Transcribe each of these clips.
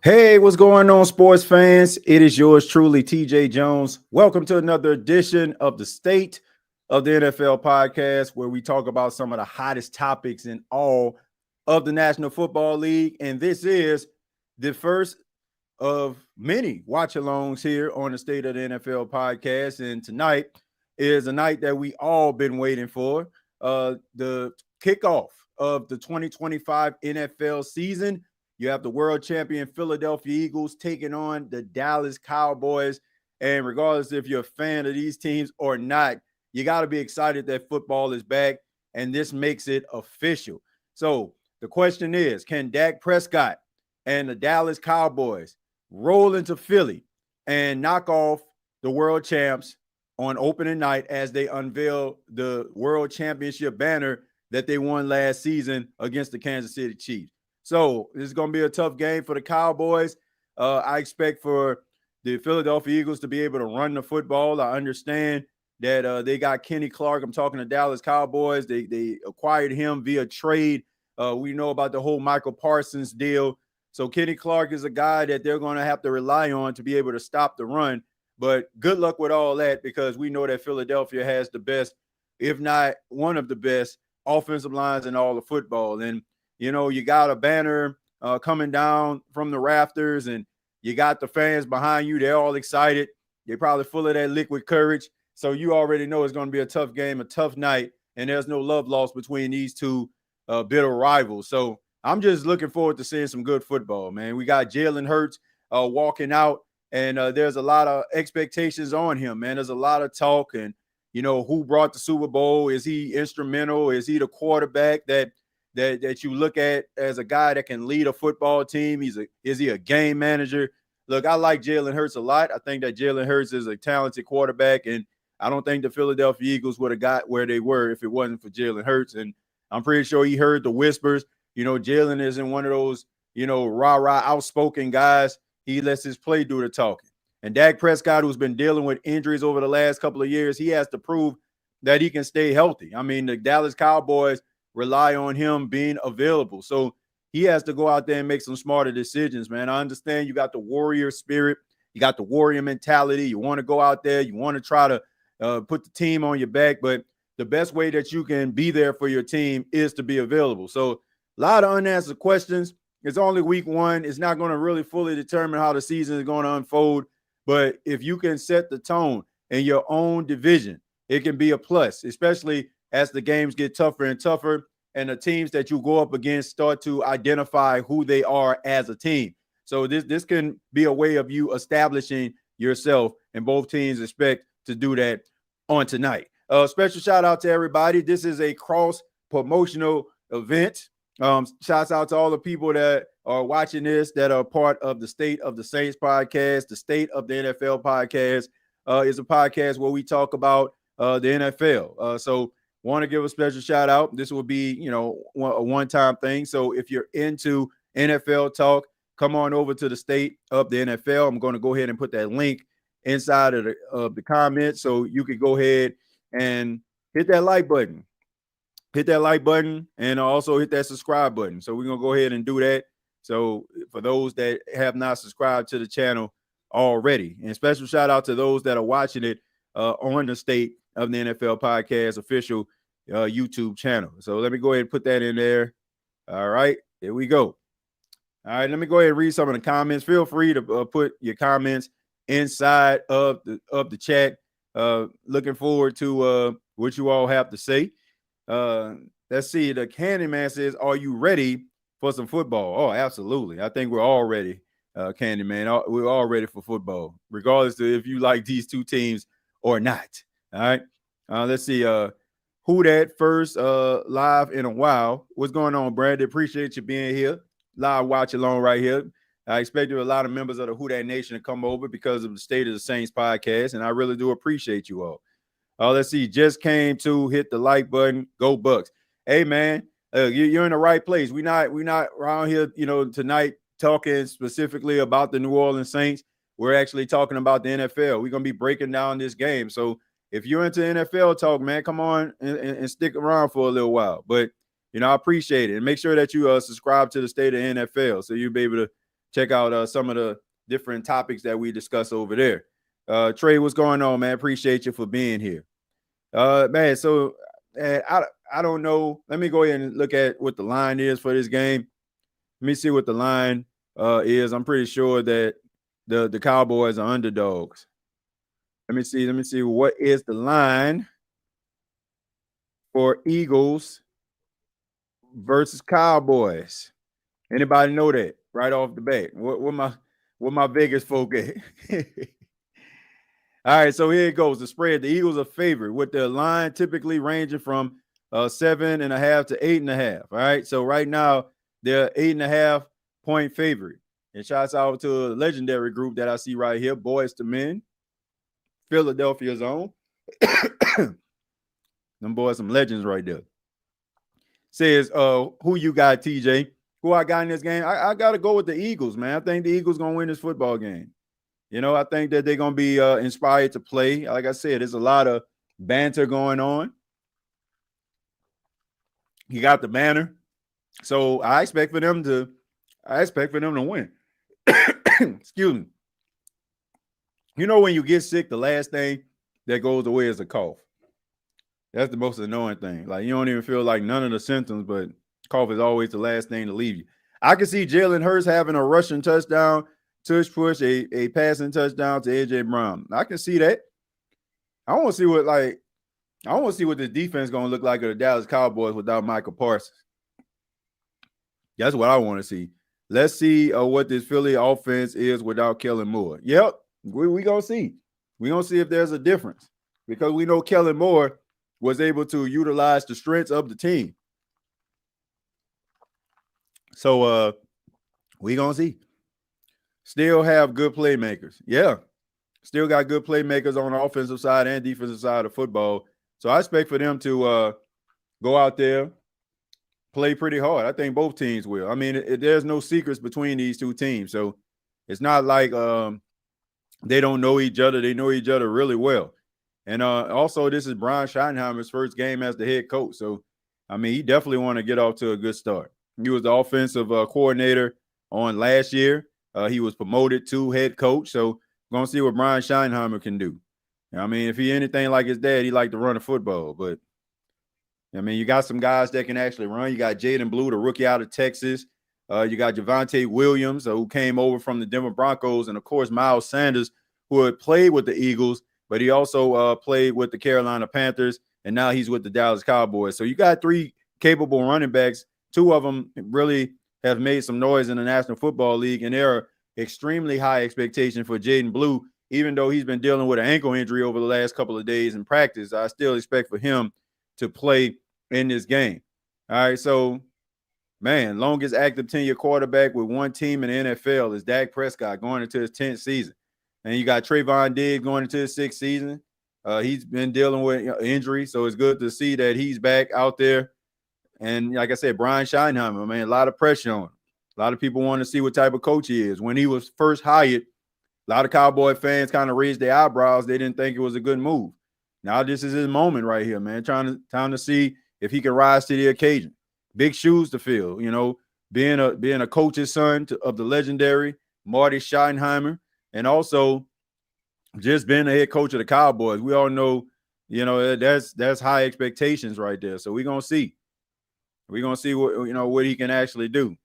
Hey, what's going on, sports fans? It is yours truly, TJ Jones. Welcome to another edition of the State of the NFL podcast, where we talk about some of the hottest topics in all of the National Football League. And this is the first of many watch-alongs here on the State of the NFL podcast. And tonight is a night that we all been waiting for, the kickoff of the 2025 NFL season. You have the world champion Philadelphia Eagles taking on the Dallas Cowboys. And regardless if you're a fan of these teams or not, you got to be excited that football is back, and this makes it official. So the question is, can Dak Prescott and the Dallas Cowboys roll into Philly and knock off the world champs on opening night as they unveil the world championship banner that they won last season against the Kansas City Chiefs? So this is going to be a tough game for the Cowboys. I expect for the Philadelphia Eagles to be able to run the football. I understand that they got Kenny Clark. I'm talking to Dallas Cowboys. They acquired him via trade. We know about the whole Michael Parsons deal. So Kenny Clark is a guy that they're going to have to rely on to be able to stop the run. But good luck with all that, because we know that Philadelphia has the best, if not one of the best, offensive lines in all of football. And you know, you got a banner coming down from the rafters, and you got the fans behind you. They're all excited. They're probably full of that liquid courage. So you already know it's going to be a tough game, a tough night, and there's no love lost between these two bitter rivals. So I'm just looking forward to seeing some good football, man. We got Jalen Hurts walking out, and there's a lot of expectations on him, man. There's a lot of talk, and, you know, who brought the Super Bowl? Is he instrumental? Is he the quarterback that you look at as a guy that can lead a football team? Is he a game manager? Look, I like Jalen Hurts a lot. I think that Jalen Hurts is a talented quarterback, and I don't think the Philadelphia Eagles would have got where they were if it wasn't for Jalen Hurts. And I'm pretty sure he heard the whispers. You know, Jalen isn't one of those, you know, rah-rah outspoken guys. He lets his play do the talking. And Dak Prescott, who's been dealing with injuries over the last couple of years, he has to prove that he can stay healthy. I mean, the Dallas Cowboys rely on him being available. So he has to go out there and make some smarter decisions, man. I understand you got the warrior spirit. You got the warrior mentality. You want to go out there. You want to try to put the team on your back. But the best way that you can be there for your team is to be available. So a lot of unanswered questions. It's only week one. It's not going to really fully determine how the season is going to unfold. But if you can set the tone in your own division, it can be a plus, especially as the games get tougher and tougher, and the teams that you go up against start to identify who they are as a team. So this can be a way of you establishing yourself, and both teams expect to do that on tonight. Special shout out to everybody. This is a cross promotional event. Shouts out to all the people that are watching this that are part of the State of the Saints podcast. The State of the NFL podcast is a podcast where we talk about the NFL. So want to give a special shout out. This will be, you know, a one-time thing. So if you're into NFL talk, come on over to the State of the NFL. I'm going to go ahead and put that link inside of the comments, so you can go ahead and hit that like button. Hit that like button, and also hit that subscribe button. So we're going to go ahead and do that. So for those that have not subscribed to the channel already, and special shout out to those that are watching it on the State of the NFL podcast official YouTube channel. So let me go ahead and put that in there. All right, here we go. All right, let me go ahead and read some of the comments. Feel free to put your comments inside of the chat. Looking forward to what you all have to say. Let's see. The Candyman says, "Are you ready for some football?" Oh, absolutely. I think we're all ready, Candyman. We're all ready for football, regardless of if you like these two teams or not. All right. Let's see. Who that first live in a while? What's going on, Brandon? Appreciate you being here. Live watch along right here. I expected a lot of members of the Who Dat Nation to come over because of the State of the Saints podcast, and I really do appreciate you all. Let's see. Just came to hit the like button. Go Bucks. Hey, man, you're in the right place. We're not around here, you know, tonight talking specifically about the New Orleans Saints. We're actually talking about the NFL. We're going to be breaking down this game. So if you're into NFL talk, man, come on and stick around for a little while. But, you know, I appreciate it. And make sure that you subscribe to the State of NFL so you'll be able to check out some of the different topics that we discuss over there. Trey, what's going on, man? Appreciate you for being here. Man, so I don't know. Let me go ahead and look at what the line is for this game. Let me see what the line is. I'm pretty sure that the Cowboys are underdogs. Let me see. What is the line for Eagles versus Cowboys? Anybody know that right off the bat? What my Vegas folk at? All right, so here it goes. The spread. The Eagles are favored with the line typically ranging from 7.5 to 8.5. All right, so right now they're 8.5 point favorite. And shouts out to a legendary group that I see right here, Boys to Men, Philadelphia's own. Them boys, some legends right there. Says, who you got, TJ? Who I got in this game? I got to go with the Eagles, man. I think the Eagles going to win this football game. You know, I think that they're going to be inspired to play. Like I said, there's a lot of banter going on. You got the banner. So I expect for them to win. Excuse me. You know, when you get sick, the last thing that goes away is a cough. That's the most annoying thing. Like, you don't even feel like none of the symptoms, but cough is always the last thing to leave you. I can see Jalen Hurts having a rushing touchdown, tush push, a passing touchdown to AJ Brown. I can see that. I want to see what the defense is going to look like of the Dallas Cowboys without Michael Parsons. That's what I want to see. Let's see what this Philly offense is without Kellen Moore. Yep, we going to see. We're going to see if there's a difference because we know Kellen Moore was able to utilize the strengths of the team. So we going to see. Still have good playmakers. Yeah, still got good playmakers on the offensive side and defensive side of football. So I expect for them to go out there, play pretty hard. I think both teams will. I mean, there's no secrets between these two teams. So it's not like they don't know each other. They know each other really well. And also, this is Brian Schottenheimer's first game as the head coach. So, I mean, he definitely want to get off to a good start. He was the offensive coordinator on last year. He was promoted to head coach. So, we're going to see what Brian Schottenheimer can do. I mean, if he anything like his dad, he like to run a football. But, I mean, you got some guys that can actually run. You got Jaden Blue, the rookie out of Texas. You got Javonte Williams, who came over from the Denver Broncos. And, of course, Miles Sanders, who had played with the Eagles, but he also played with the Carolina Panthers, and now he's with the Dallas Cowboys. So you got three capable running backs. Two of them really have made some noise in the National Football League, and there are extremely high expectations for Jaden Blue. Even though he's been dealing with an ankle injury over the last couple of days in practice, I still expect for him to play in this game. All right, so, man, longest active tenure quarterback with one team in the NFL is Dak Prescott going into his 10th season. And you got Trayvon Diggs going into his 6th season. He's been dealing with injury, so it's good to see that he's back out there. And like I said, Brian Schottenheimer, man, a lot of pressure on him. A lot of people want to see what type of coach he is. When he was first hired, a lot of Cowboy fans kind of raised their eyebrows. They didn't think it was a good move. Now this is his moment right here, man. Time to see if he can rise to the occasion. Big shoes to fill, you know, being a coach's son of the legendary Marty Schottenheimer. And also just being the head coach of the Cowboys. We all know, you know, that's high expectations right there. So we're going to see. We're going to see what he can actually do.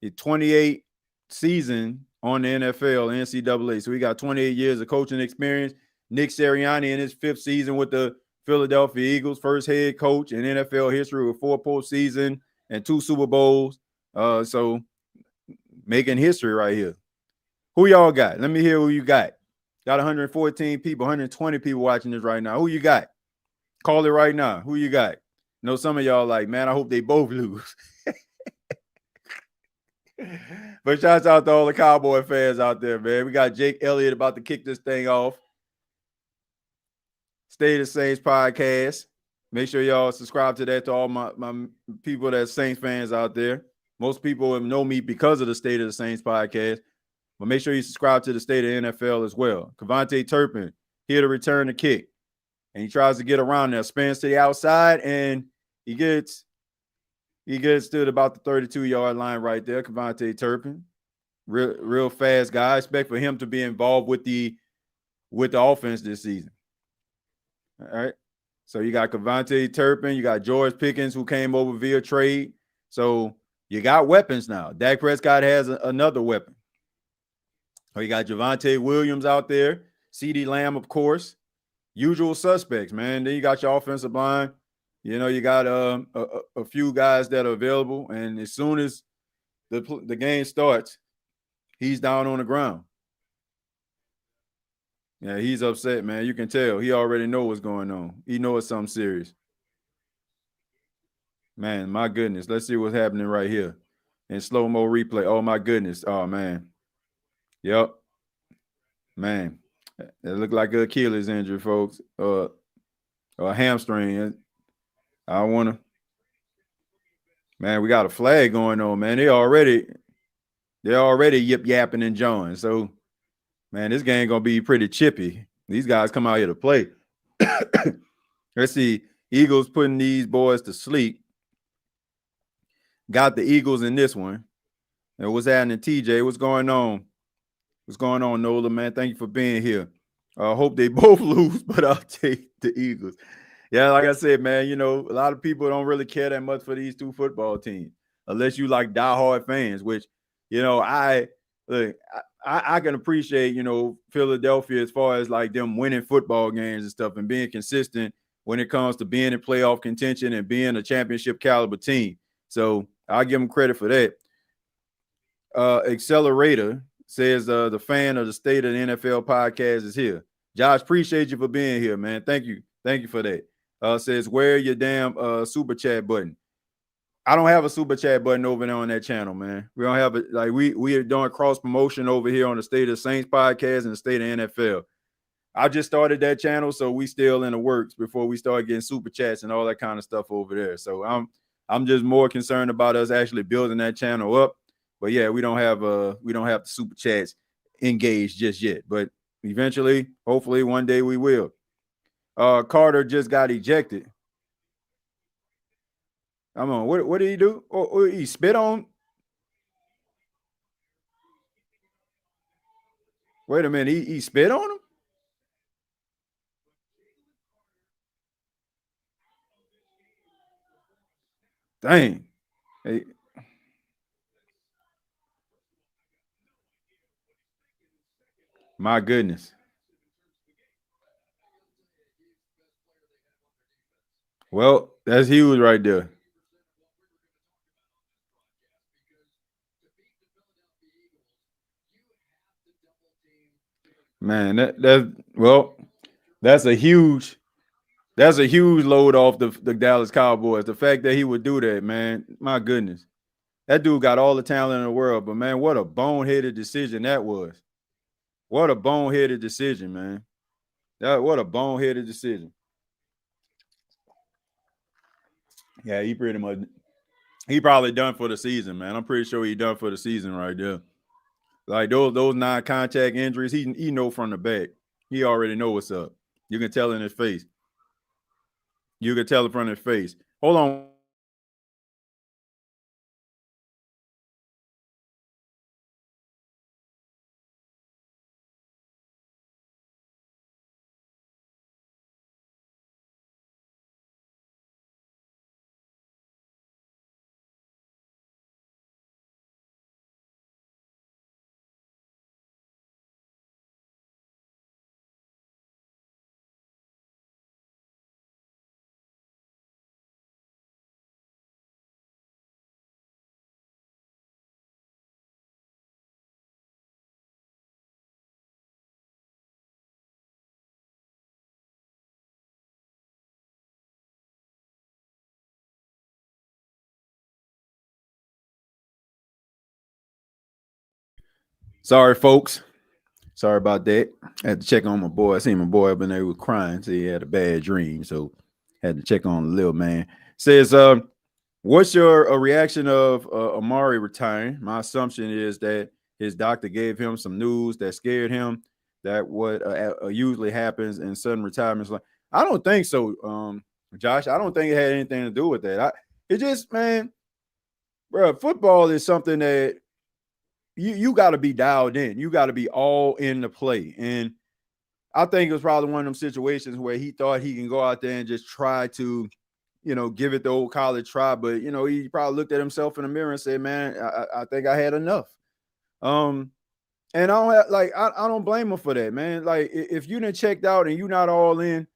His 28 season on the NFL, NCAA. So he got 28 years of coaching experience. Nick Sirianni in his 5th season with the Philadelphia Eagles, first head coach in NFL history with 4 postseason and 2 Super Bowls. So making history right here. Who y'all got? Let me hear who you got. Got 114 people, 120 people watching this right now. Who you got? Call it right now. Who you got? Know some of y'all like, man, I hope they both lose. But shouts out to all the Cowboy fans out there, man. We got Jake Elliott about to kick this thing off. State of Saints podcast. Make sure y'all subscribe to that, to all my people that's Saints fans out there. Most people know me because of the State of the Saints podcast. But make sure you subscribe to the State of NFL as well. Kevontae Turpin here to return the kick. And he tries to get around there, spins to the outside, and he gets to about the 32-yard line right there, Kevontae Turpin. real fast guy. I expect for him to be involved with the offense this season. All right. So you got Kevontae Turpin, you got George Pickens, who came over via trade. So you got weapons now. Dak Prescott has another weapon. Oh, you got Javonte Williams out there, CeeDee Lamb, of course. Usual suspects, man. Then you got your offensive line. You know, you got a few guys that are available, and as soon as the game starts, he's down on the ground. Yeah, he's upset, man. You can tell. He already know what's going on. He knows it's something serious. Man, my goodness. Let's see what's happening right here. In slow-mo replay. Oh, my goodness. Oh, man. Yep. Man. It looked like an Achilles injury, folks. Or a hamstring. I want to. Man, we got a flag going on, man. They're already yip-yapping and jawing. So, man, this game going to be pretty chippy. These guys come out here to play. Let's see. Eagles putting these boys to sleep. Got the Eagles in this one. And what's happening, TJ? What's going on? What's going on, Nola, man? Thank you for being here. I hope they both lose, but I'll take the Eagles. Yeah, like I said, man, you know, a lot of people don't really care that much for these two football teams, unless you like diehard fans, which, you know, I can appreciate, you know, Philadelphia as far as like them winning football games and stuff and being consistent when it comes to being in playoff contention and being a championship caliber team. So I'll give them credit for that. Accelerator says the fan of the State of the NFL podcast is here. Josh, appreciate you for being here, man. Thank you for that. Says, where your damn super chat button? I don't have a super chat button over there on that channel, man. We don't have it. Like we are doing cross promotion over here on the State of the Saints podcast and the State of NFL. I just started that channel, so we still in the works before we start getting super chats and all that kind of stuff over there. So I'm just more concerned about us actually building that channel up. But yeah, we don't have the super chats engaged just yet. But eventually, hopefully, one day we will. Carter just got ejected. Come on, what did he do? Or he spit on? Wait a minute, he spit on him? Dang. Hey. My goodness. Well, that's huge right there. Man, that's a huge load off the Dallas Cowboys. The fact that he would do that, man, my goodness. That dude got all the talent in the world, but man, what a boneheaded decision that was. What a boneheaded decision, man. What a boneheaded decision. Yeah, he probably done for the season, man. I'm pretty sure he done for the season right there. Like those non-contact injuries, he know from the back. He already know what's up. You can tell in his face. You can tell it from his face. Hold on. Sorry, folks. Sorry about that. I had to check on my boy. I seen my boy up in there, he was crying. So he had a bad dream. So had to check on the little man. Says, what's your reaction of Amari retiring? My assumption is that his doctor gave him some news that scared him. That what usually happens in sudden retirements. Like, I don't think so, Josh. I don't think it had anything to do with that. It just, man, bro, football is something that you got to be dialed in. You got to be all in the play. And I think it was probably one of them situations where he thought he can go out there and just try to, give it the old college try. But, he probably looked at himself in the mirror and said, man, I think I had enough. And I don't have, I don't blame him for that, man. Like, if you done checked out and you're not all in,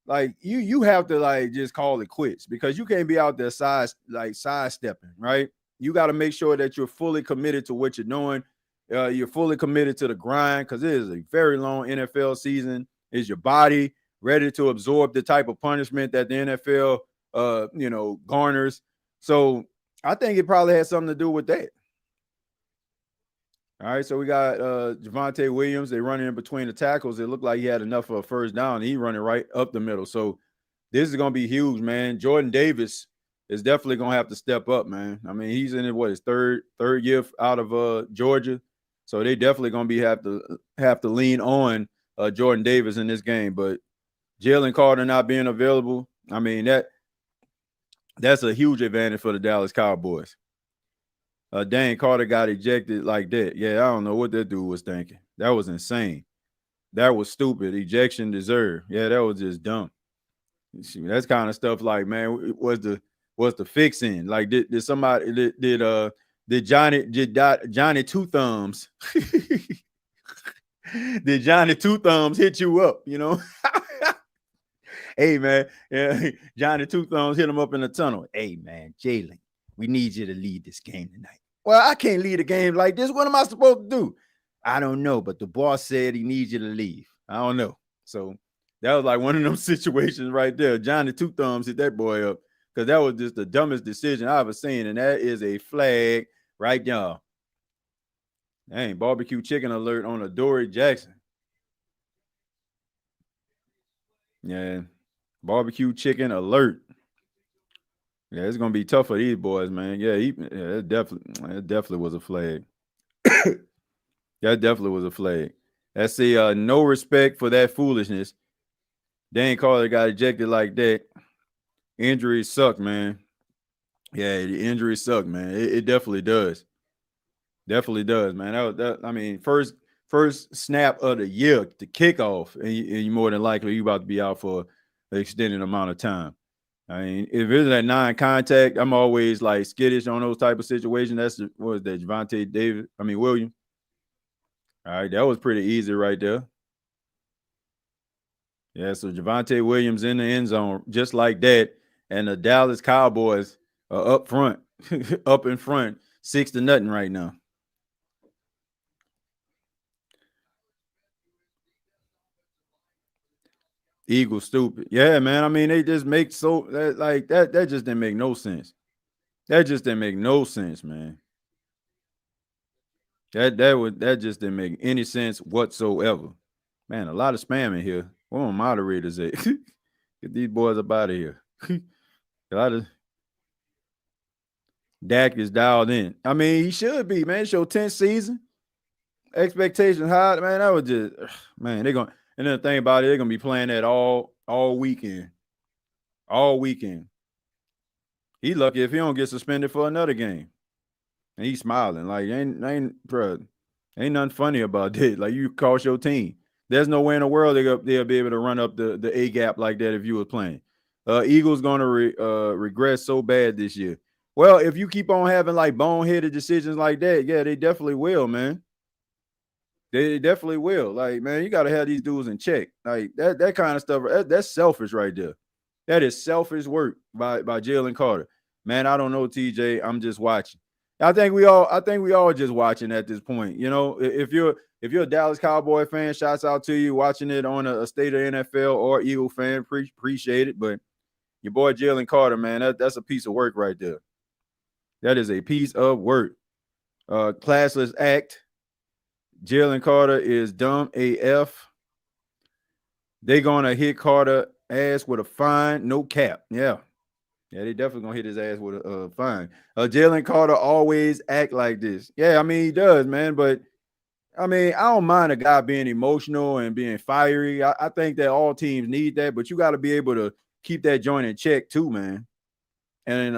like you have to just call it quits, because you can't be out there sidestepping, right? You got to make sure that you're fully committed to what you're doing. You're fully committed to the grind, because it is a very long NFL season. Is your body ready to absorb the type of punishment that the NFL, garners? So I think it probably had something to do with that. All right, so we got Javonte Williams. They running in between the tackles. It looked like he had enough of a first down. He running right up the middle. So this is going to be huge, man. Jordan Davis is definitely going to have to step up, man. I mean, he's in his third year out of Georgia. So they definitely going to have to lean on Jordan Davis in this game. But Jalen Carter not being available, I mean, that's a huge advantage for the Dallas Cowboys. Dane Carter got ejected like that. Yeah, I don't know what that dude was thinking. That was insane. That was stupid. Ejection deserved. Yeah, that was just dumb. That's kind of stuff like, man, what's the fixing? Like, did somebody did Johnny Two Thumbs did Johnny Two Thumbs hit you up? Hey, man, yeah, Johnny Two Thumbs hit him up in the tunnel. Hey, man, Jalen, we need you to lead this game tonight. Well, I can't lead a game like this. What am I supposed to do? I don't know, but the boss said he needs you to leave. I don't know. So that was like one of them situations right there. Johnny Two Thumbs hit that boy up, because that was just the dumbest decision I ever seen, and that is a flag right there. Dang, barbecue chicken alert on Adoree Jackson. Yeah, barbecue chicken alert. Yeah, it's gonna be tough for these boys, man. Yeah, it definitely was a flag. That definitely was a flag. That's the no respect for that foolishness. Dane Carter got ejected like that. Injuries suck, man. Yeah, the injuries suck, man. It definitely does. Definitely does, man. I mean, first snap of the year to kickoff, and you more than likely you about to be out for an extended amount of time. I mean, if it's that non-contact, I'm always like skittish on those type of situations. That's what was that, Javonte Williams. All right, that was pretty easy right there. Yeah, so Javonte Williams in the end zone just like that, and the Dallas Cowboys are up front, up in front, 6-0 right now. Eagles stupid. Yeah, man. I mean, they just make that just didn't make no sense. That just didn't make no sense, man. That just didn't make any sense whatsoever. Man, a lot of spam in here. Where my moderators at? Get these boys up out of here. A lot of Dak is dialed in. I mean, he should be, man. It's your 10th season. Expectations high, man. That was just, man, they're going, and then the thing about it, they're going to be playing that all weekend. All weekend. He lucky if he don't get suspended for another game. And he's smiling. Like, ain't nothing funny about that. Like, you cost your team. There's no way in the world they'll be able to run up the A gap like that if you were playing. Eagles going to regress so bad this year. Well, if you keep on having like boneheaded decisions like that, yeah, they definitely will, man. They definitely will. Like, man, you got to have these dudes in check. Like that kind of stuff. That's selfish right there. That is selfish work by Jalen Carter. Man, I don't know, TJ. I'm just watching. I think we all just watching at this point. You know, if you're a Dallas Cowboy fan, shouts out to you watching it on a State of NFL or Eagle fan. Appreciate it. But your boy Jalen Carter, man, that's a piece of work right there. That is a piece of work. Classless act. Jalen Carter is dumb AF. They gonna hit Carter ass with a fine, no cap. Yeah, they definitely gonna hit his ass with a fine. Jalen Carter always act like this. Yeah, I mean he does, man. But I mean I don't mind a guy being emotional and being fiery. I think that all teams need that, but you got to be able to keep that joint in check too, man. And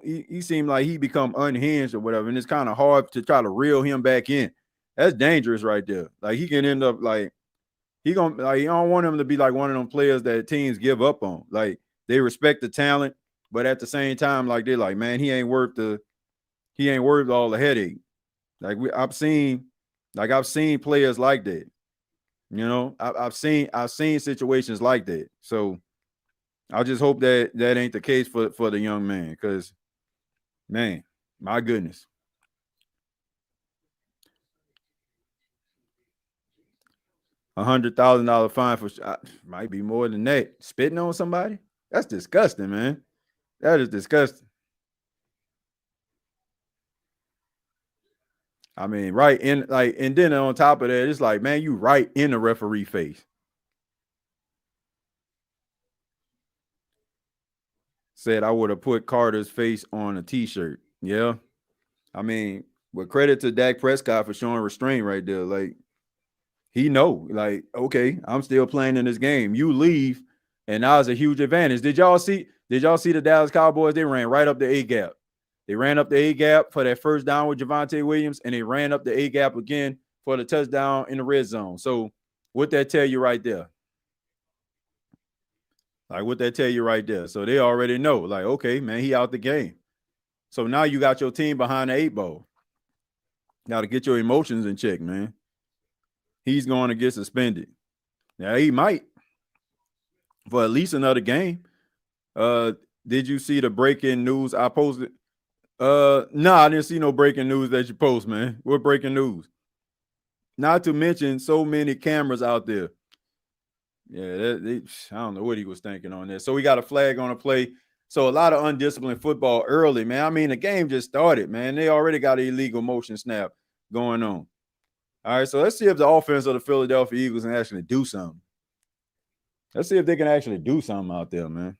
he seemed like he become unhinged or whatever, and it's kind of hard to try to reel him back in. That's dangerous right there. Like he can end up like you don't want him to be like one of them players that teams give up on. Like they respect the talent, but at the same time, like they're like, man, he ain't worth all the headache. Like I've seen players like that. You know, I've seen situations like that. So I just hope that ain't the case for the young man, because man, my goodness. $100,000 fine for might be more than that. Spitting on somebody? That's disgusting, man. That is disgusting. I mean, right in like, and then on top of that, it's like, man, you right in the referee face. Said I would have put Carter's face on a t-shirt. Yeah. I mean, with credit to Dak Prescott for showing restraint right there. Like, he know, like, okay, I'm still playing in this game. You leave, and now it's a huge advantage. Did y'all see the Dallas Cowboys? They ran right up the A gap. They ran up the A gap for that first down with Javonte Williams, and they ran up the A gap again for the touchdown in the red zone. So what that tell you right there? Like, what that tell you right there? So they already know, like, okay, man, he out the game. So now you got your team behind the 8 ball. Got to get your emotions in check, man. He's going to get suspended. Now he might for at least another game. Did you see the breaking news I posted? No, I didn't see no breaking news that you post, man. What breaking news? Not to mention so many cameras out there. Yeah, I don't know what he was thinking on that. So we got a flag on a play. So a lot of undisciplined football early, man. I mean, the game just started, man. They already got an illegal motion snap going on. All right, so let's see if the offense of the Philadelphia Eagles can actually do something. Let's see if they can actually do something out there, man.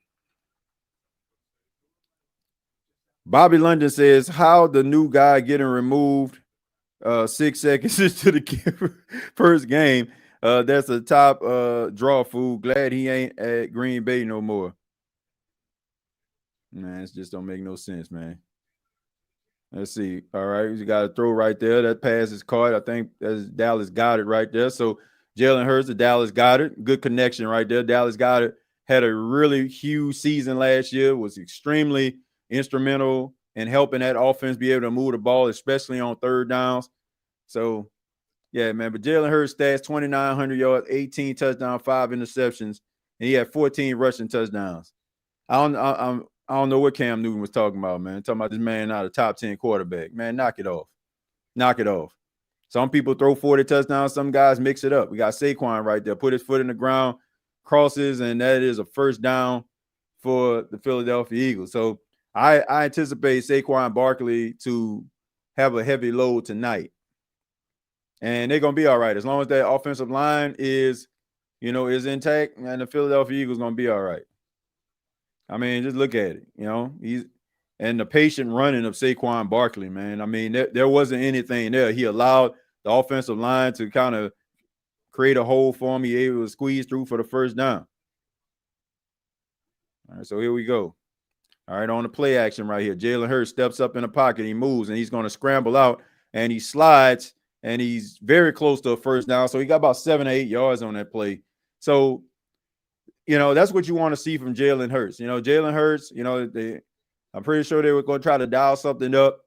Bobby London says, how the new guy getting removed 6 seconds into the first game. That's a top draw fool. Glad he ain't at Green Bay no more. Man, it just don't make no sense, man. Let's see. All right, you got a throw right there. That pass is caught. I think that's Dallas got it right there. So Jalen Hurts, the Dallas got it. Good connection right there. Dallas got it. Had a really huge season last year. Was extremely instrumental in helping that offense be able to move the ball, especially on third downs. So, yeah, man. But Jalen Hurts stats: 2,900 yards, 18 touchdowns, 5 interceptions, and he had 14 rushing touchdowns. I don't know what Cam Newton was talking about, man. Talking about this man not a top 10 quarterback. Man, knock it off. Knock it off. Some people throw 40 touchdowns. Some guys mix it up. We got Saquon right there. Put his foot in the ground, crosses, and that is a first down for the Philadelphia Eagles. So I anticipate Saquon Barkley to have a heavy load tonight. And they're going to be all right. As long as that offensive line is intact, and the Philadelphia Eagles going to be all right. I mean, just look at it. He's and the patient running of Saquon Barkley, man. I mean, there wasn't anything there. He allowed the offensive line to kind of create a hole for him. He able to squeeze through for the first down. All right, so here we go. All right, on the play action right here. Jalen Hurts steps up in the pocket. He moves, and he's going to scramble out, and he slides, and he's very close to a first down. So he got about 7 or 8 yards on that play. So, that's what you want to see from Jalen Hurts. Jalen Hurts, I'm pretty sure they were going to try to dial something up.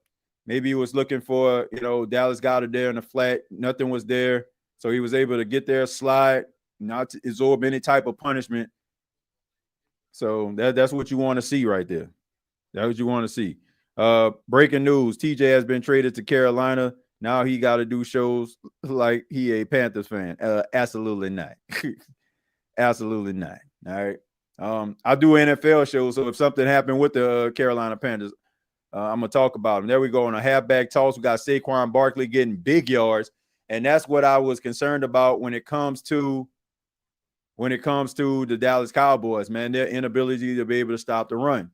Maybe he was looking for, Dallas got it there in the flat. Nothing was there. So he was able to get there, slide, not to absorb any type of punishment. So that's what you want to see right there. That's what you want to see. Breaking news, TJ has been traded to Carolina. Now he got to do shows like he a Panthers fan. Absolutely not. Absolutely not. All right. I do NFL shows, so if something happened with the Carolina Panthers, I'm gonna talk about them. There we go on a halfback toss. We got Saquon Barkley getting big yards, and that's what I was concerned about when it comes to the Dallas Cowboys, man. Their inability to be able to stop the run.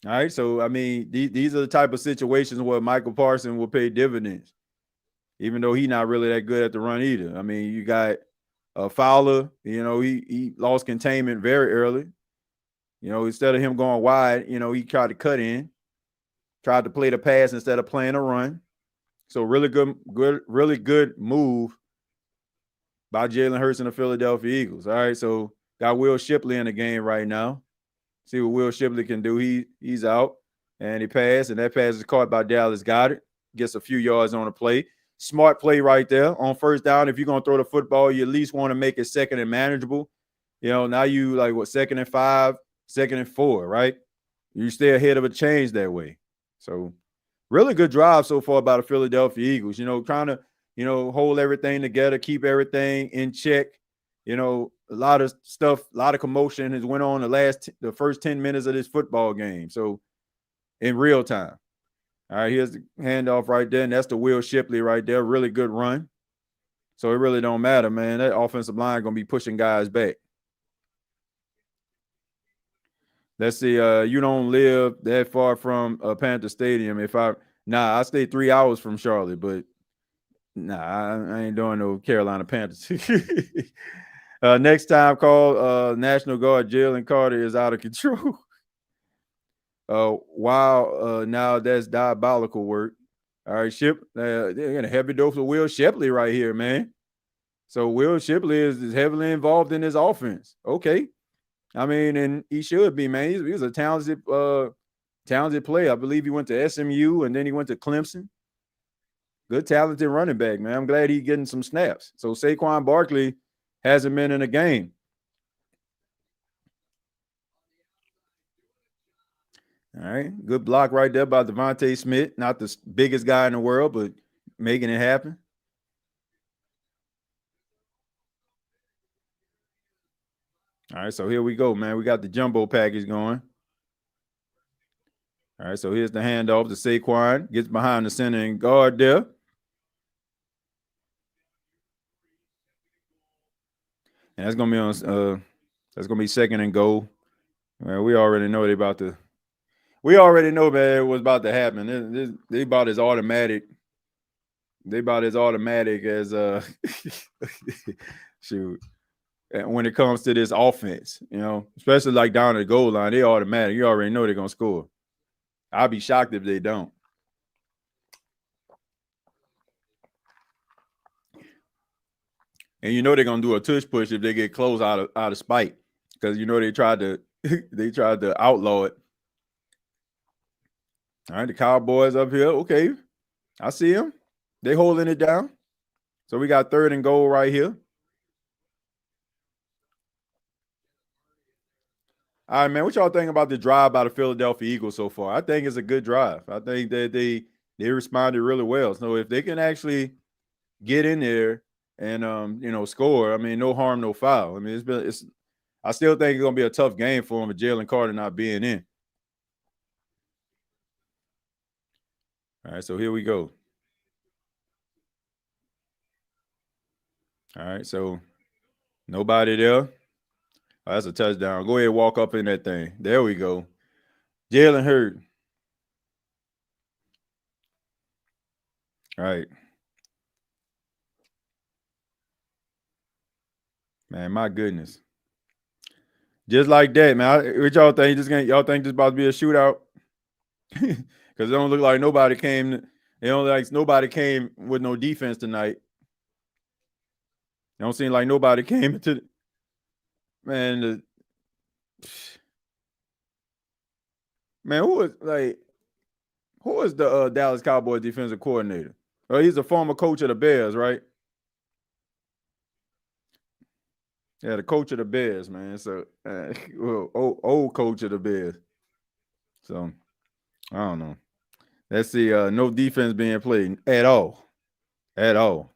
All right, so I mean, these are the type of situations where Michael Parsons will pay dividends, even though he's not really that good at the run either. I mean, you got Fowler, he lost containment very early. instead of him going wide, he tried to cut in, tried to play the pass instead of playing a run. So really good move by Jalen Hurts and the Philadelphia Eagles. All right, so got Will Shipley in the game right now. See what Will Shipley can do. He's out, and he passed, and that pass is caught by Dallas Goedert. Gets a few yards on the play. Smart play right there on first down. If you're going to throw the football, you at least want to make it second and manageable. Now you second and 5, second and 4, right? You stay ahead of a change that way. So really good drive so far by the Philadelphia Eagles, trying to, hold everything together, keep everything in check. A lot of stuff, a lot of commotion has went on the first 10 minutes of this football game. So in real time. All right, here's the handoff right there, and that's the Will Shipley right there. Really good run. So it really don't matter, man. That offensive line going to be pushing guys back. Let's see. You don't live that far from Panther Stadium. I stay 3 hours from Charlotte, but I ain't doing no Carolina Panthers. Next time call, National Guard Jalen Carter is out of control. Wow, now that's diabolical work. All right, they're going to heavy dose of Will Shipley right here, man. So Will Shipley is heavily involved in his offense. Okay. I mean, and he should be, man. He was a talented player. I believe he went to SMU and then he went to Clemson. Good, talented running back, man. I'm glad he's getting some snaps. So Saquon Barkley hasn't been in a game. All right, good block right there by Devontae Smith. Not the biggest guy in the world, but making it happen. All right, so here we go, man. We got the jumbo package going. All right, so here's the handoff to Saquon. Gets behind the center and guard there. And that's gonna be second and goal. Well, we already know man, what's about to happen. They about as automatic. They about as automatic as shoot. And when it comes to this offense, especially like down at the goal line, they automatic. You already know they're gonna score. I'll be shocked if they don't. And they're gonna do a tush push if they get close out of spite, because they tried to outlaw it. All right, the Cowboys up here. Okay, I see them. They holding it down. So we got third and goal right here. All right, man. What y'all think about the drive by the Philadelphia Eagles so far? I think it's a good drive. I think that they responded really well. So if they can actually get in there and score, I mean, no harm, no foul. I mean, I still think it's gonna be a tough game for him with Jalen Carter not being in. All right, so here we go. All right, so nobody there. Oh, that's a touchdown. Go ahead, walk up in that thing. There we go. Jalen Hurts. All right. Man, my goodness. Just like that, man. What y'all think? Y'all think this about to be a shootout? Because it don't look like nobody came. It don't look like nobody came with no defense tonight. It don't seem like nobody came into man. Man, who is the Dallas Cowboys defensive coordinator? Oh, he's a former coach of the Bears, right? Yeah, the coach of the Bears, man. So, old coach of the Bears. So, I don't know. Let's see. No defense being played at all. At all.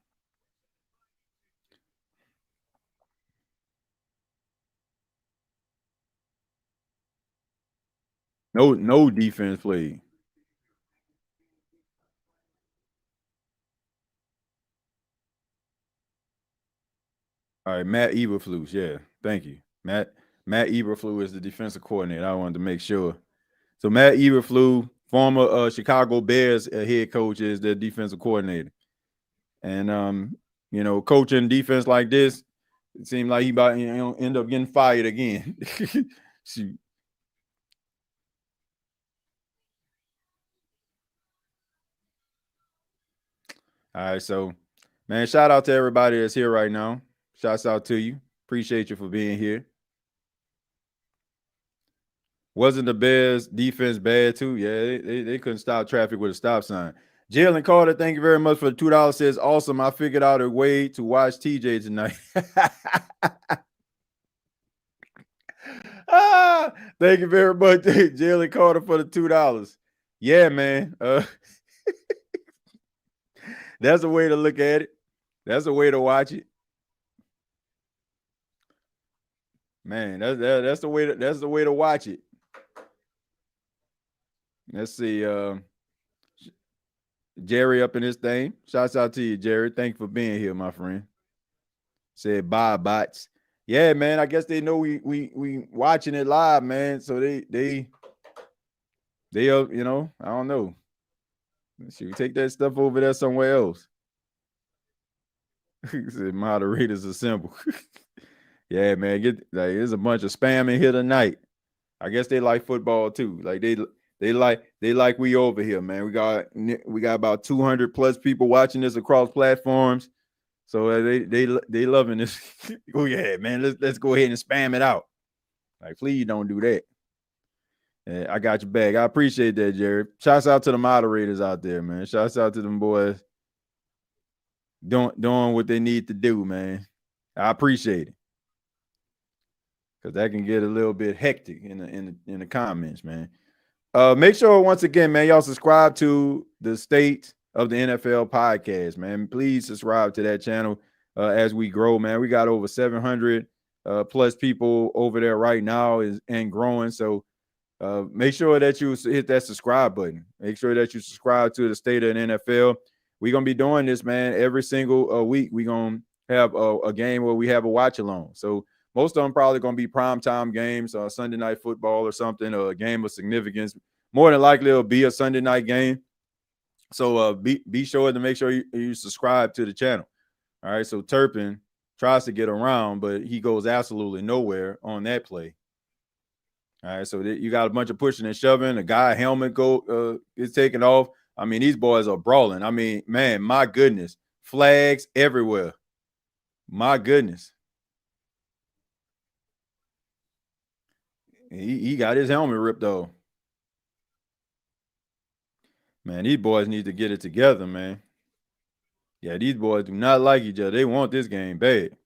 No defense played. All right, Matt Eberflus. Yeah, thank you. Matt Eberflus is the defensive coordinator. I wanted to make sure. So Matt Eberflus, former Chicago Bears head coach, is the defensive coordinator. And coaching defense like this, it seemed like he about end up getting fired again. Shoot. All right, so man, shout out to everybody that's here right now. Shouts out to you. Appreciate you for being here. Wasn't the Bears defense bad too? Yeah, they couldn't stop traffic with a stop sign. Jalen Carter, thank you very much for the $2. Says awesome. I figured out a way to watch TJ tonight. Thank you very much, Jalen Carter, for the $2. Yeah, man. That's a way to look at it. That's a way to watch it. Man, that's the way to watch it. Let's see. Jerry up in this thing. Shouts out to you, Jerry. Thank you for being here, my friend. Said bye, bots. Yeah, man. I guess they know we watching it live, man. So they you know, I don't know. Should we take that stuff over there somewhere else? Said moderators are simple. Yeah, man. There's a bunch of spam in here tonight. I guess they like football too. Like they like we over here, man. We got about 200 plus people watching this across platforms. So they loving this. Oh yeah, man. Let's go ahead and spam it out. Like, please don't do that. Yeah, I got your back. I appreciate that, Jared. Shouts out to the moderators out there, man. Shouts out to them boys doing what they need to do, man. I appreciate it. Because that can get a little bit hectic in the comments, man. Make sure once again, man, y'all subscribe to the State of the NFL podcast, man. Please subscribe to that channel as we grow, man. We got over 700 plus people over there right now and growing. So make sure that you hit that subscribe button. Make sure that you subscribe to the State of the NFL. We're going to be doing this, man, every single week. We're going to have a game where we have a watch along. So most of them probably going to be primetime games, Sunday night football or something, or a game of significance. More than likely, it'll be a Sunday night game. So be sure to make sure you subscribe to the channel. All right, so Turpin tries to get around, but he goes absolutely nowhere on that play. All right, so you got a bunch of pushing and shoving. A guy helmet is taken off. I mean, these boys are brawling. I mean, man, my goodness. Flags everywhere. My goodness. He got his helmet ripped off. Man, these boys need to get it together, man. Yeah, these boys do not like each other. They want this game bad.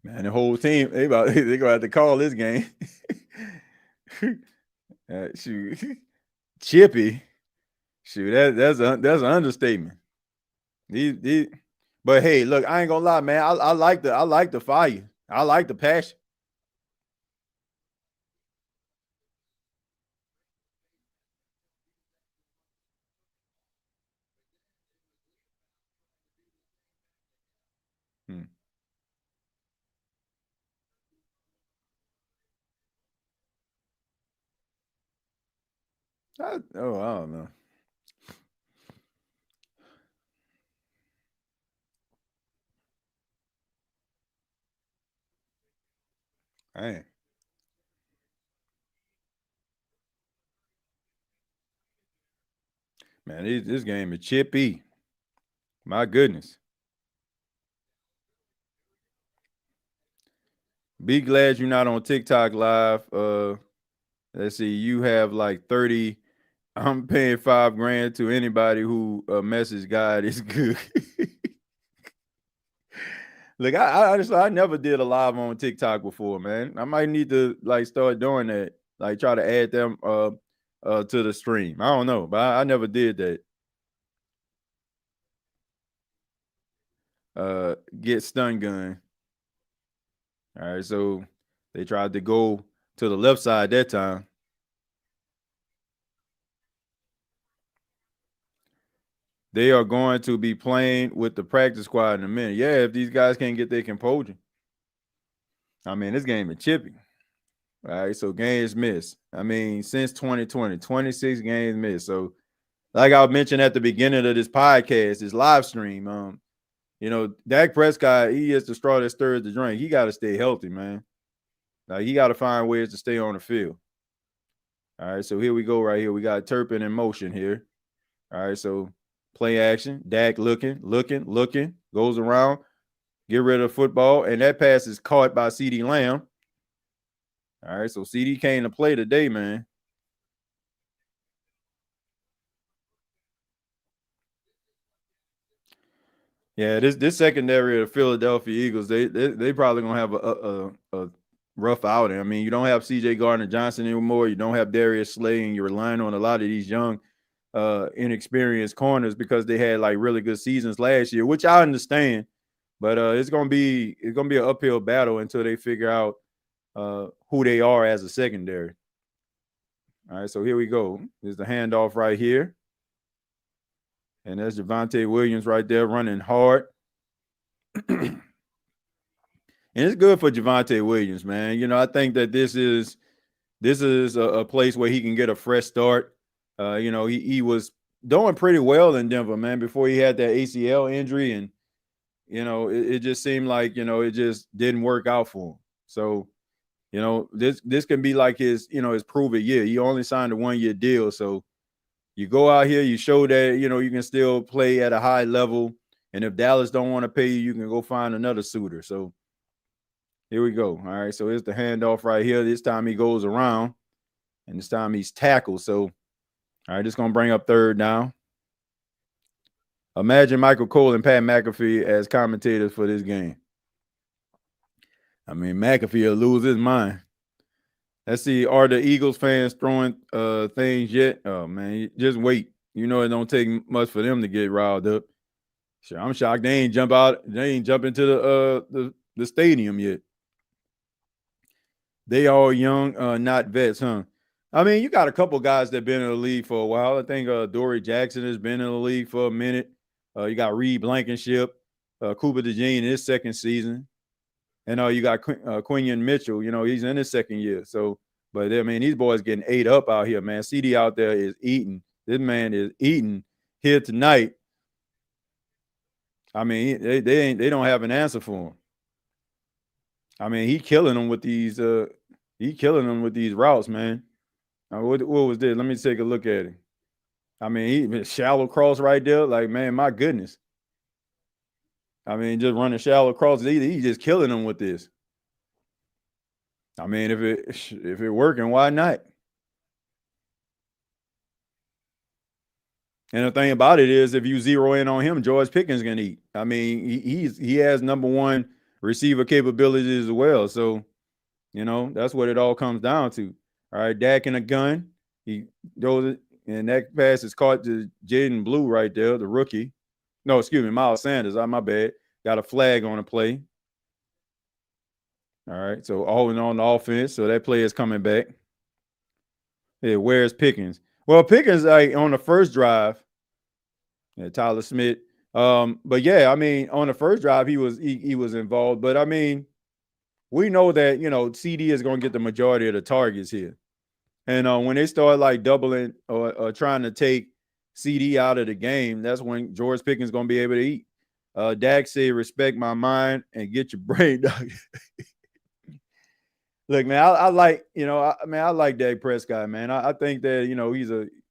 Man, the whole team, they gonna have to call this game. Shoot. Chippy. Shoot, that's an understatement. But hey, look, I ain't gonna lie, man. I like the fire. I like the passion. I don't know. Hey. Man, this game is chippy. My goodness. Be glad you're not on TikTok live. Let's see, you have like 30. I'm paying $5,000 to anybody who message God is good. Look, I honestly, I never did a live on TikTok before, man. I might need to like start doing that, like try to add them to the stream. I don't know, but I never did that. Get stun gun. All right, so they tried to go to the left side that time. They are going to be playing with the practice squad in a minute. Yeah, if these guys can't get their composure. I mean, this game is chippy. All right, so games missed. I mean, since 2020, 26 games missed. So, like I mentioned at the beginning of this podcast, this live stream, Dak Prescott, he is the straw that stirs the drink. He got to stay healthy, man. Like, he got to find ways to stay on the field. All right, so here we go right here. We got Turpin in motion here. All right, so play action. Dak looking, goes around, get rid of the football, and that pass is caught by CeeDee Lamb. All right, so CeeDee came to play today, man. Yeah, this secondary of the Philadelphia Eagles, they probably gonna have a rough outing. I mean, you don't have C.J. Gardner-Johnson anymore. You don't have Darius Slay, and you're relying on a lot of these young, inexperienced corners because they had like really good seasons last year, which I understand. But it's gonna be an uphill battle until they figure out who they are as a secondary. All right, so here we go. There's the handoff right here. And there's Javonte Williams right there running hard. And it's good for Javonte Williams, man. I think that this is a place where he can get a fresh start. He was doing pretty well in Denver, man, before he had that ACL injury. And, it just seemed like, it just didn't work out for him. So, this can be like his prove it year. He only signed a 1-year deal. So, you go out here, you show that, you can still play at a high level. And if Dallas don't want to pay you, you can go find another suitor. So here we go. All right, so here's the handoff right here. This time he goes around, and this time he's tackled. So, all right, it's going to bring up third down. Imagine Michael Cole and Pat McAfee as commentators for this game. I mean, McAfee will lose his mind. Let's see, are the Eagles fans throwing things yet? Oh, man, just wait. It don't take much for them to get riled up. Sure, I'm shocked they ain't jump into the stadium yet. They all young, not vets, huh? I mean, you got a couple guys that been in the league for a while. I think Dory Jackson has been in the league for a minute. You got Reed Blankenship, Cooper DeJean in his second season. And you got Quinion Mitchell, he's in his second year. So, but I mean, these boys getting ate up out here, man. CeeDee out there is eating. This man is eating here tonight. I mean, they don't have an answer for him. I mean, he killing them with these routes, man. What was this? Let me take a look at it. I mean, he shallow cross right there. Like, man, my goodness. I mean, just running shallow crosses. He's just killing them with this. I mean, if it working, why not? And the thing about it is, if you zero in on him, George Pickens can eat. I mean, he has number one receiver capabilities as well. So, that's what it all comes down to. All right, Dak in a gun. He goes it, and that pass is caught to Jaden Blue right there, the rookie. No, excuse me, Miles Sanders. My bad. Got a flag on the play. All right, so all in on the offense. So that play is coming back. Yeah, where's Pickens? Well, Pickens on the first drive. Yeah, Tyler Smith. But yeah, I mean, on the first drive, he was involved. But I mean, we know that CeeDee is going to get the majority of the targets here. And when they start like doubling or trying to take CeeDee out of the game, that's when George Pickens is going to be able to eat. Dak said, "Respect my mind and get your brain done." Look, man, I like I like Dak Prescott, man. I think that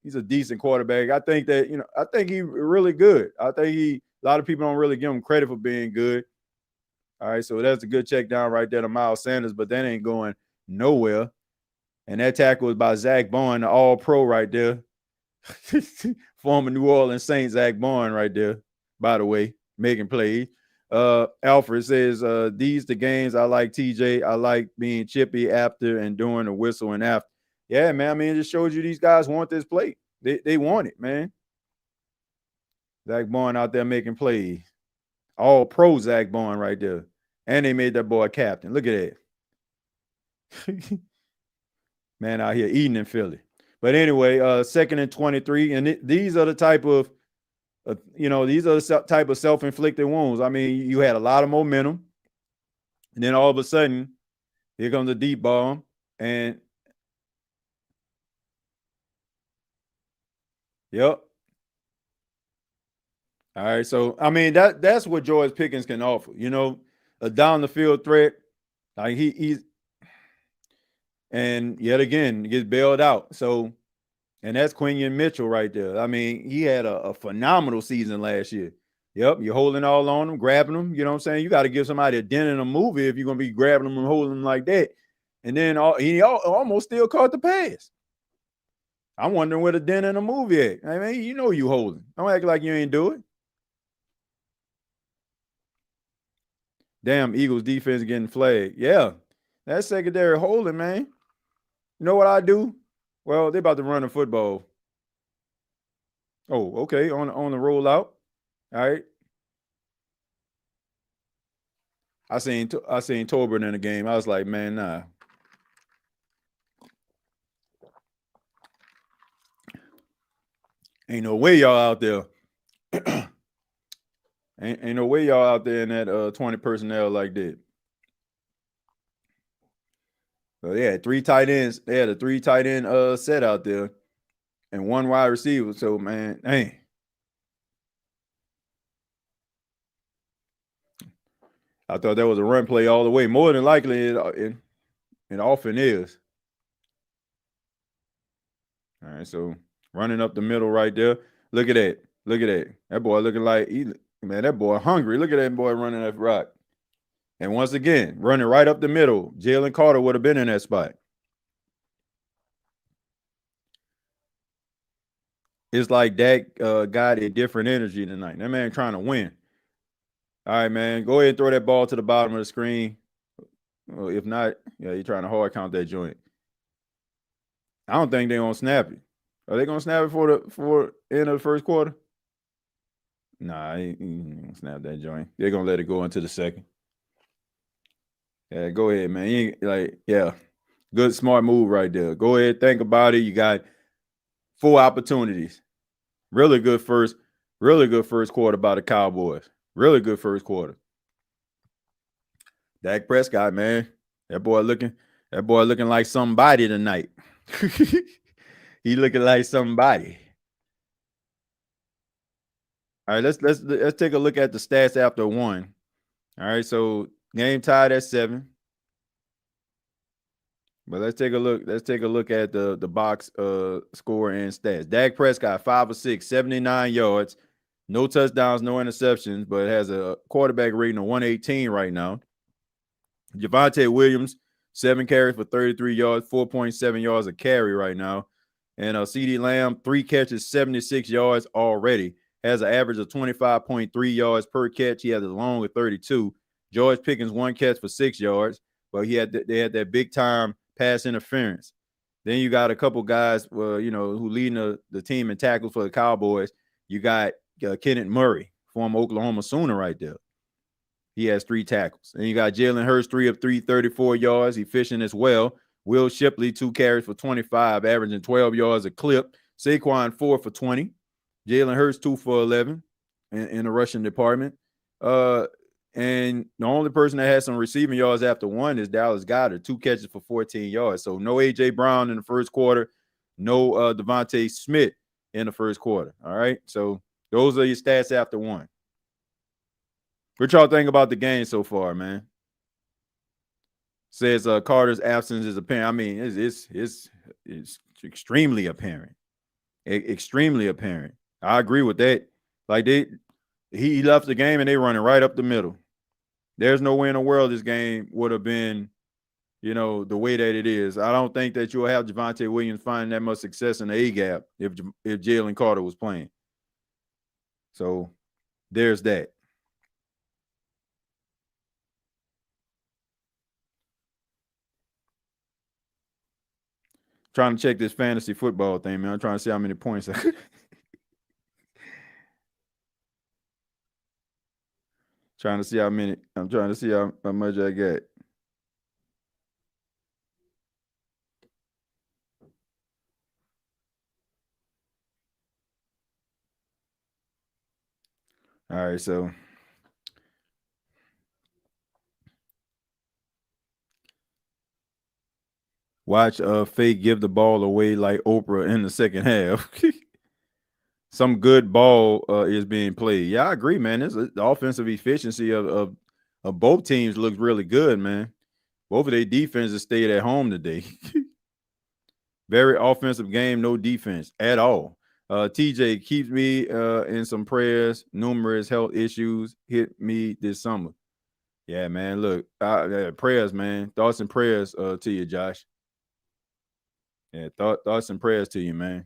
he's a decent quarterback. I think that I think he's really good. I think a lot of people don't really give him credit for being good. All right, so that's a good check down right there to Miles Sanders, but that ain't going nowhere. And that tackle was by Zach Bowen, the All-Pro right there. Former New Orleans Saints Zach Bowen right there, by the way, making plays. Alfred says, these the games I like, TJ. I like being chippy after and during the whistle and after. Yeah, man. I mean, it just shows you these guys want this play. They want it, man. Zach Bowen out there making plays. All-Pro Zach Bowen right there. And they made that boy captain. Look at that. Man out here eating in Philly. But anyway, 2nd and 23. And these are the type of, these are the type of self-inflicted wounds. I mean, you had a lot of momentum. And then all of a sudden, here comes the deep ball. And, yep. All right. So I mean that's what George Pickens can offer. A down the field threat. Like he's and yet again gets bailed out. So and that's Quinion Mitchell right there. I mean, he had a phenomenal season last year. Yep, you're holding all on him, grabbing him. You know what I'm saying? You got to give somebody a dent in a movie if you're gonna be grabbing them and holding them like that. And then he almost still caught the pass. I'm wondering where the dent in the movie at. I mean, you holding. Don't act like you ain't do it. Damn, Eagles defense getting flagged. Yeah, that's secondary holding, man. You know what I do? Well, they about to run the football. Oh, okay, on the rollout. All right. I seen Tolbert in the game. I was like, man, nah. Ain't no way y'all out there. ain't no way y'all out there in that 20 personnel like that. So they had 3 tight ends. They had a 3 tight end set out there and 1 wide receiver. So man, dang. I thought that was a run play all the way. More than likely, it often is. All right, so running up the middle right there. Look at that. Look at that. That boy looking like that boy hungry. Look at that boy running that rock. And once again, running right up the middle. Jalen Carter would have been in that spot. It's like Dak got a different energy tonight. That man trying to win. All right, man. Go ahead and throw that ball to the bottom of the screen. Well, if not, you're trying to hard count that joint. I don't think they're gonna snap it. Are they gonna snap it for end of the first quarter? Nah, he ain't gonna snap that joint. They're gonna let it go into the second. Yeah, go ahead, man. Good smart move right there. Go ahead, think about it. You got 4 opportunities. Really good first quarter by the Cowboys. Really good first quarter. Dak Prescott, man. That boy looking like somebody tonight. He looking like somebody. All right, let's take a look at the stats after 1. All right, so game tied at 7. But let's take a look. Let's take a look at the box score and stats. Dak Prescott, 5 of 6, 79 yards, no touchdowns, no interceptions, but has a quarterback rating of 118 right now. Javonte Williams, 7 carries for 33 yards, 4.7 yards a carry right now. And CeeDee Lamb, 3 catches, 76 yards already. Has an average of 25.3 yards per catch. He has a long of 32. George Pickens, 1 catch for 6 yards, but they had that big time pass interference. Then you got a couple guys, who leading the team in tackles for the Cowboys. You got Kenneth Murray, former Oklahoma Sooner, right there. He has 3 tackles. And you got Jalen Hurts, 3 of 3, 34 yards, efficient as well. Will Shipley, 2 carries for 25, averaging 12 yards a clip. Saquon, 4 for 20. Jalen Hurts, 2 for 11 in the rushing department. And the only person that has some receiving yards after 1 is Dallas Goedert, 2 catches for 14 yards. So no A.J. Brown in the first quarter, no Devontae Smith in the first quarter. All right, so those are your stats after 1. What y'all think about the game so far, man? Says Carter's absence is apparent. I mean, it's extremely apparent. Extremely apparent. I agree with that. Like he left the game and they running right up the middle. There's no way in the world this game would have been, the way that it is. I don't think that you'll have Javonte Williams finding that much success in the A gap if Jalen Carter was playing. So there's that. Trying to check this fantasy football thing, man. I'm trying to see how many points. Trying to see how many. I'm trying to see how much I got. All right, so watch Fake give the ball away like Oprah in the second half. some good ball is being played. Yeah, I agree, man. The offensive efficiency of both teams looks really good, man. Both of their defenses stayed at home today. Very offensive game, no defense at all. TJ, keeps me in some prayers. Numerous health issues hit me this summer. Yeah, man. Look, prayers, man. Thoughts and prayers to you, Josh. Yeah, thoughts and prayers to you, man.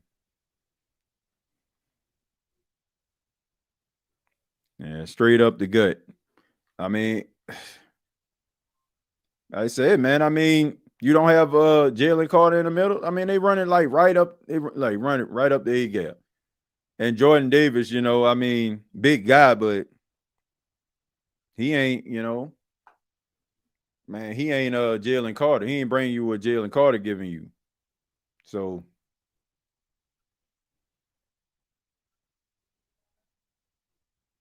Yeah, straight up the gut. I mean, I said, man. I mean, you don't have Jalen Carter in the middle. I mean, they run it like right up. They like run it right up the A gap. And Jordan Davis, I mean, big guy, but he ain't, man, he ain't Jalen Carter. He ain't bringing you what Jalen Carter giving you. So,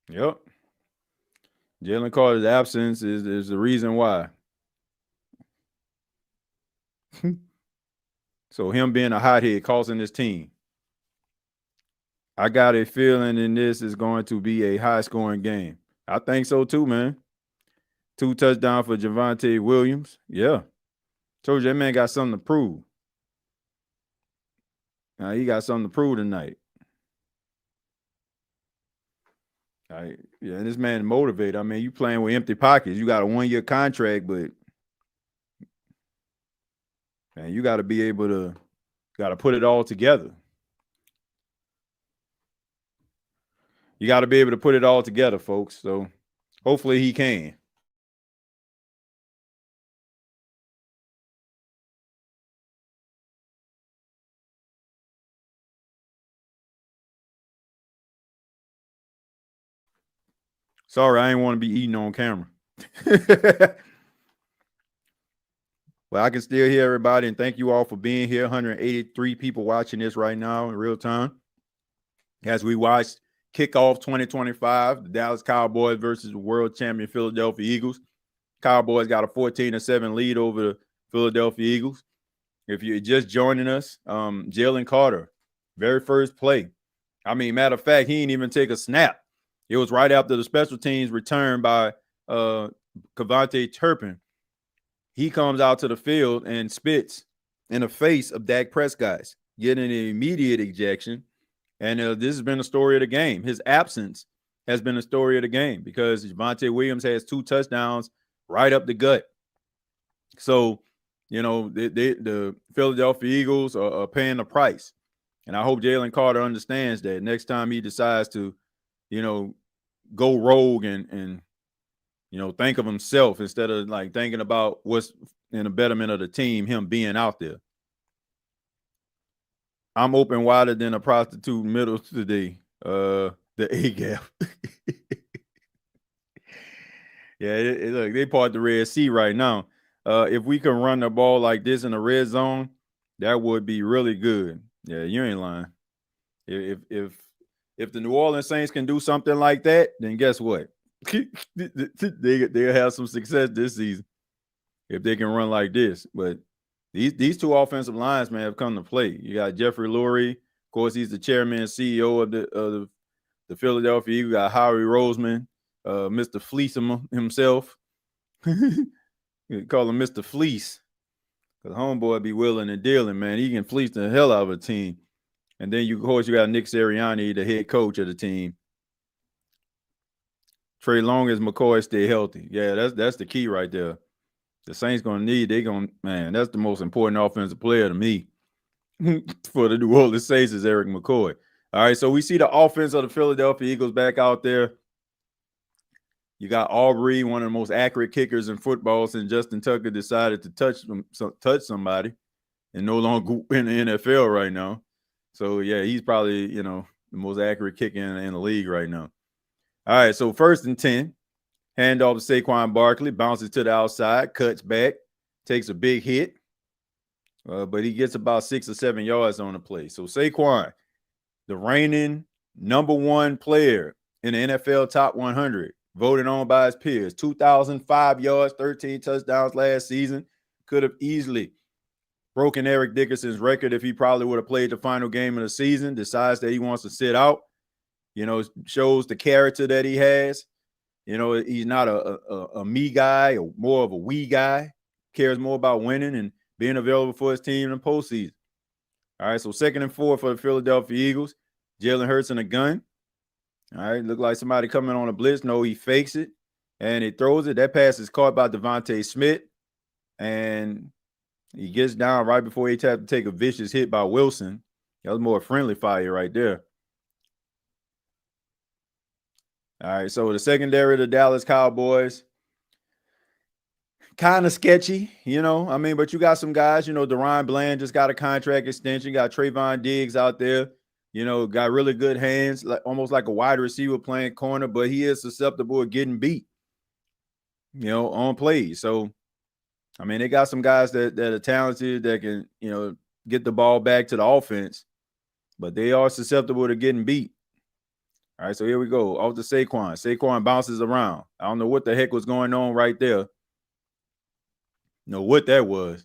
yep. Jalen Carter's absence is the reason why. So him being a hothead causing this team. I got a feeling in this is going to be a high scoring game. I think so too, man. 2 touchdowns for Javonte Williams. Yeah. Told you that man got something to prove. He got something to prove tonight. Yeah, and this man motivated. I mean, you playing with empty pockets. You got a 1-year contract, but man, you got to be able to put it all together. You got to be able to put it all together, folks. So hopefully he can. Sorry, I ain't want to be eating on camera. But I can still hear everybody, and thank you all for being here. 183 people watching this right now in real time. As we watch Kickoff 2025, the Dallas Cowboys versus the world champion Philadelphia Eagles. Cowboys got a 14-7 lead over the Philadelphia Eagles. If you're just joining us, Jalen Carter, very first play. I mean, matter of fact, he didn't even take a snap. It was right after the special teams return by Kavonte Turpin. He comes out to the field and spits in the face of Dak Prescott, getting an immediate ejection. And this has been the story of the game. His absence has been the story of the game because Javonte Williams has 2 touchdowns right up the gut. So, the Philadelphia Eagles are paying the price. And I hope Jalen Carter understands that next time he decides to, go rogue and think of himself instead of like thinking about what's in the betterment of the team, him being out there. I'm open wider than a prostitute middle today. The A gap. Yeah, look, they part the Red Sea right now. If we can run the ball like this in the red zone, that would be really good. Yeah, you ain't lying. If the New Orleans Saints can do something like that, then guess what? They'll have some success this season if they can run like this. But these 2 offensive lines, man, have come to play. You got Jeffrey Lurie. Of course, he's the chairman and CEO of the Philadelphia Eagles. You got Howie Roseman, Mr. Fleece himself. You call him Mr. Fleece because homeboy be willing and dealing, man. He can fleece the hell out of a team. And then, of course, you got Nick Sirianni, the head coach of the team. Trey Long as McCoy stay healthy. Yeah, that's the key right there. The Saints that's the most important offensive player to me for the New Orleans Saints is Eric McCoy. All right, so we see the offense of the Philadelphia Eagles back out there. You got Aubrey, one of the most accurate kickers in football since Justin Tucker decided to touch somebody and no longer in the NFL right now. So, yeah, he's probably, the most accurate kicker in the league right now. All right, so 1st and 10. Handoff to Saquon Barkley, bounces to the outside, cuts back, takes a big hit, but he gets about 6 or 7 yards on the play. So Saquon, the reigning #1 player in the NFL top 100, voted on by his peers, 2,005 yards, 13 touchdowns last season, could have easily broken Eric Dickerson's record if he probably would have played the final game of the season, decides that he wants to sit out. shows the character that he has. He's not a me guy or more of a we guy. Cares more about winning and being available for his team in the postseason. All right, so 2nd and 4 for the Philadelphia Eagles. Jalen Hurts in a gun. All right, look like somebody coming on a blitz. No, he fakes it, and he throws it. That pass is caught by Devontae Smith, and he gets down right before he had to take a vicious hit by Wilson. That was more friendly fire right there. All right, so the secondary of the Dallas Cowboys, kind of sketchy, but you got some guys, Deron Bland just got a contract extension, got Trayvon Diggs out there, got really good hands, almost like a wide receiver playing corner, but he is susceptible to getting beat, on plays. So, they got some guys that are talented that can, get the ball back to the offense, but they are susceptible to getting beat. All right, so here we go. Off to Saquon. Saquon bounces around. I don't know what the heck was going on right there. Know what that was.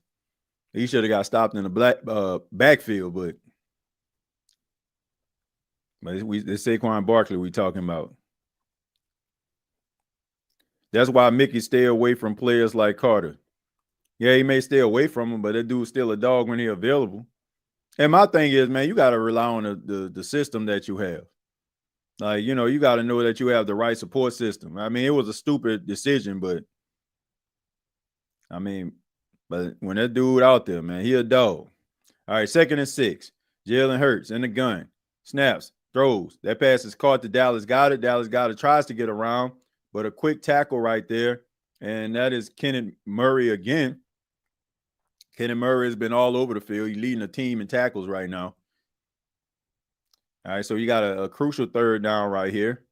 He should have got stopped in the backfield, but it's Saquon Barkley we talking about. That's why Mickey stay away from players like Carter. Yeah, he may stay away from him, but that dude's still a dog when he's available. And my thing is, man, you got to rely on the system that you have. Like, you got to know that you have the right support system. It was a stupid decision, but when that dude out there, man, he a dog. All right, 2nd and 6. Jalen Hurts in the gun. Snaps, throws. That pass is caught to Dallas Goedert. Dallas Goedert tries to get around, but a quick tackle right there, and that is Kenneth Murray again. Kenneth Murray has been all over the field. He's leading the team in tackles right now. All right, so you got a crucial 3rd down right here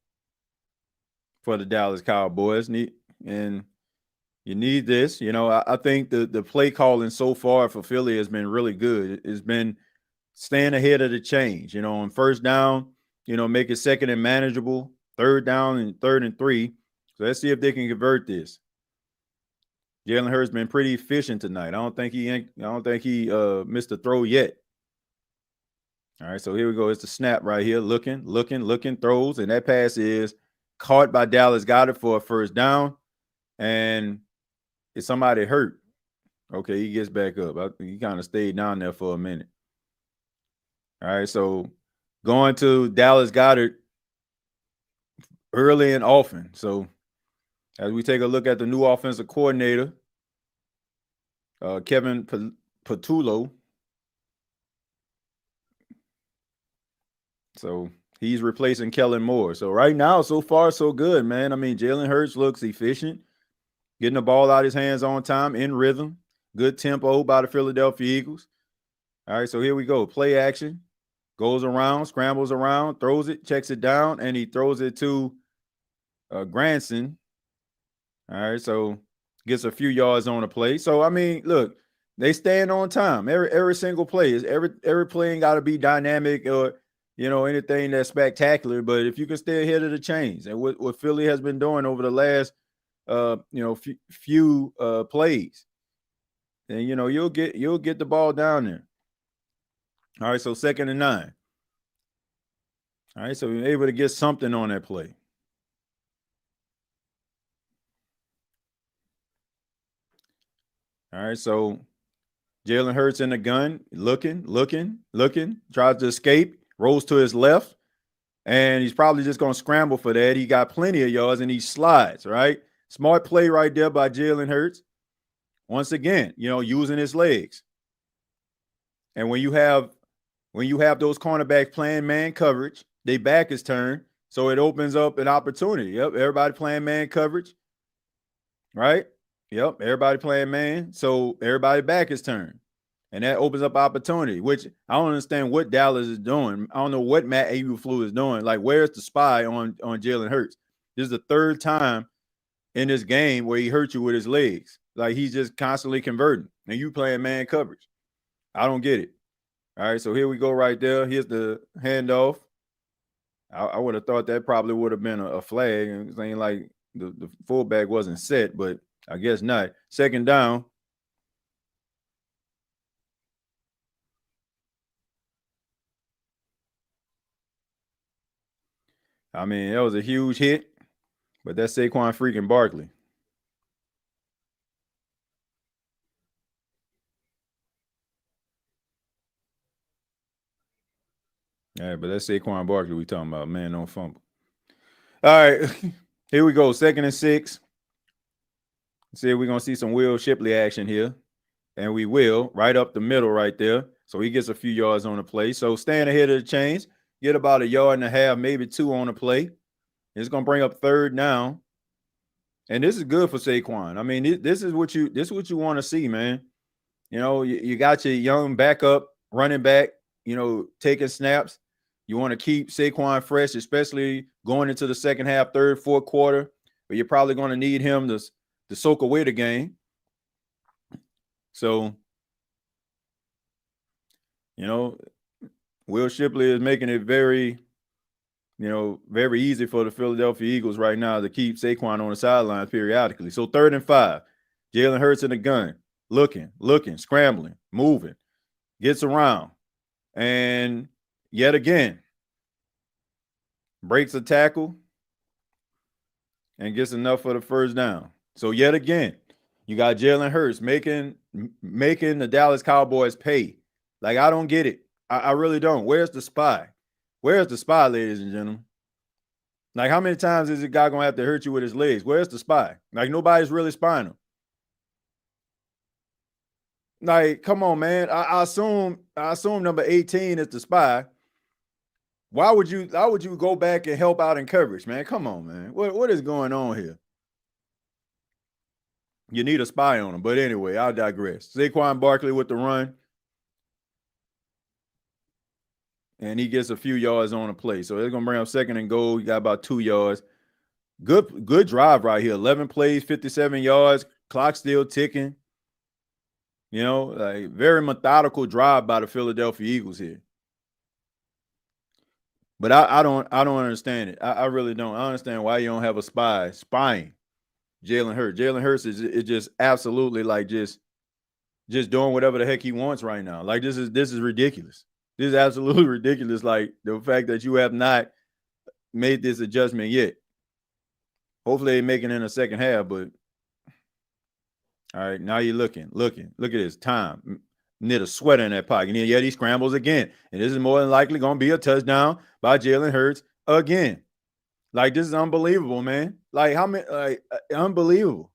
for the Dallas Cowboys. And you need this. I think the play calling so far for Philly has been really good. It's been staying ahead of the change. On 1st down, make it 2nd and manageable. 3rd down and 3rd and 3. So let's see if they can convert this. Jalen Hurts been pretty efficient tonight. I don't think he missed a throw yet. All right, so here we go. It's the snap right here. Looking, throws, and that pass is caught by Dallas Goedert for a 1st down. And is somebody hurt? Okay, he gets back up. He kind of stayed down there for a minute. All right, so going to Dallas Goedert early and often. So as we take a look at the new offensive coordinator, Kevin Patullo. So he's replacing Kellen Moore. So right now, so far, so good, man. Jalen Hurts looks efficient, getting the ball out of his hands on time, in rhythm, good tempo by the Philadelphia Eagles. All right, so here we go. Play action. Goes around, scrambles around, throws it, checks it down, and he throws it to Granson. All right, so gets a few yards on the play. So, look, they stand on time. Every single play. Every play ain't got to be dynamic or, anything that's spectacular. But if you can stay ahead of the chains, and what Philly has been doing over the last, few plays, then, you'll get the ball down there. All right, so 2nd and 9. All right, so we're able to get something on that play. All right, so Jalen Hurts in the gun, looking, tries to escape, rolls to his left, and he's probably just going to scramble for that. He got plenty of yards, and he slides, right? Smart play right there by Jalen Hurts. Once again, using his legs. And when you have those cornerbacks playing man coverage, they back is turned, so it opens up an opportunity. Yep, everybody playing man coverage, right? Yep, everybody playing man, so everybody back is turned. And that opens up opportunity, which I don't understand what Dallas is doing. I don't know what Matt Eberflus is doing. Like, where's the spy on Jalen Hurts? This is the 3rd time in this game where he hurt you with his legs. Like, he's just constantly converting, and you playing man coverage. I don't get it. All right, so here we go right there. Here's the handoff. I would have thought that probably would have been a flag. It ain't like the fullback wasn't set, but I guess not. 2nd down. I mean, that was a huge hit, but that's Saquon freaking Barkley. Yeah, but that's Saquon Barkley we talking about. Man, don't fumble. All right, here we go. 2nd and 6. See, we're gonna see some Will Shipley action here, and we will right up the middle right there. So he gets a few yards on the play. So staying ahead of the chains, get about 1.5 yards, maybe 2 on the play. It's gonna bring up 3rd down, and this is good for Saquon. I mean, this is what you want to see, man. You know, you got your young backup running back, taking snaps. You want to keep Saquon fresh, especially going into the second half, 3rd, 4th quarter, but you're probably going to need him to soak away the game. So, Will Shipley is making it very easy for the Philadelphia Eagles right now to keep Saquon on the sidelines periodically. So 3rd and 5, Jalen Hurts in the gun, looking, scrambling, moving, gets around, and yet again breaks a tackle and gets enough for the 1st down. So yet again, you got Jalen Hurts making the Dallas Cowboys pay. Like, I don't get it. I really don't. Where's the spy? Where's the spy, ladies and gentlemen? Like, how many times is a guy going to have to hurt you with his legs? Where's the spy? Like, nobody's really spying him. Like, come on, man. I assume number 18 is the spy. Why would you go back and help out in coverage, man? Come on, man. What is going on here? You need a spy on him. But anyway, I'll digress. Saquon Barkley with the run. And he gets a few yards on the play. So they're going to bring up 2nd and goal. You got about 2 yards. Good drive right here. 11 plays, 57 yards. Clock still ticking. Like, very methodical drive by the Philadelphia Eagles here. But I don't understand it. I really don't. I understand why you don't have a spying Jalen Hurts. Jalen Hurts is just absolutely like just doing whatever the heck he wants right now. Like, this is ridiculous. This is absolutely ridiculous. Like, the fact that you have not made this adjustment yet. Hopefully they make it in the second half, but all right, now you're looking. Look at this time. Knit a sweater in that pocket. And yet he scrambles again. And this is more than likely going to be a touchdown by Jalen Hurts again. Like, this is unbelievable, man. Like, how many? Like, unbelievable.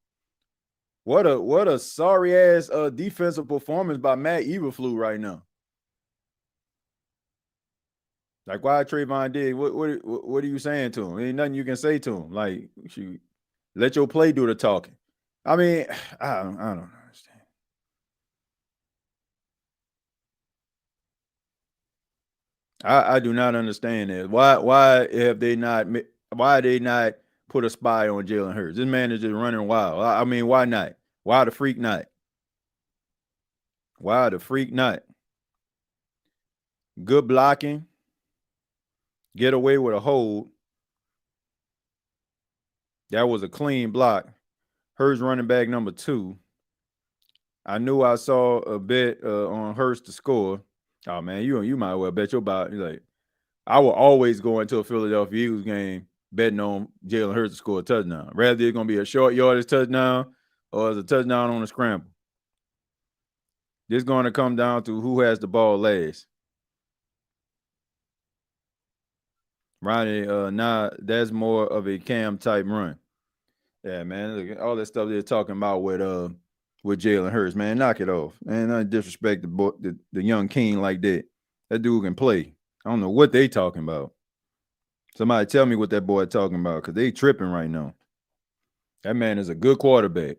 What a sorry ass defensive performance by Matt Eberflus right now. Like, why Trayvon Diggs? What are you saying to him? Ain't nothing you can say to him. Like, shoot, let your play do the talking. I mean, I don't understand. I do not understand that. Why have they not? Why they not put a spy on Jalen Hurts? This man is just running wild. I mean, why not? Why the freak not? Why the freak not? Good blocking. Get away with a hold. That was a clean block. Hurts running back number 2. I knew I saw a bet on Hurts to score. Oh, man, you might well bet your body. Like, I will always go into a Philadelphia Eagles game betting on Jalen Hurts to score a touchdown. Rather it's going to be a short yardage touchdown or it's a touchdown on a scramble. This is going to come down to who has the ball last. Ronnie, now that's more of a Cam type run. Yeah, man. Look, all that stuff they're talking about with Jalen Hurts, man, knock it off. Man, I disrespect the young king like that. That dude can play. I don't know what they talking about. Somebody tell me what that boy talking about, because they tripping right now. That man is a good quarterback.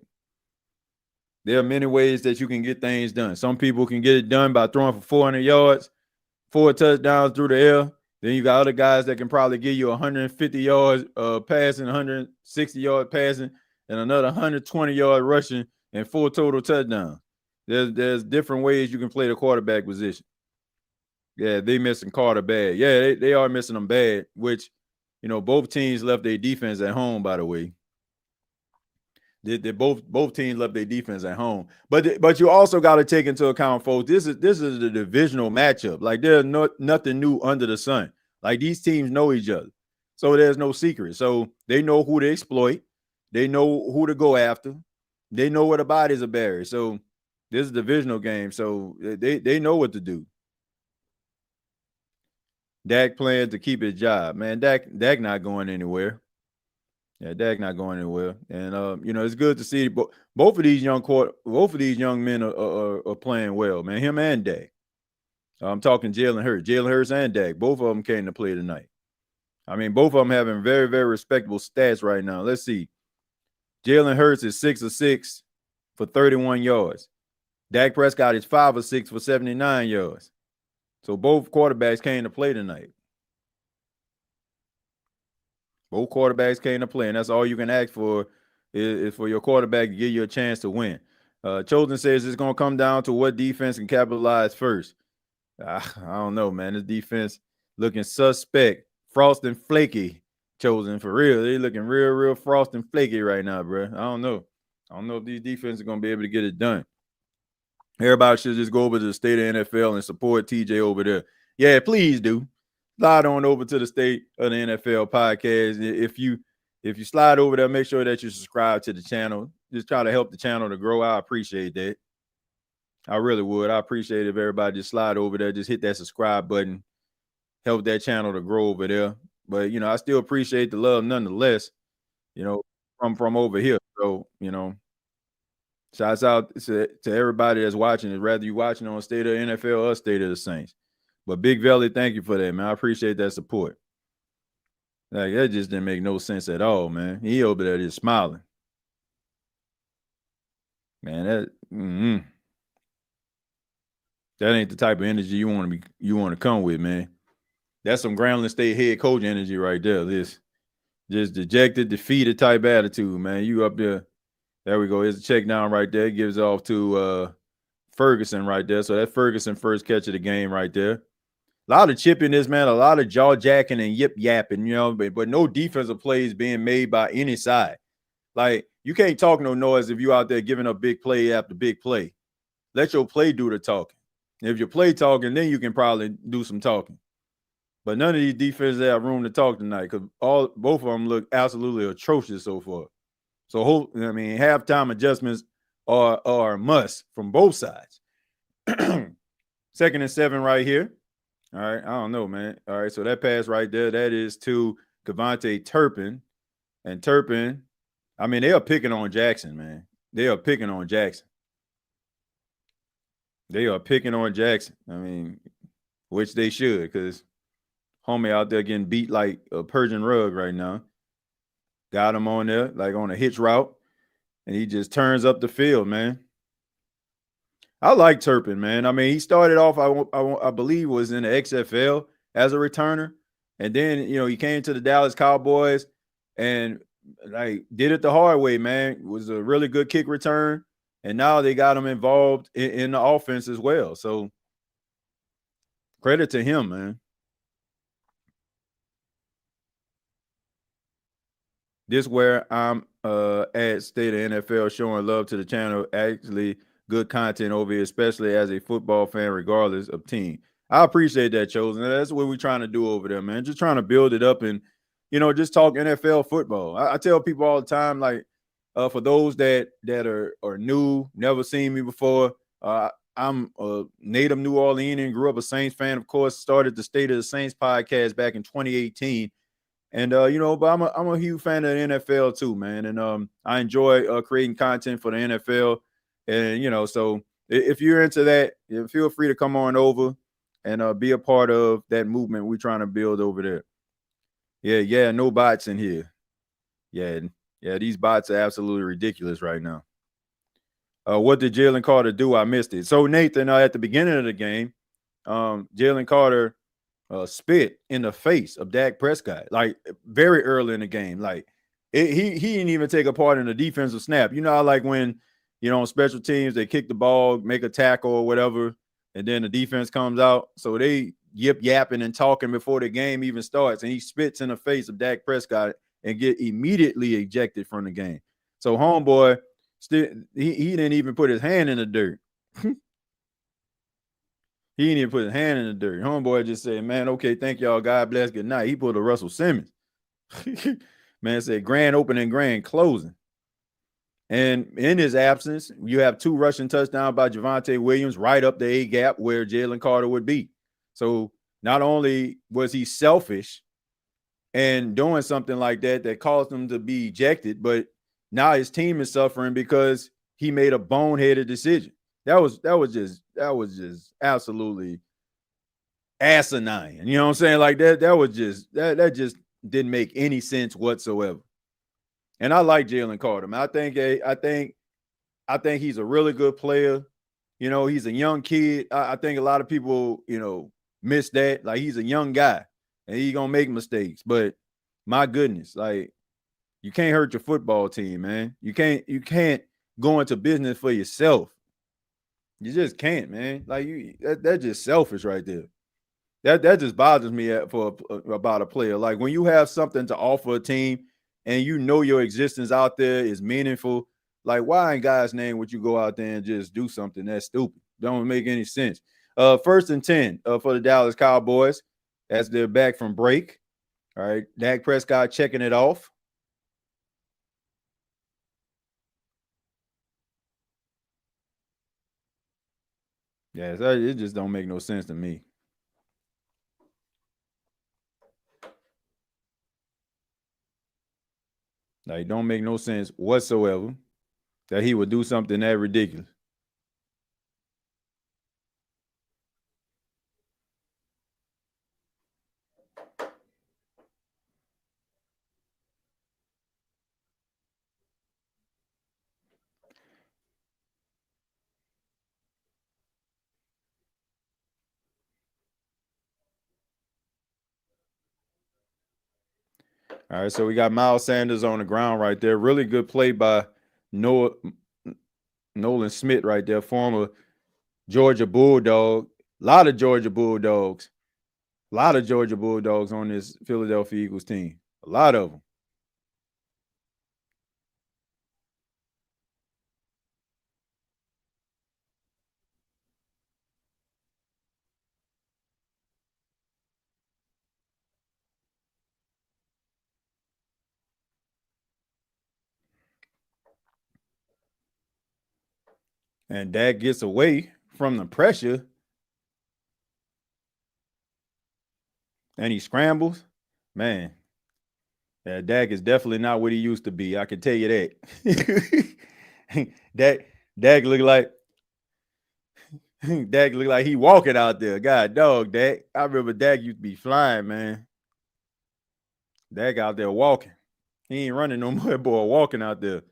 There are many ways that you can get things done. Some people can get it done by throwing for 400 yards, 4 touchdowns through the air. Then you got other guys that can probably give you 150 yards passing, 160 yard passing, and another 120 yard rushing and 4 total touchdowns. There's different ways you can play the quarterback position. Yeah, they missing Carter bad. Yeah, they are missing them bad, which, both teams left their defense at home, by the way. They both teams left their defense at home. But you also got to take into account, folks, this is a divisional matchup. Like, there's nothing new under the sun. Like, these teams know each other. So there's no secret. So they know who to exploit. They know who to go after. They know where the bodies are buried. So this is a divisional game. So they know what to do. Dak plans to keep his job. Man, Dak not going anywhere. Yeah, Dak not going anywhere. And it's good to see both of these young men are playing well, man. Him and Dak. I'm talking Jalen Hurts and Dak. Both of them came to play tonight. I mean, both of them having very, very respectable stats right now. Let's see. Jalen Hurts is 6 of 6 for 31 yards. Dak Prescott is 5 of 6 for 79 yards. So both quarterbacks came to play tonight. Both quarterbacks came to play, and that's all you can ask for is for your quarterback to give you a chance to win. Chosen says it's going to come down to what defense can capitalize first. I don't know, man. This defense looking suspect, frost and flaky. Chosen for real. They looking real frost and flaky right now, bro. I don't know if these defenses are going to be able to get it done. Everybody should just go over to the state of NFL and support TJ over there. Yeah, please do. Slide on over to the State of the NFL podcast. If you slide over there, make sure that you subscribe to the channel. Just try to help the channel to grow. I appreciate that. I really would. I appreciate if everybody just slide over there, just hit that subscribe button, help that channel to grow over there. But I still appreciate the love nonetheless, from over here. So, shouts out to everybody that's watching. Whether you watching on State of the NFL or State of the Saints. But Big Valley, thank you for that, man. I appreciate that support. Like, that just didn't make no sense at all, man. He over there just smiling. Man, that ain't the type of energy you want to come with, man. That's some Grambling State head coach energy right there. This just dejected, defeated type attitude, man. You up there. There we go. Here's a check down right there. Gives off to Ferguson right there. So that's Ferguson first catch of the game right there. A lot of chippiness, man. A lot of jaw jacking and yip yapping, but no defensive plays being made by any side. Like, you can't talk no noise if you out there giving up big play after big play. Let your play do the talking. If your play talking, then you can probably do some talking. But none of these defenses have room to talk tonight because both of them look absolutely atrocious so far. So, halftime adjustments are a must from both sides. 2nd and 7 right here. All right, I don't know, man. All right, so that pass right there, that is to Kevontae Turpin. And Turpin, they are picking on Jackson, man. They are picking on Jackson. Which they should, because homie out there getting beat like a Persian rug right now. Got him on there, like on a hitch route, and he just turns up the field, man. I like Turpin, man. He started off, I believe, was in the XFL as a returner. And then, he came to the Dallas Cowboys and did it the hard way, man. It was a really good kick return. And now they got him involved in the offense as well. So credit to him, man. This where I'm at State of NFL showing love to the channel. Actually, good content over here, especially as a football fan, regardless of team. I appreciate that, Chosen. That's what we're trying to do over there, man. Just trying to build it up and, just talk NFL football. I tell people all the time, for those that are new, never seen me before, I'm a native New Orleanian, grew up a Saints fan, of course, started the State of the Saints podcast back in 2018. And, but I'm a huge fan of the NFL too, man. And I enjoy creating content for the NFL. And, so if you're into that, feel free to come on over and be a part of that movement we're trying to build over there. Yeah, no bots in here. Yeah, these bots are absolutely ridiculous right now. What did Jalen Carter do? I missed it. So, Nathan, at the beginning of the game, Jalen Carter spit in the face of Dak Prescott, like very early in the game. Like he didn't even take a part in the defensive snap. Like when, on special teams, they kick the ball, make a tackle or whatever, and then the defense comes out. So they yip yapping and talking before the game even starts, and he spits in the face of Dak Prescott and get immediately ejected from the game. So homeboy, he didn't even put his hand in the dirt. He didn't even put his hand in the dirt. Homeboy just said, man, okay, thank y'all. God bless. Good night. He pulled a Russell Simmons. Man said grand opening, grand closing. And in his absence, you have 2 rushing touchdowns by Javonte Williams right up the A gap where Jalen Carter would be. So not only was he selfish and doing something like that caused him to be ejected, but now his team is suffering because he made a boneheaded decision. That was just absolutely asinine. You know what I'm saying? Like that just didn't make any sense whatsoever. And I like Jalen Carter. Man, I think he's a really good player. You know, he's a young kid. I think a lot of people, miss that. Like, he's a young guy and he's gonna make mistakes. But my goodness, like, you can't hurt your football team, man. You can't go into business for yourself. You just can't, man. Like, that's just selfish right there. That just bothers me about a player. Like, when you have something to offer a team and you know your existence out there is meaningful, like, why in God's name would you go out there and just do something that's stupid? Don't make any sense. 1st and 10 for the Dallas Cowboys as they're back from break. All right, Dak Prescott checking it off. Yeah, it just don't make no sense to me. Like, it don't make no sense whatsoever that he would do something that ridiculous. All right, so we got Miles Sanders on the ground right there. Really good play by Nolan Smith right there, former Georgia Bulldog. A lot of Georgia Bulldogs. A lot of Georgia Bulldogs on this Philadelphia Eagles team. A lot of them. And Dak gets away from the pressure and he scrambles. Man, yeah, Dak is definitely not what he used to be. I can tell you that. Dak look like Dak look like he walking out there. God dog, Dak. I remember Dak used to be flying, man. Dak out there walking. He ain't running no more, boy, walking out there.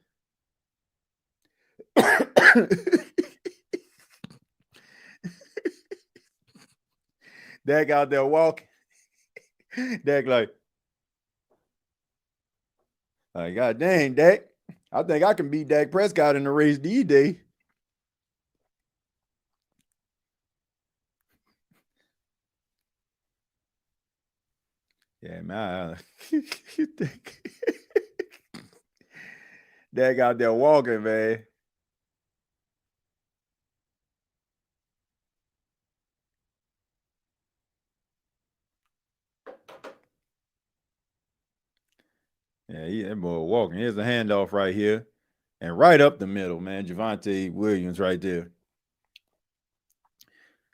Dak out there walking. Dak like, God dang, Dak. I think I can beat Dak Prescott in the race D-Day. Yeah, man. Dak out there walking, man. Yeah, that boy walking. Here's a handoff right here. And right up the middle, man. Javonte Williams right there.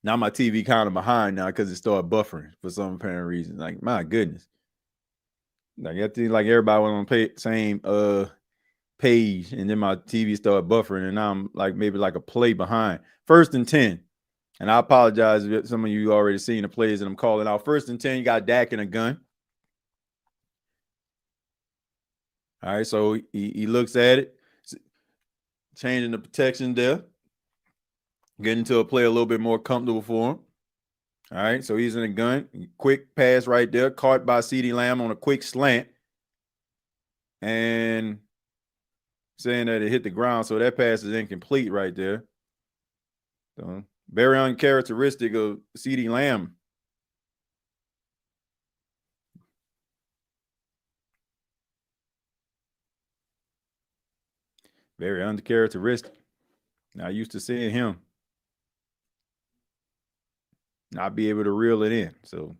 Now my TV kind of behind now because it started buffering for some apparent reason. Like, my goodness. Like, I think like everybody was on the same page, and then my TV started buffering, and now I'm like maybe like a play behind. 1st and 10. And I apologize if some of you already seen the plays that I'm calling out. 1st and 10, you got Dak in a gun. All right, so he looks at it, changing the protection there, getting to a play a little bit more comfortable for him. All right, so he's in a gun. Quick pass right there, caught by CeeDee Lamb on a quick slant. And saying that it hit the ground, so that pass is incomplete right there. So, very uncharacteristic of CeeDee Lamb. Very uncharacteristic. Not used to seeing him not be able to reel it in. So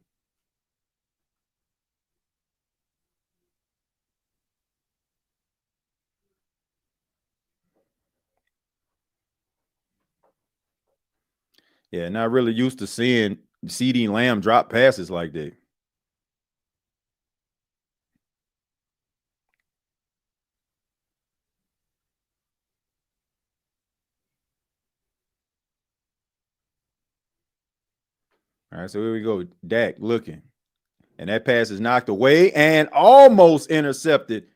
Yeah, not really used to seeing CeeDee Lamb drop passes like that. All right, so here we go. Dak looking. And that pass is knocked away and almost intercepted.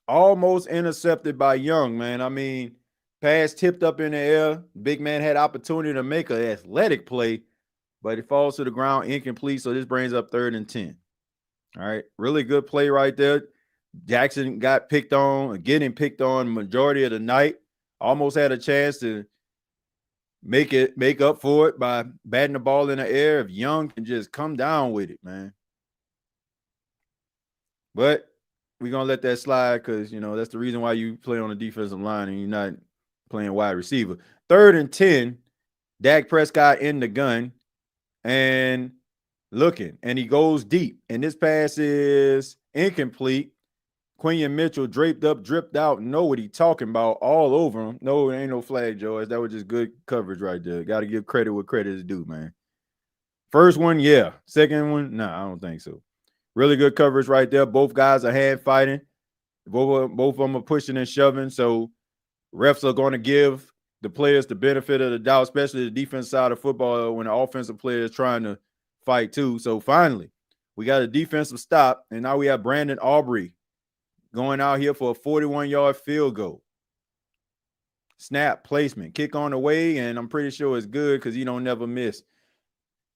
Almost intercepted by Young, man. I mean, pass tipped up in the air. Big man had opportunity to make an athletic play, but it falls to the ground incomplete. So this brings up 3rd and 10. All right. Really good play right there. Jackson got picked on, getting picked on majority of the night. Almost had a chance to make up for it by batting the ball in the air. If Young can just come down with it, man. But we're gonna let that slide because that's the reason why you play on the defensive line and you're not playing wide receiver. 3rd and 10, Dak Prescott in the gun and looking, and he goes deep. And this pass is incomplete. Quinion Mitchell draped up, dripped out, know what he talking about all over him. No, it ain't no flag, George. That was just good coverage right there. Got to give credit what credit is due, man. First one, yeah. Second one, nah, I don't think so. Really good coverage right there. Both guys are hand fighting. Both of them are pushing and shoving. So refs are going to give the players the benefit of the doubt, especially the defense side of football when the offensive player is trying to fight too. So finally, we got a defensive stop, and now we have Brandon Aubrey going out here for a 41-yard field goal. Snap, placement, kick on the way, and I'm pretty sure it's good because he don't never miss.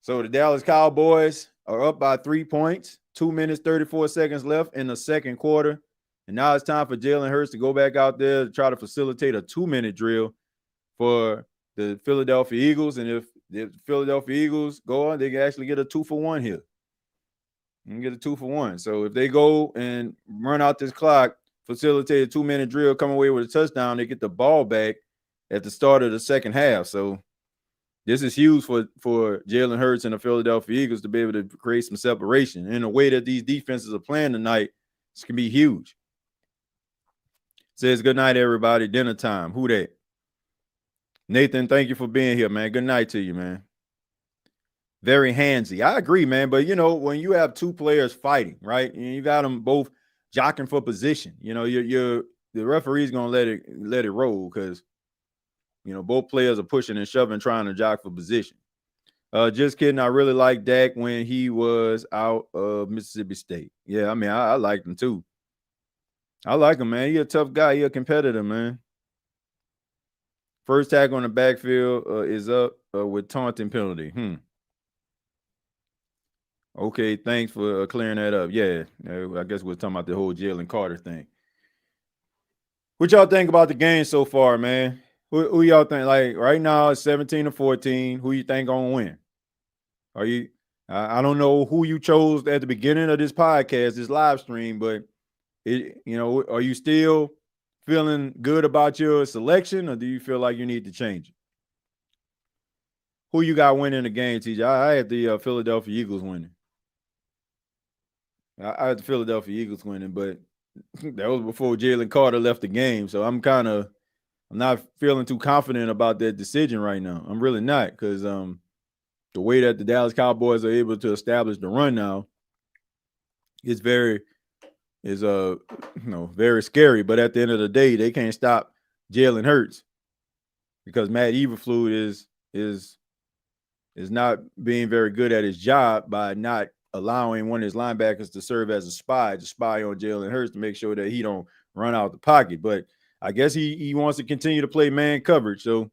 So the Dallas Cowboys are up by 3 points, 2 minutes, 34 seconds left in the second quarter. And now it's time for Jalen Hurts to go back out there to try to facilitate a 2-minute drill for the Philadelphia Eagles. And if the Philadelphia Eagles go on, they can actually get a 2-for-1 here. You can get a 2-for-1. So if they go and run out this clock, facilitate a 2-minute drill, come away with a touchdown, they get the ball back at the start of the second half. So this is huge for Jalen Hurts and the Philadelphia Eagles to be able to create some separation. And in the way that these defenses are playing tonight, this can be huge. Says good night, everybody. Dinner time. Who that? Nathan, thank you for being here, man. Good night to you, man. Very handsy. I agree, man. But when you have two players fighting, right? And you got them both jockeying for position. The referee's gonna let it roll because both players are pushing and shoving, trying to jock for position. Just kidding. I really liked Dak when he was out of Mississippi State. Yeah, I mean, I liked him too. I like him, man. He a tough guy. He a competitor, man. First tackle on the backfield is up with taunting penalty. Okay, thanks for clearing that up. Yeah, I guess we're talking about the whole Jalen Carter thing. What y'all think about the game so far, man? Who y'all think? Like right now, it's 17-14. Who you think gonna win? Are you? I don't know who you chose at the beginning of this podcast, this live stream, but are you still feeling good about your selection, or do you feel like you need to change it? Who you got winning the game, TJ? I had the Philadelphia Eagles winning. I had the Philadelphia Eagles winning, but that was before Jalen Carter left the game. So I'm not feeling too confident about that decision right now. I'm really not, because the way that the Dallas Cowboys are able to establish the run now is very scary. But at the end of the day, they can't stop Jalen Hurts because Matt Eberflus is not being very good at his job by not allowing one of his linebackers to serve as a spy on Jalen Hurts to make sure that he don't run out the pocket. But I guess he wants to continue to play man coverage. So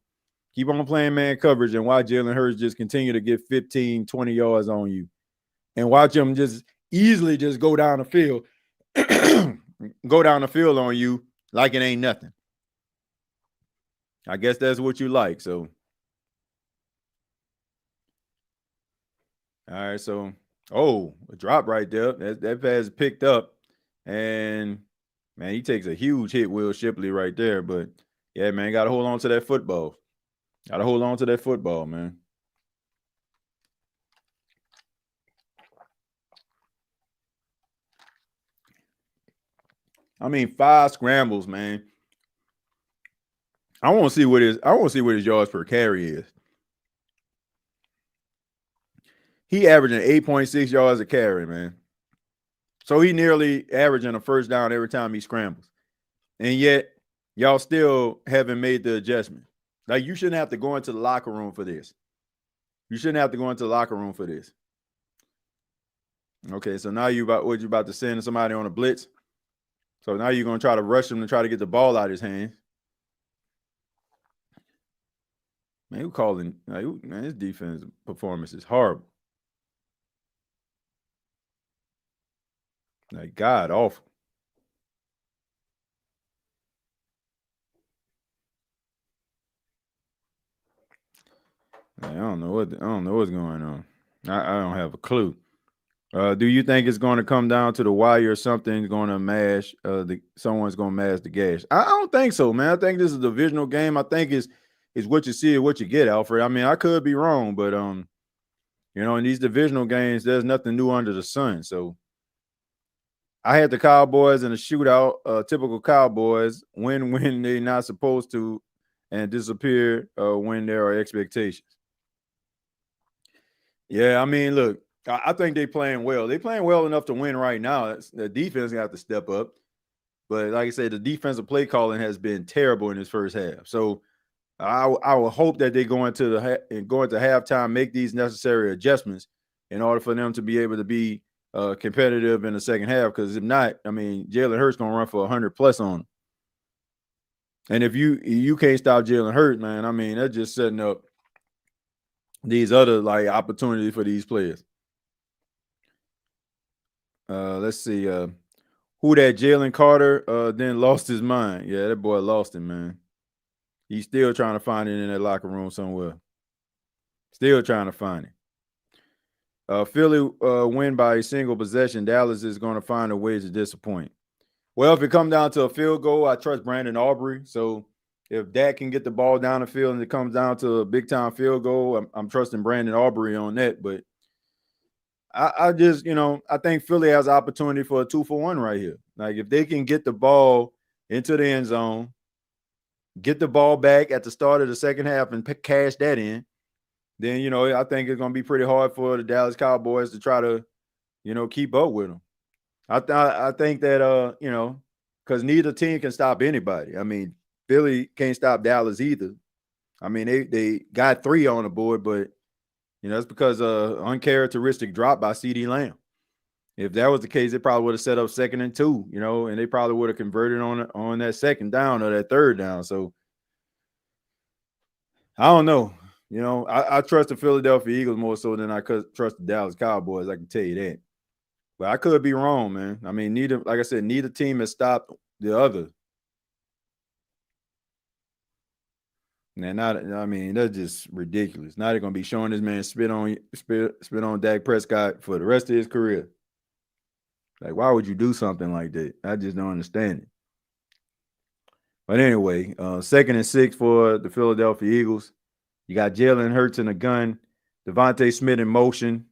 keep on playing man coverage and watch Jalen Hurts just continue to get 15, 20 yards on you. And watch him just easily just go down the field, on you like it ain't nothing. I guess that's what you like. So, all right. So, a drop right there. That pass picked up. And, man, he takes a huge hit, Will Shipley, right there. But, yeah, man, got to hold on to that football. Man. I mean, 5 scrambles, man. I want to see what his yards per carry is. He averaging 8.6 yards a carry, man. So he nearly averaging a first down every time he scrambles. And yet, y'all still haven't made the adjustment. Like, you shouldn't have to go into the locker room for this. You shouldn't have to go into the locker room for this. Okay, so now you about to send somebody on a blitz. So now you're going to try to rush him to try to get the ball out of his hands. Man, who calling? Man, his defense performance is horrible. Like, God awful. I don't know what's going on. I don't have a clue. Do you think it's going to come down to the wire or something's going to mash? Someone's going to mash the gas. I don't think so, man. I think this is a divisional game. I think it's what you see and what you get, Alfred. I mean, I could be wrong, but in these divisional games, there's nothing new under the sun. So I had the Cowboys in a shootout, typical Cowboys, win when they're not supposed to, and disappear when there are expectations. Yeah, I mean, look, I think they're playing well. They're playing well enough to win right now. The defense have to step up. But like I said, the defensive play calling has been terrible in this first half. So I will hope that they go into halftime, make these necessary adjustments in order for them to be able to be competitive in the second half. Because if not, I mean, Jalen Hurts going to run for 100+ on them. And if you can't stop Jalen Hurts, man, I mean, that's just setting up these other opportunities for these players. Let's see. Who that Jalen Carter then lost his mind. Yeah, that boy lost it, man. He's still trying to find it in that locker room somewhere. Still trying to find it. Philly win by a single possession. Dallas is going to find a way to disappoint. Well, if it comes down to a field goal, I trust Brandon Aubrey. So if Dak can get the ball down the field and it comes down to a big-time field goal, I'm trusting Brandon Aubrey on that. But I just, I think Philly has an opportunity for a 2-for-1 right here. Like, if they can get the ball into the end zone, get the ball back at the start of the second half and cash that in, then, I think it's going to be pretty hard for the Dallas Cowboys to try to, keep up with them. I think that, because neither team can stop anybody. I mean, Philly can't stop Dallas either. I mean, they got 3 on the board, but, that's because uncharacteristic drop by CeeDee Lamb. If that was the case, they probably would have set up 2nd and 2, and they probably would have converted on that second down or that third down. So I don't know. I trust the Philadelphia Eagles more so than I could trust the Dallas Cowboys. I can tell you that. But I could be wrong, man. I mean, neither team has stopped the other. And that's just ridiculous. Now they're gonna be showing this man spit on Dak Prescott for the rest of his career. Like, why would you do something like that? I just don't understand it. But anyway, 2nd and 6 for the Philadelphia Eagles. You got Jalen Hurts in the gun, Devontae Smith in motion.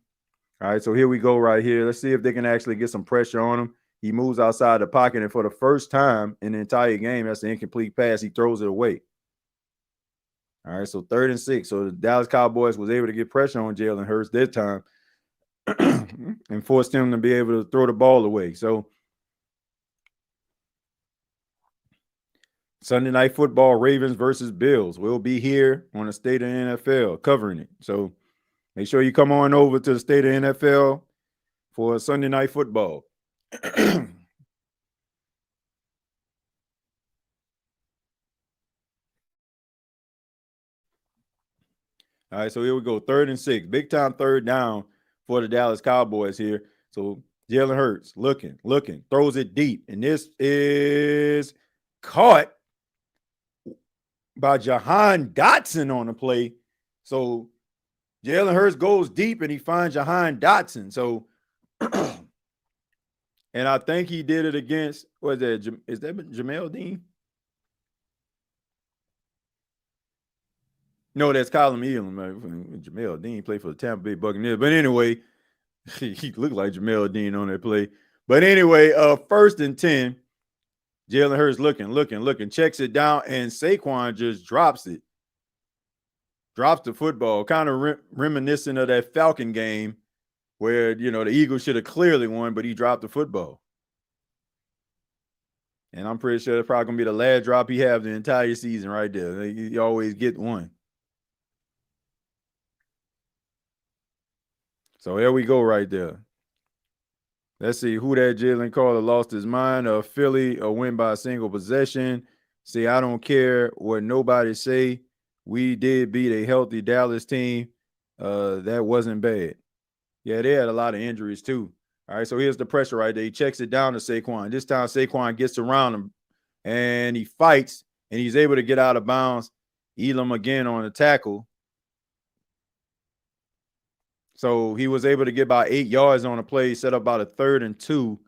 All right, so here we go right here. Let's see if they can actually get some pressure on him. He moves outside the pocket, and for the first time in the entire game, that's an incomplete pass. He throws it away. All right, so 3rd and 6. So the Dallas Cowboys was able to get pressure on Jalen Hurts this time and forced him to be able to throw the ball away. So Sunday Night Football, Ravens versus Bills. We'll be here on the State of the NFL covering it. So make sure you come on over to the State of the NFL for Sunday Night Football. All right, so here we go. 3rd and 6. Big time third down for the Dallas Cowboys here. So Jalen Hurts looking, throws it deep. And this is caught by Jahan Dotson on the play. So Jalen Hurts goes deep and he finds Jahan Dotson. So, and I think he did it against, is that Jamel Dean? No, that's Colin Elam. Jamel Dean played for the Tampa Bay Buccaneers. But anyway, he looked like Jamel Dean on that play. But anyway, 1st and 10. Jalen Hurts looking, checks it down, and Saquon just drops it. Drops the football, kind of reminiscent of that Falcon game where, the Eagles should have clearly won, but he dropped the football. And I'm pretty sure it's probably going to be the last drop he have the entire season right there. You always get one. So there we go right there. Let's see who that Jalen Carter lost his mind. Philly, a win by a single possession. See, I don't care what nobody say. We did beat a healthy Dallas team. That wasn't bad. Yeah, they had a lot of injuries too. All right, so here's the pressure right there. He checks it down to Saquon. This time Saquon gets around him, and he fights, and he's able to get out of bounds. Elam again on the tackle. So he was able to get about 8 yards on a play, set up about a 3rd and 2.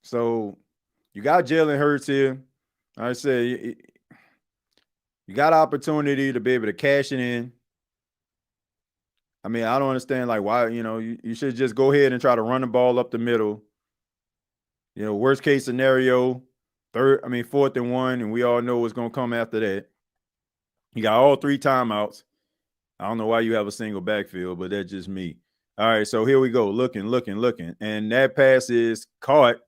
So you got Jalen Hurts here. I say you got opportunity to be able to cash it in. I mean, I don't understand why, you should just go ahead and try to run the ball up the middle. Worst case scenario, 4th and 1, and we all know what's going to come after that. You got all 3 timeouts. I don't know why you have a single backfield, but that's just me. All right, so here we go. Looking. And that pass is caught,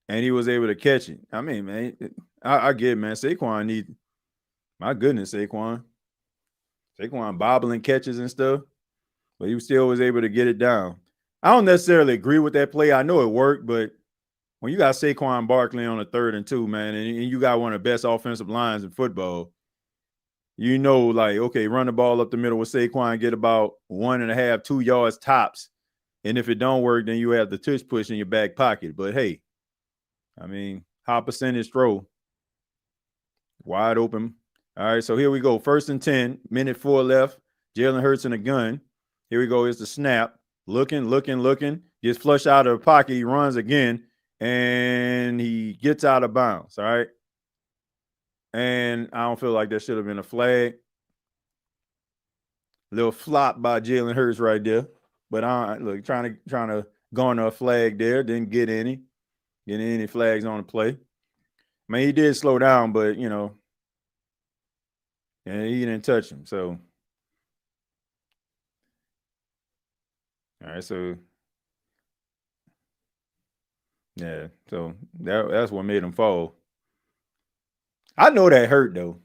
and he was able to catch it. I mean, man, I get it, man. Saquon my goodness, Saquon bobbling catches and stuff, but he still was able to get it down. I don't necessarily agree with that play. I know it worked, but when you got Saquon Barkley on a 3rd and 2, man, and you got one of the best offensive lines in football, okay, run the ball up the middle with Saquon, get about 1.5, 2 yards tops. And if it don't work, then you have the tush push in your back pocket. But hey, I mean, high percentage throw. Wide open. All right, so here we go. 1st and 10, minute 4 left. Jalen Hurts in a gun. Here we go. It's the snap. Looking. Gets flushed out of the pocket. He runs again, and he gets out of bounds. All right. And I don't feel like there should have been a flag. Little flop by Jalen Hurts right there. But look, trying to garner a flag there. Didn't get any. Getting any flags on the play. I mean, he did slow down, but, and he didn't touch him. So, all right, so, yeah, so that's what made him fall. I know that hurt, though.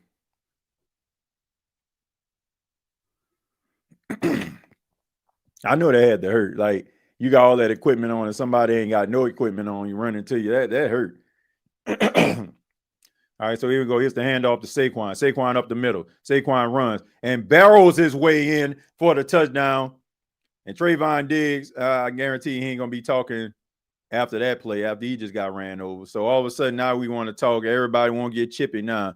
I know that had to hurt. Like, you got all that equipment on and somebody ain't got no equipment on, you run into you. That hurt. All right, so here we go. Here's the handoff to Saquon. Saquon up the middle. Saquon runs and barrels his way in for the touchdown. And Trayvon Diggs, I guarantee he ain't going to be talking after that play, after he just got ran over. So all of a sudden now we want to talk. Everybody want to get chippy now.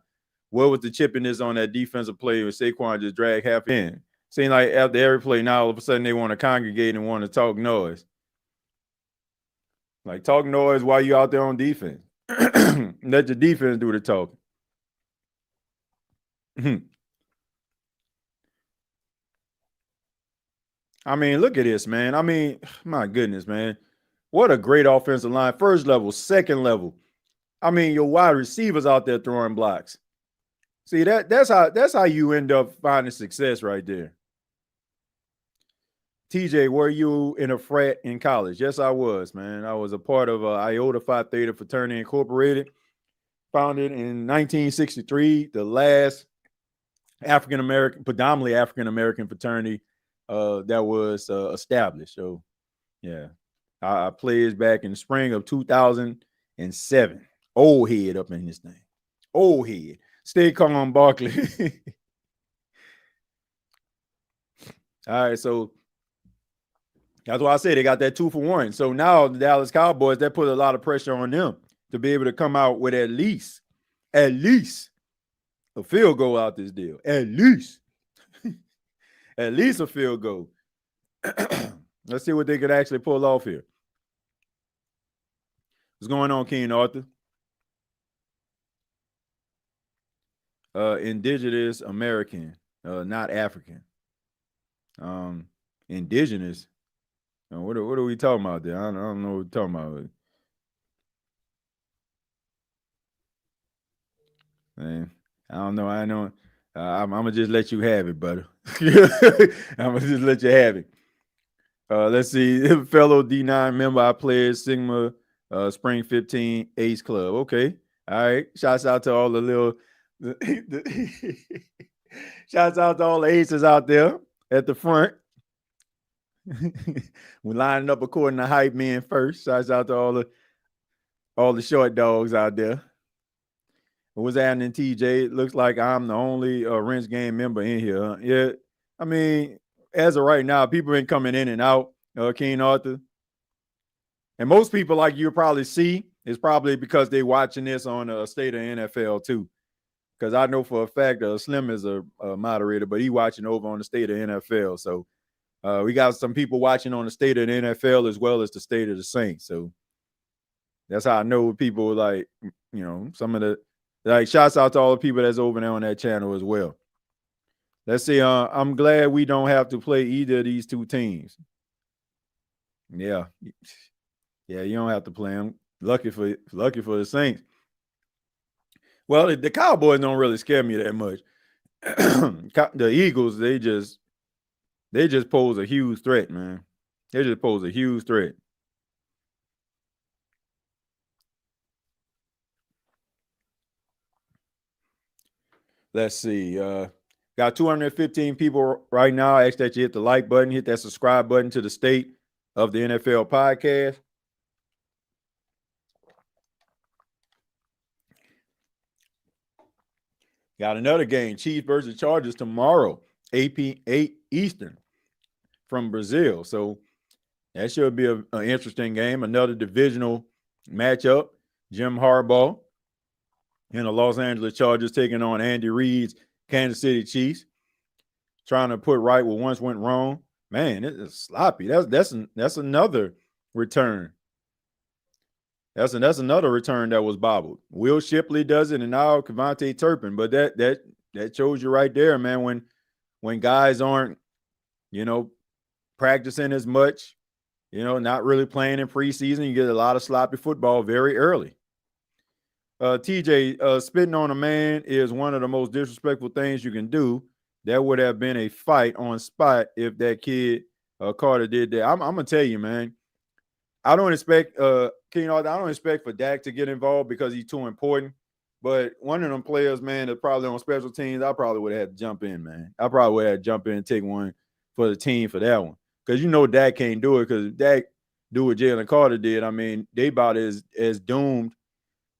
What was the chippiness on that defensive play where Saquon just dragged half in? Seems like after every play now, all of a sudden they want to congregate and want to talk noise. Like, talk noise while you out there on defense. Let the defense do the talking. I mean, look at this, man. I mean, my goodness, man. What a great offensive line. First level, second level. I mean, your wide receivers out there throwing blocks. See, that's how you end up finding success right there. TJ, were you in a frat in college? Yes, I was, man. I was a part of Iota Phi Theta Fraternity Incorporated, founded in 1963, the last predominantly African-American fraternity that was established. So, yeah, I pledged back in the spring of 2007. Old head up in this thing. Old head. Stay calm, Barkley. All right, so that's why I say they got that 2-for-1. So now the Dallas Cowboys, that put a lot of pressure on them to be able to come out with at least a field goal out this deal. At least a field goal. Let's see what they could actually pull off here. What's going on, King Arthur? Indigenous American, not African. Indigenous. What are we talking about there? I don't know what we're talking about. Man, I don't know. I know. I'm gonna just let you have it, brother. I'm gonna just let you have it. Let's see. Fellow D9 member, I played Sigma Spring 15 Ace Club. Okay. All right. Shouts out to all the little shouts out to all the aces out there at the front. We're lining up according to hype men first. Shouts out to all the short dogs out there. What's happening, TJ? It looks like I'm the only Wrench Game member in here. Yeah. I mean, as of right now, people been coming in and out. King Arthur. And most people, like you'll probably see, is probably because they watching this on a State of NFL too. Because I know for a fact Slim is a moderator, but he watching over on the State of NFL. So we got some people watching on the State of the NFL as well as the State of the Saints. So that's how I know people like, some of the, like, shouts out to all the people that's over there on that channel as well. Let's see. I'm glad we don't have to play either of these two teams. Yeah. Yeah, you don't have to play them. Lucky for the Saints. Well, the Cowboys don't really scare me that much. The Eagles, they just pose a huge threat, man. They just pose a huge threat. Let's see. Got 215 people right now. I ask that you hit the like button, hit that subscribe button to the State of the NFL podcast. Got another game, Chiefs versus Chargers tomorrow, 8 Eastern from Brazil. So that should be an interesting game. Another divisional matchup. Jim Harbaugh and the Los Angeles Chargers taking on Andy Reid's Kansas City Chiefs, trying to put right what once went wrong. Man, it's sloppy. That's another return. That's another return that was bobbled. Will Shipley does it, and now Kevontae Turpin. But that shows you right there, man. When guys aren't, practicing as much, not really playing in preseason, you get a lot of sloppy football very early. TJ, spitting on a man is one of the most disrespectful things you can do. There would have been a fight on spot if that kid Carter did that. I'm gonna tell you, man. I don't expect King Arthur, I don't expect for Dak to get involved because he's too important. But one of them players, man, that's probably on special teams, I probably would have had to jump in, man. I probably would have to jump in and take one for the team for that one. Because Dak can't do it, because Dak do what Jalen Carter did. I mean, they about as doomed.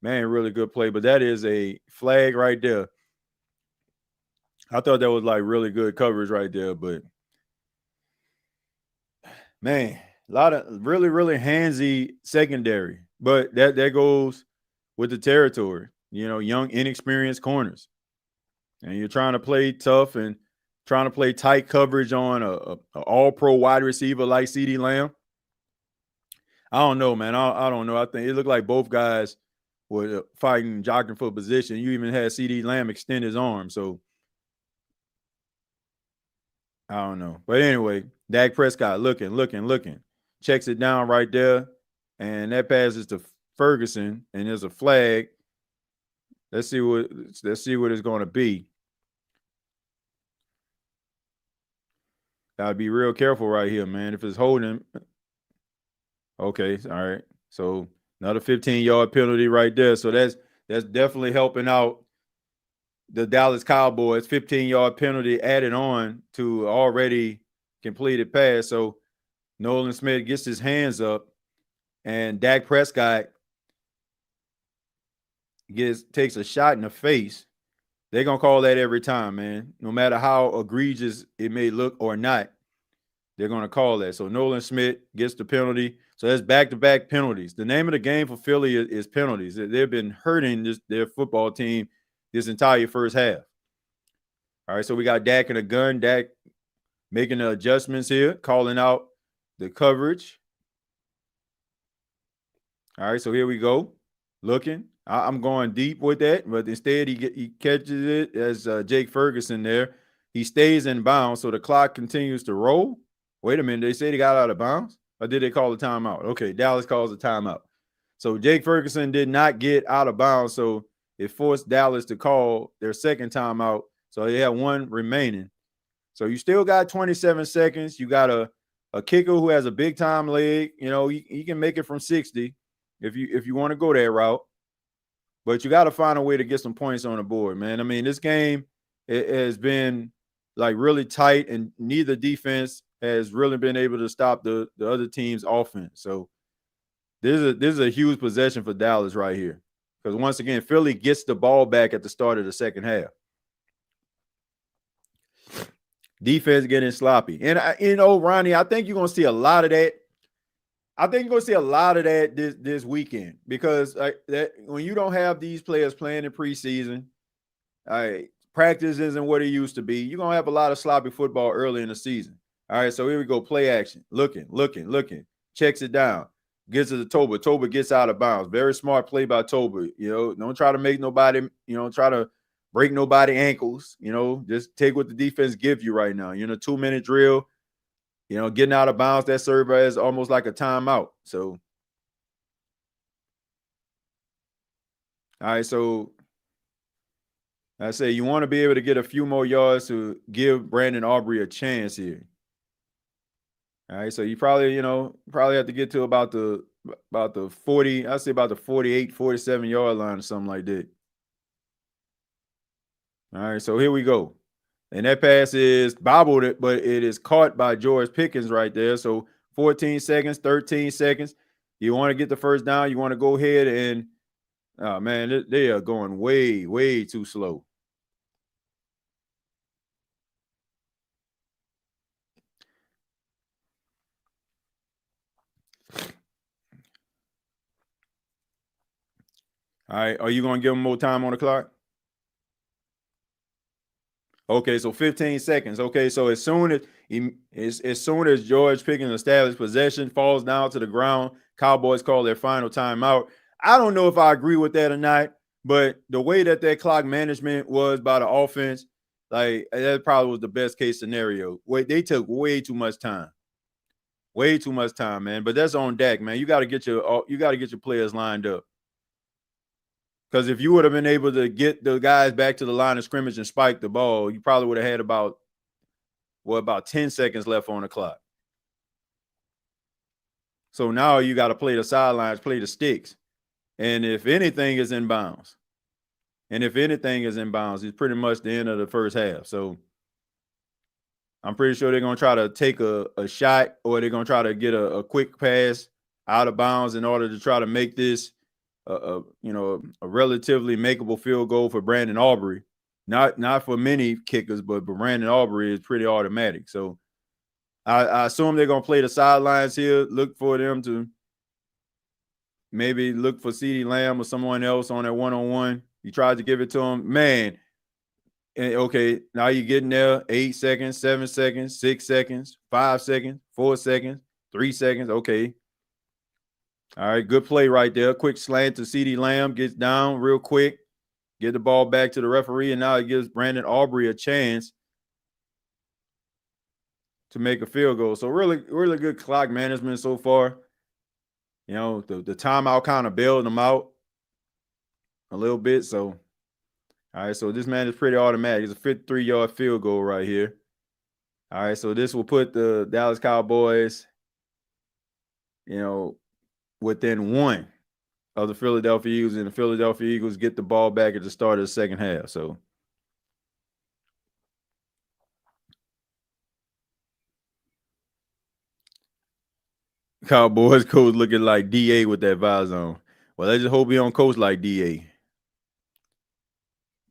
Man, really good play. But that is a flag right there. I thought that was like really good coverage right there. But, man, a lot of really, really handsy secondary. But that goes with the territory. Young, inexperienced corners. And you're trying to play tough and trying to play tight coverage on a all-pro wide receiver like CeeDee Lamb. I don't know, man. I don't know. I think it looked like both guys were fighting, jockeying for position. You even had CeeDee Lamb extend his arm. So, I don't know. But anyway, Dak Prescott looking. Checks it down right there. And that passes to Ferguson. And there's a flag. Let's see what it's going to be. Gotta be real careful right here, man. If it's holding. Okay, all right. So another 15-yard penalty right there. So that's definitely helping out the Dallas Cowboys. 15-yard penalty added on to already completed pass. So Nolan Smith gets his hands up, and Dak Prescott takes a shot in the face. They're going to call that every time, man. No matter how egregious it may look or not, they're going to call that. So Nolan Smith gets the penalty. So that's back-to-back penalties. The name of the game for Philly is penalties. They've been hurting their football team this entire first half. All right, so we got Dak in a gun. Dak making the adjustments here, calling out the coverage. All right, so here we go. Looking. I'm going deep with that, but instead he catches it as Jake Ferguson there. He stays in bounds, so the clock continues to roll. Wait a minute, they say he got out of bounds? Or did they call a timeout? Okay, Dallas calls a timeout. So Jake Ferguson did not get out of bounds, so it forced Dallas to call their second timeout. So they had one remaining. So you still got 27 seconds. You got a kicker who has a big time leg. You know, he can make it from 60 if you want to go that route. But you got to find a way to get some points on the board, man. I mean, this game it has been like really tight, and neither defense has really been able to stop the other team's offense. So this is a huge possession for Dallas right here. Because once again, Philly gets the ball back at the start of the second half. Defense getting sloppy. And, Ronnie, I think you're going to see a lot of that. I think you're going to see a lot of that this weekend because when you don't have these players playing in preseason, practice isn't what it used to be. You're going to have a lot of sloppy football early in the season. All right, so here we go. Play action. Looking. Checks it down. Gets it to Toba. Toba gets out of bounds. Very smart play by Toba. You know, don't try to make nobody, try to break nobody ankles. Just take what the defense gives you right now. 2-minute drill. Getting out of bounds, that serves as almost like a timeout. So, all right, so I say you want to be able to get a few more yards to give Brandon Aubrey a chance here. All right, so you probably have to get to about the 40, I'd say about the 48, 47 yard line or something like that. All right, so here we go. And that pass is bobbled, but it is caught by George Pickens right there. So 14 seconds, 13 seconds. You want to get the first down. You want to go ahead and, oh, man, they are going way, way too slow. All right, are you going to give them more time on the clock? Okay, so 15 seconds. Okay, so as soon as George Pickens established possession, falls down to the ground, Cowboys call their final timeout. I don't know if I agree with that or not, but the way that clock management was by the offense, like that probably was the best case scenario. They took way too much time. Way too much time, man. But that's on Dak, man. You got to get your players lined up. Because if you would have been able to get the guys back to the line of scrimmage and spike the ball, you probably would have had about 10 seconds left on the clock. So now you got to play the sidelines, play the sticks. And if anything is in bounds, it's pretty much the end of the first half. So I'm pretty sure they're going to try to take a shot, or they're going to try to get a quick pass out of bounds in order to try to make this a relatively makeable field goal for Brandon Aubrey. Not for many kickers, but Brandon Aubrey is pretty automatic. So I assume they're going to play the sidelines here, look for them to maybe look for CeeDee Lamb or someone else on that one-on-one. You tried to give it to him. Man, okay, now you're getting there. 8 seconds, 7 seconds, 6 seconds, 5 seconds, 4 seconds, 3 seconds. Okay. All right, good play right there. Quick slant to CeeDee Lamb, gets down real quick, get the ball back to the referee, and now it gives Brandon Aubrey a chance to make a field goal. So really, really good clock management so far. The timeout kind of bailed them out a little bit. So, all right, so this man is pretty automatic. It's a 53-yard field goal right here. All right, so this will put the Dallas Cowboys, within one of the Philadelphia Eagles, and the Philadelphia Eagles get the ball back at the start of the second half. So Cowboys coach looking like DA with that visor on. Well, let's just hope he don't coach like DA.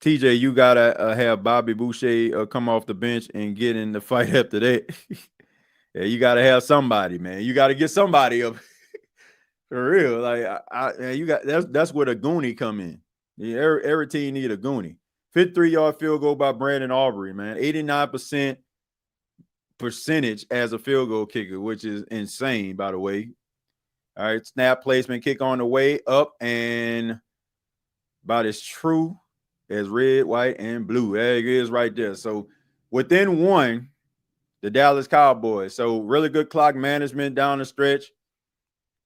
TJ, you gotta have Bobby Boucher come off the bench and get in the fight after that. Yeah, you gotta have somebody, man. You gotta get somebody up. For real, like that's where the Goonie come in. Yeah, every team need a Goonie. 53-yard field goal by Brandon Aubrey, man. 89% percentage as a field goal kicker, which is insane, by the way. All right, snap placement, kick on the way up, and about as true as red, white, and blue. There it is right there. So within one, the Dallas Cowboys. So really good clock management down the stretch.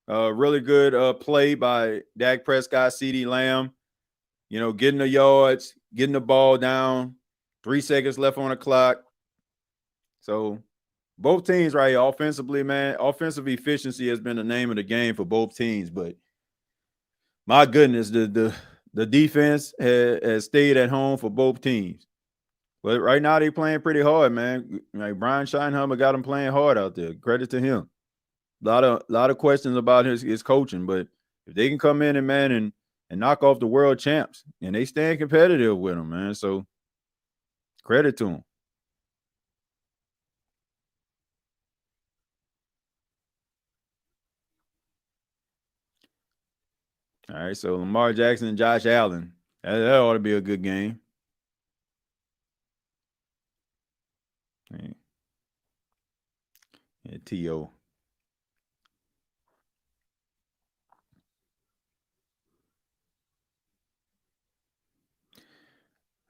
Really good play by Dak Prescott, CeeDee Lamb. Getting the yards, getting the ball down. 3 seconds left on the clock. So both teams right here, offensively, man, offensive efficiency has been the name of the game for both teams. But my goodness, the defense has stayed at home for both teams. But right now they're playing pretty hard, man. Like Brian Schottenheimer got them playing hard out there. Credit to him. A lot of questions about his coaching, but if they can come in and knock off the world champs, and they stand competitive with them, man. So credit to them. All right, so Lamar Jackson and Josh Allen. That ought to be a good game. Yeah, T.O.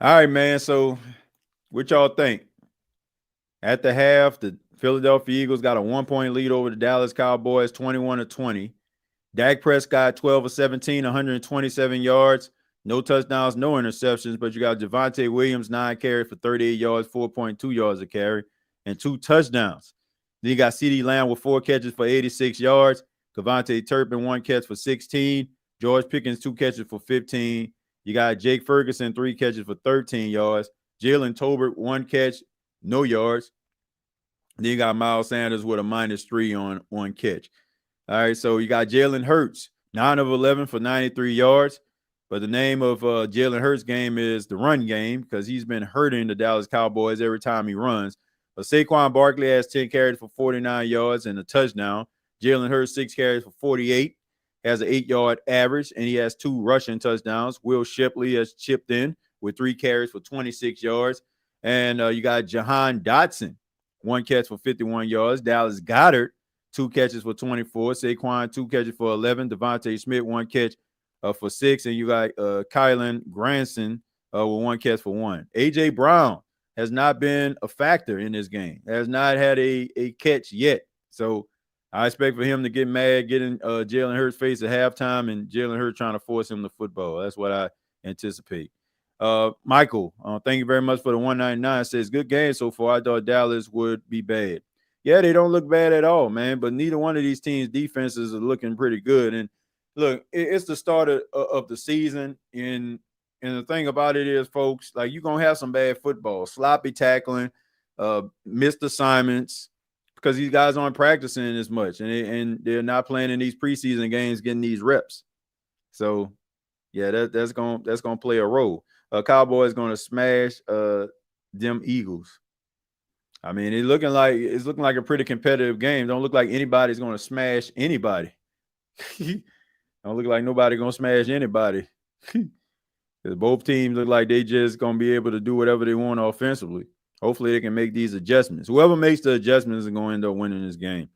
All right, man. So what y'all think? At the half, the Philadelphia Eagles got a 1-point lead over the Dallas Cowboys, 21-20. Dak Prescott, 12 of 17, 127 yards, no touchdowns, no interceptions. But you got Javonte Williams, 9 carries for 38 yards, 4.2 yards a carry, and 2 touchdowns. Then you got CeeDee Lamb with 4 catches for 86 yards. Kevontae Turpin, 1 catch for 16. George Pickens, 2 catches for 15. You got Jake Ferguson, 3 catches for 13 yards. Jalen Tolbert, 1 catch, no yards. Then you got Miles Sanders with a -3 on 1 catch. All right, so you got Jalen Hurts, 9 of 11 for 93 yards. But the name of Jalen Hurts' game is the run game because he's been hurting the Dallas Cowboys every time he runs. But Saquon Barkley has 10 carries for 49 yards and a touchdown. Jalen Hurts, 6 carries for 48, has an 8-yard average, and he has 2 rushing touchdowns. Will Shipley has chipped in with 3 carries for 26 yards. And you got Jahan Dotson, 1 catch for 51 yards. Dallas Goedert, 2 catches for 24. Saquon, 2 catches for 11. Devontae Smith, 1 catch for 6. And you got Kylan Granson with 1 catch for 1. A.J. Brown has not been a factor in this game. Has not had a catch yet. So I expect for him to get mad, getting Jalen Hurts' face at halftime, and Jalen Hurts trying to force him to football. That's what I anticipate. Michael, thank you very much for the 199. Says good game so far. I thought Dallas would be bad. Yeah, they don't look bad at all, man. But neither one of these teams' defenses are looking pretty good. And look, it's the start of the season, and the thing about it is, folks, like you're gonna have some bad football, sloppy tackling, missed assignments because these guys aren't practicing as much, and they're not playing in these preseason games, getting these reps. So, yeah, that's gonna play a role. Cowboys gonna smash them Eagles. I mean, it's looking like a pretty competitive game. Don't look like anybody's gonna smash anybody. Don't look like nobody gonna smash anybody. Because both teams look like they just gonna be able to do whatever they want offensively. Hopefully, they can make these adjustments. Whoever makes the adjustments is going to end up winning this game.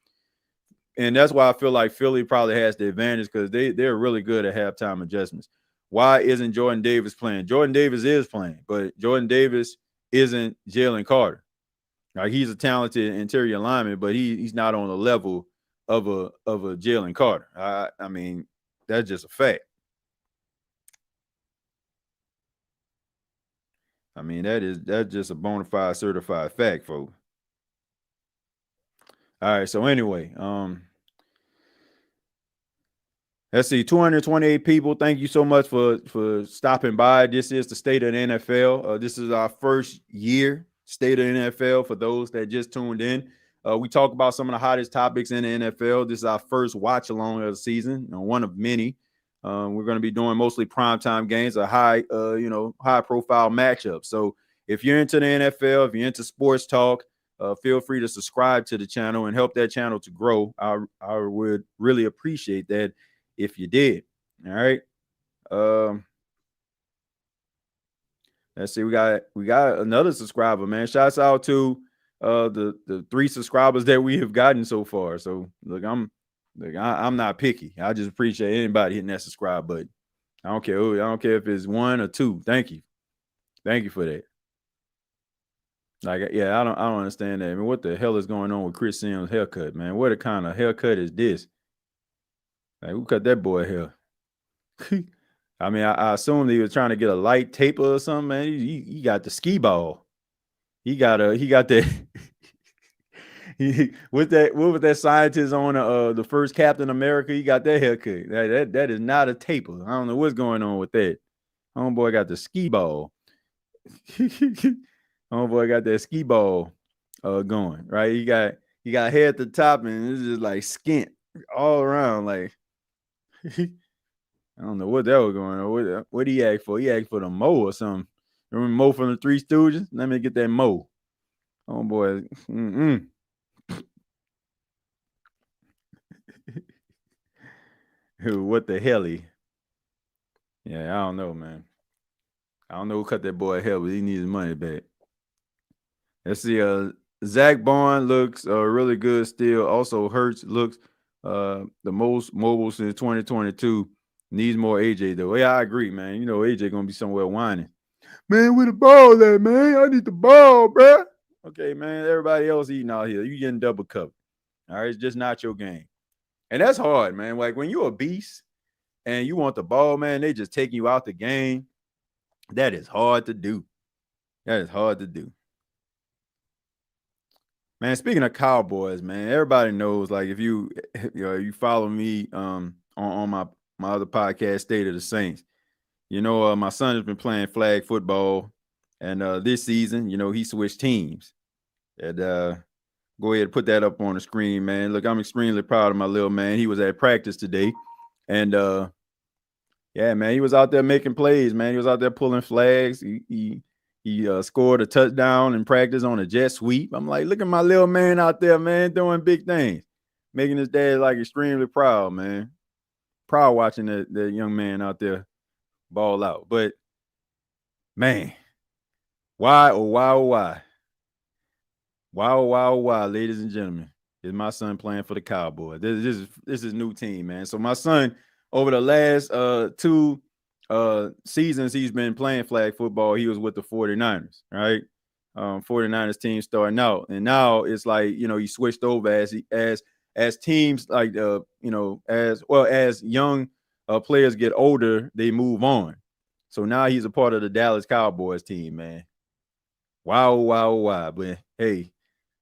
And that's why I feel like Philly probably has the advantage because they're really good at halftime adjustments. Why isn't Jordan Davis playing? Jordan Davis is playing, but Jordan Davis isn't Jalen Carter. Like he's a talented interior lineman, but he's not on the level of a Jalen Carter. I mean, that's just a fact. I mean, that's just a bona fide certified fact, folks. All right. So anyway, let's see, 228 people. Thank you so much for stopping by. This is the State of the NFL. This is our first year State of the NFL for those that just tuned in. We talk about some of the hottest topics in the NFL. This is our first watch along of the season, one of many. We're going to be doing mostly primetime games, a high profile matchup. So if you're into the NFL, if you're into sports talk, feel free to subscribe to the channel and help that channel to grow. I would really appreciate that if you did. All right. Let's see. We got another subscriber, man. Shouts out to the 3 subscribers that we have gotten so far. So look, I'm not picky. I just appreciate anybody hitting that subscribe button. I don't care if it's 1 or 2. Thank you for that. Like, yeah, I don't understand that. I mean, what the hell is going on with Chris Sims' haircut, man? What kind of haircut is this? Like, who cut that boy hair? I mean, I assumed he was trying to get a light taper or something, man. He got the ski ball. He got that. What was that scientist on the first Captain America? He got that haircut. That is not a taper. I don't know what's going on with that. Homeboy got the ski ball. Homeboy got that ski ball going, right? He got hair at the top and it's just like skint all around. Like I don't know what that was going on. What he asked for? He asked for the Mo or something. Remember Mo from the Three Stooges? Let me get that Mo. Homeboy. What the hell? Yeah, I don't know, man. I don't know who cut that boy hair, but he needs his money back. Let's see. Zach Bond looks really good still. Also, Hurts looks the most mobile since 2022. Needs more AJ though. Yeah, I agree, man. You know, AJ gonna be somewhere whining. Man, where the ball at, man? I need the ball, bro. Okay, man. Everybody else eating out here. You getting double covered. All right, it's just not your game. And that's hard, man. Like when you're a beast and you want the ball, man, they just taking you out the game. That is hard to do. That is hard to do. Man, speaking of Cowboys, man, everybody knows, like, if you you follow me on my other podcast, State of the Saints, my son has been playing flag football, and this season, he switched teams. And go ahead and put that up on the screen, man. Look, I'm extremely proud of my little man. He was at practice today, and yeah, man, he was out there making plays, man. He was out there pulling flags. He scored a touchdown in practice on a jet sweep. I'm like, look at my little man out there, man, doing big things, making his dad like extremely proud, man. Proud watching that young man out there ball out. But man, why, oh why, oh why? Why, ladies and gentlemen, is my son playing for the Cowboys? This is new team, man. So my son, over the last two seasons he's been playing flag football, he was with the 49ers, right? 49ers team starting out. And now it's like, he switched over as teams like as young players get older, they move on. So now he's a part of the Dallas Cowboys team, man. Wow. But hey,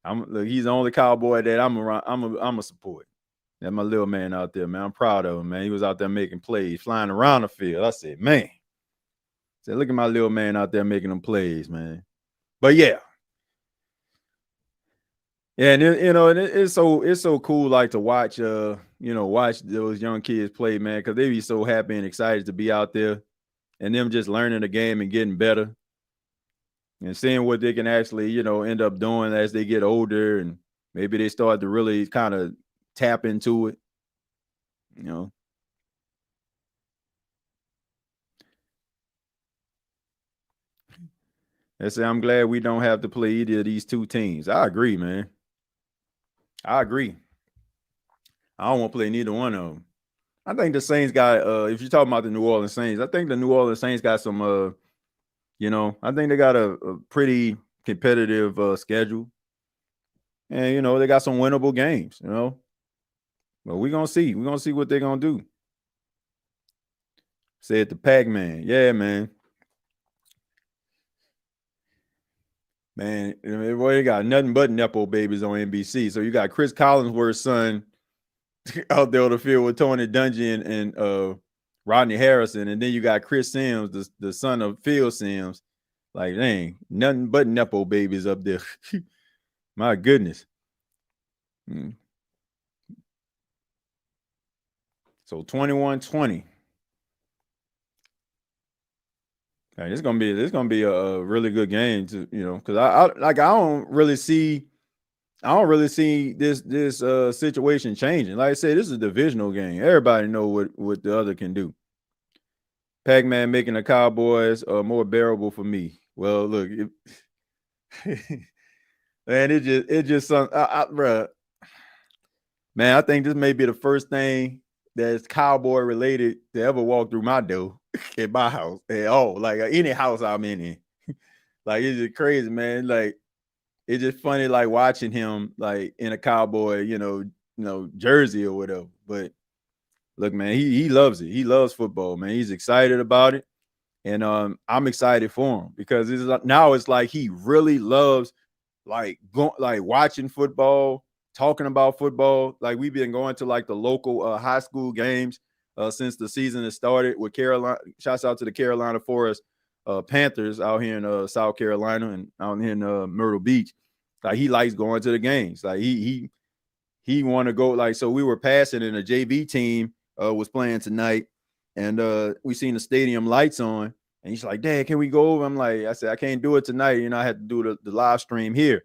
he's the only Cowboy that I'm a support. That's my little man out there, man. I'm proud of him, man. He was out there making plays, flying around the field. I said, man. Look at my little man out there making them plays, man. But yeah. Yeah, and it's so cool, like, to watch watch those young kids play, man, because they be so happy and excited to be out there and them just learning the game and getting better and seeing what they can actually, end up doing as they get older, and maybe they start to really kind of tap into it, They say, I'm glad we don't have to play either of these two teams. I agree, man. I agree. I don't want to play neither one of them. I think the Saints got, if you're talking about the New Orleans Saints, I think the New Orleans Saints got some, I think they got a pretty competitive schedule. And, they got some winnable games, But we're going to see. We're going to see what they're going to do. Said the Pac-Man. Yeah, man. Man, you got nothing but Nepo babies on NBC. So you got Chris Collinsworth's son out there on the field with Tony Dungy and Rodney Harrison. And then you got Chris Sims, the son of Phil Sims. Like, dang, nothing but Nepo babies up there. My goodness. So 21-20. Man, it's gonna be a really good game to, because I don't really see this situation changing. Like I said, this is a divisional game. Everybody know what the other can do. Pac-Man making the Cowboys more bearable for me. Well, look, man, it just bruh. Man, I think this may be the first thing that's Cowboy related to ever walk through my door at my house at all. Like any house I'm in. Like, it's just crazy, man. Like, it's just funny, like watching him like in a Cowboy, jersey or whatever. But look, man, he loves it. He loves football, man. He's excited about it. And I'm excited for him because now it's like he really loves like watching football, talking about football. Like we've been going to like the local high school games since the season has started with Carolina. Shouts out to the Carolina Forest Panthers out here in South Carolina and out here in Myrtle Beach. Like he likes going to the games. Like he want to go. Like, so we were passing and a JV team was playing tonight, and we seen the stadium lights on. And he's like, Dad, can we go over? I said, I can't do it tonight. I had to do the live stream here.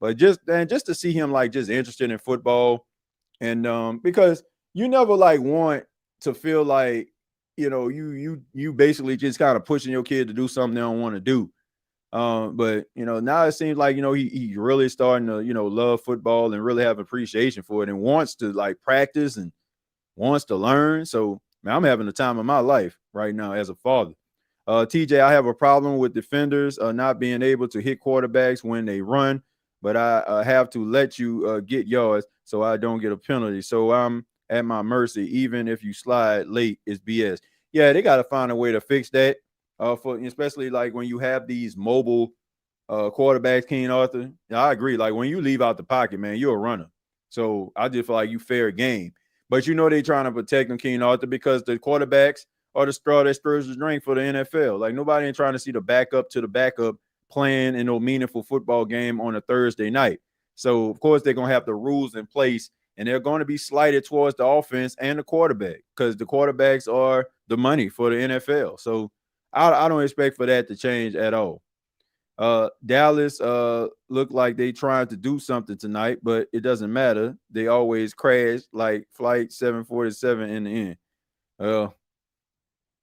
But just to see him like just interested in football. And because you never like want to feel like, you basically just kind of pushing your kid to do something they don't want to do. But now it seems like, he really starting to, love football and really have appreciation for it and wants to like practice and wants to learn. So man, I'm having the time of my life right now as a father. TJ, I have a problem with defenders not being able to hit quarterbacks when they run, but I have to let you get yards so I don't get a penalty. So I'm at my mercy. Even if you slide late, it's BS. Yeah, they got to find a way to fix that. For especially like when you have these mobile quarterbacks, King Arthur. I agree. Like when you leave out the pocket, man, you're a runner. So I just feel like you fair game. But they trying to protect them, King Arthur, because the quarterbacks are the straw that stirs the drink for the NFL. Like nobody ain't trying to see the backup to the backup playing in a meaningful football game on a Thursday night. So of course they're gonna have the rules in place, and they're going to be slighted towards the offense and the quarterback because the quarterbacks are the money for the NFL. So I don't expect for that to change at all. Dallas looked like they trying to do something tonight, but it doesn't matter. They always crash like flight 747 in the end.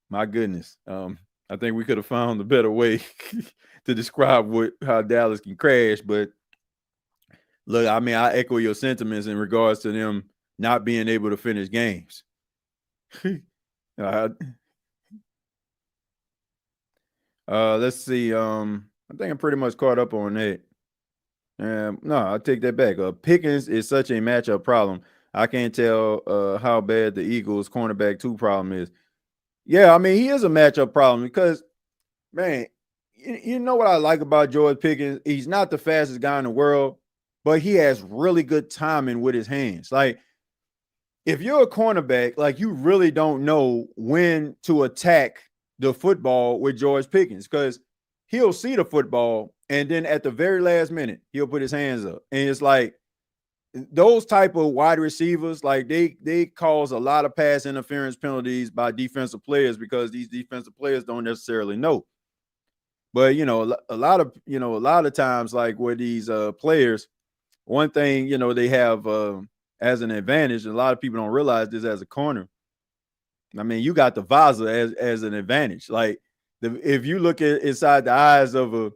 My goodness. I think we could have found a better way to describe how Dallas can crash. But look, I mean, I echo your sentiments in regards to them not being able to finish games. Let's see. I think I'm pretty much caught up on that. No, I'll take that back. Pickens is such a matchup problem. I can't tell how bad the Eagles cornerback 2 problem is. Yeah, I mean, he is a matchup problem because, man, you know what I like about George Pickens? He's not the fastest guy in the world, but he has really good timing with his hands. Like, if you're a cornerback, like, you really don't know when to attack the football with George Pickens because he'll see the football and then at the very last minute, he'll put his hands up. And it's like, those type of wide receivers, like they cause a lot of pass interference penalties by defensive players because these defensive players don't necessarily know. But a lot of times, like with these players, one thing they have as an advantage, and a lot of people don't realize this as a corner. I mean, you got the visor as an advantage. Like if you look at inside the eyes of a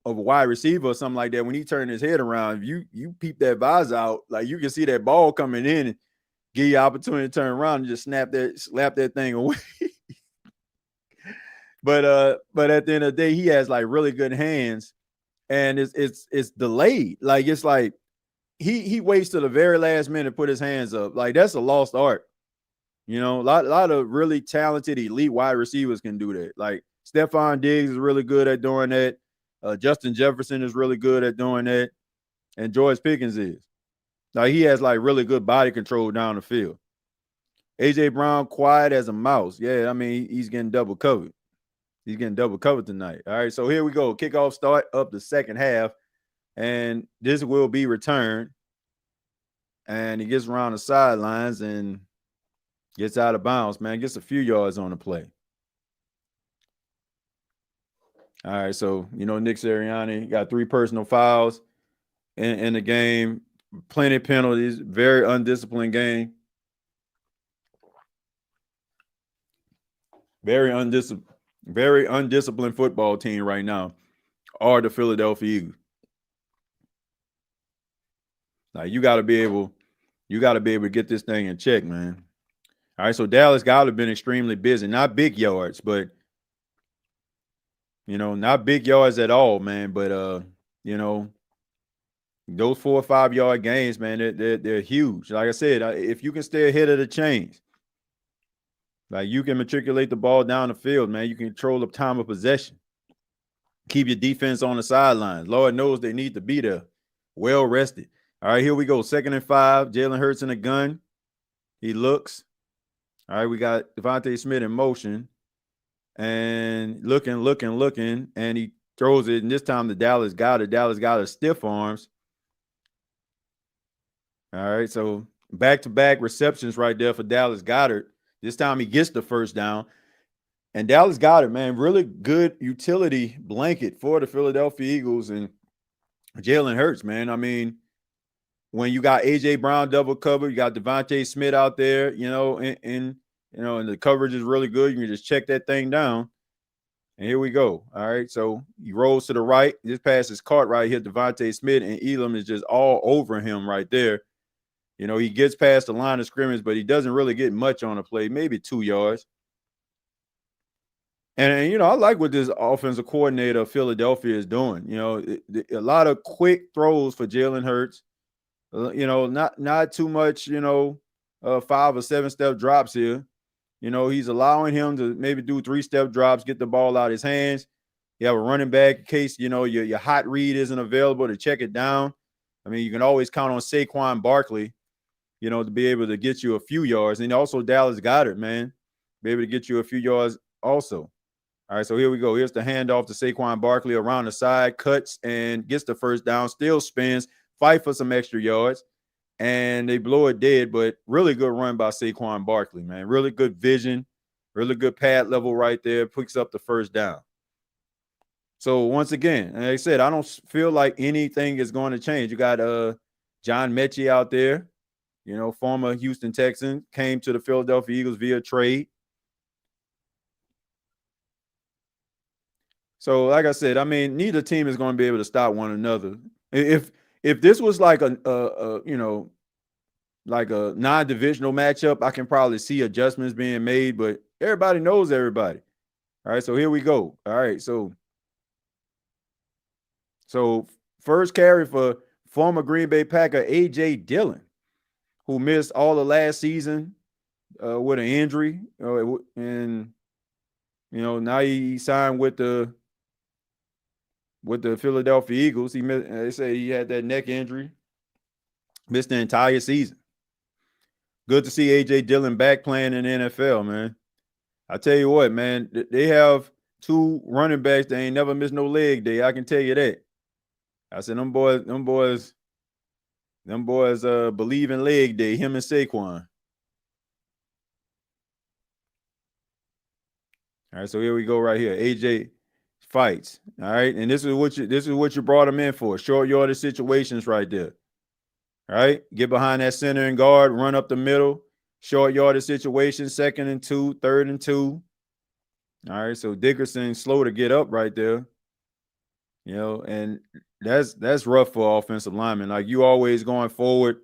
wide receiver or something like that, when he turned his head around, if you peep that visor out, like you can see that ball coming in and give you opportunity to turn around and just slap that thing away. But at the end of the day, he has like really good hands, and it's delayed. Like it's like he waits till the very last minute to put his hands up. Like that's a lost art. A lot of really talented elite wide receivers can do that. Like Stephon Diggs is really good at doing that. Justin Jefferson is really good at doing that, and George Pickens is. Like he has like really good body control down the field. AJ Brown quiet as a mouse. Yeah, I mean he's getting double covered. He's getting double covered tonight. All right, so here we go. Kickoff start up the second half, and this will be returned. And he gets around the sidelines and gets out of bounds, man. Gets a few yards on the play. All right, so, Nick Sirianni got 3 personal fouls in the game, plenty of penalties, very undisciplined game. Very undisciplined football team right now are the Philadelphia Eagles. Like you got to be able to get this thing in check, man. All right, so Dallas got to have been extremely busy. Not big yards, but not big yards at all, man. But you know, those 4 or 5 yard gains, man, they're huge. Like I said, if you can stay ahead of the chains, like you can matriculate the ball down the field, man, you can control the time of possession, keep your defense on the sidelines. Lord knows they need to be there, well rested. All right, here we go. 2nd and 5. Jalen Hurts in the gun. He looks. All right, we got Devontae Smith in motion and looking, and he throws it. And this time the Dallas got it. Dallas got his stiff arms. All right, so back-to-back receptions right there for Dallas Goedert. This time he gets the first down. And Dallas Goedert, man, really good utility blanket for the Philadelphia Eagles and Jalen Hurts, man. I mean, when you got A.J. Brown double cover, you got Devontae Smith out there, and the coverage is really good. You can just check that thing down. And here we go. All right, so he rolls to the right. This pass is caught right here. Devontae Smith and Elam is just all over him right there. He gets past the line of scrimmage, but he doesn't really get much on the play, maybe 2 yards. And I like what this offensive coordinator of Philadelphia is doing. A lot of quick throws for Jalen Hurts. Not too much, 5 or 7 step drops here. He's allowing him to maybe do 3-step drops, get the ball out of his hands. You have a running back in case, your hot read isn't available to check it down. I mean, you can always count on Saquon Barkley, to be able to get you a few yards. And also Dallas Goedert, man, be able to get you a few yards also. All right, so here we go. Here's the handoff to Saquon Barkley around the side, cuts and gets the first down, still spins, fight for some extra yards, and they blow it dead, but really good run by Saquon Barkley, man. Really good vision, really good pad level right there, picks up the first down. So once again, like I said, I don't feel like anything is going to change. You got John Mechie out there, former Houston Texan, came to the Philadelphia Eagles via trade. So, like I said, I mean, neither team is going to be able to stop one another. If this was like a non-divisional matchup, I can probably see adjustments being made, but everybody knows everybody. All right, so here we go. All right, so first carry for former Green Bay Packer A.J. Dillon, who missed all the last season with an injury, and now he signed with the Philadelphia Eagles. They say he had that neck injury, missed the entire season. Good to see A.J. Dillon back playing in the NFL, man. I tell you what, man, they have 2 running backs that ain't never missed no leg day. I can tell you that. I said them boys believe in leg day, him and Saquon. All right, so here we go right here. AJ fights. All right, and this is what you brought him in for. Short yardage situations right there. All right, get behind that center and guard, run up the middle. Short yardage situation, 2nd and 2, 3rd and 2. All right, so Dickerson's slow to get up right there. And that's rough for offensive linemen. Like, you always going forward,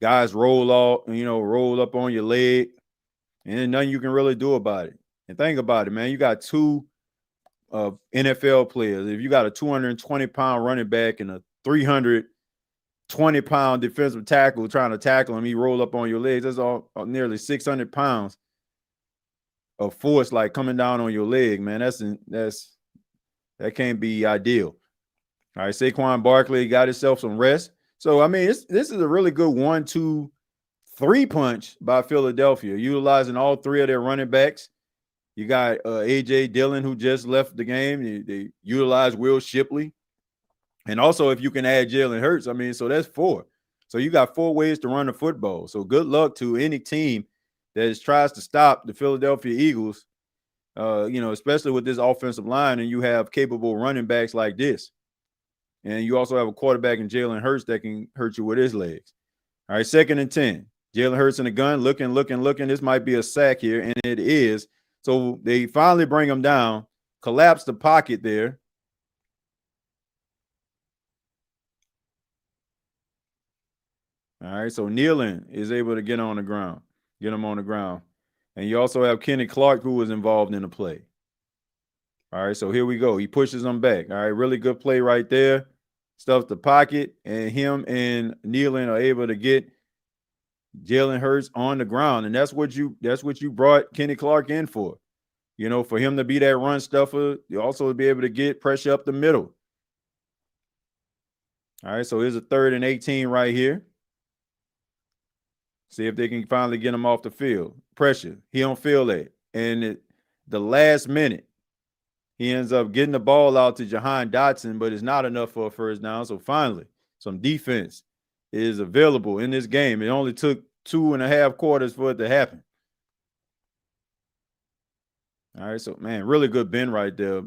guys roll up on your leg, and there's nothing you can really do about it. And think about it, man. You got 2 NFL players. If you got a 220-pound running back and a 320-pound defensive tackle trying to tackle him, he roll up on your legs. That's all nearly 600 pounds of force like coming down on your leg, man. That can't be ideal. All right, Saquon Barkley got himself some rest. So, I mean, this is a really good 1-2-3 punch by Philadelphia, utilizing all 3 of their running backs. You got A.J. Dillon, who just left the game. They utilize Will Shipley. And also, if you can add Jalen Hurts, I mean, so that's 4. So you got 4 ways to run the football. So good luck to any team that tries to stop the Philadelphia Eagles, especially with this offensive line, and you have capable running backs like this. And you also have a quarterback in Jalen Hurts that can hurt you with his legs. All right, 2nd and 10. Jalen Hurts in the gun, looking. This might be a sack here, and it is. So they finally bring him down, collapse the pocket there. All right, so Nealon is able to get him on the ground. And you also have Kenny Clark, who was involved in the play. All right, so here we go. He pushes him back. All right, really good play right there. stuff the pocket, and him and Nealon are able to get Jalen Hurts on the ground. And that's what you brought Kenny Clark in for. For him to be that run stuffer, you also be able to get pressure up the middle. All right, so here's a 3rd and 18 right here. See if they can finally get him off the field. Pressure. He don't feel that. And the last minute, he ends up getting the ball out to Jahan Dotson, but it's not enough for a first down. So finally, some defense is available in this game. It only took 2.5 quarters for it to happen. All right, so, man, really good bend right there.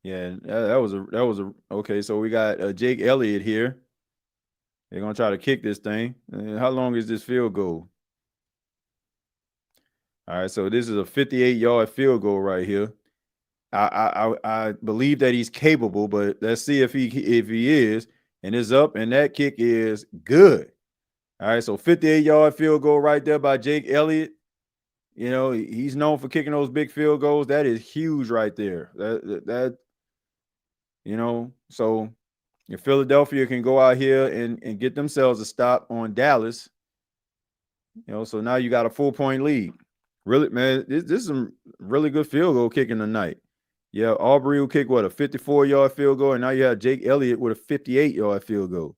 Yeah, that was a okay. So we got Jake Elliott here. They're gonna try to kick this thing. How long is this field goal? All right, so this is a 58-yard field goal right here. I believe that he's capable, but let's see if he is. And it's up, and that kick is good. All right, so 58-yard field goal right there by Jake Elliott. He's known for kicking those big field goals. That is huge right there. So if Philadelphia can go out here and get themselves a stop on Dallas, so now you got a 4-point lead. Really, man, this is some really good field goal kicking tonight. Yeah, Aubrey will kick, a 54-yard field goal, and now you have Jake Elliott with a 58-yard field goal.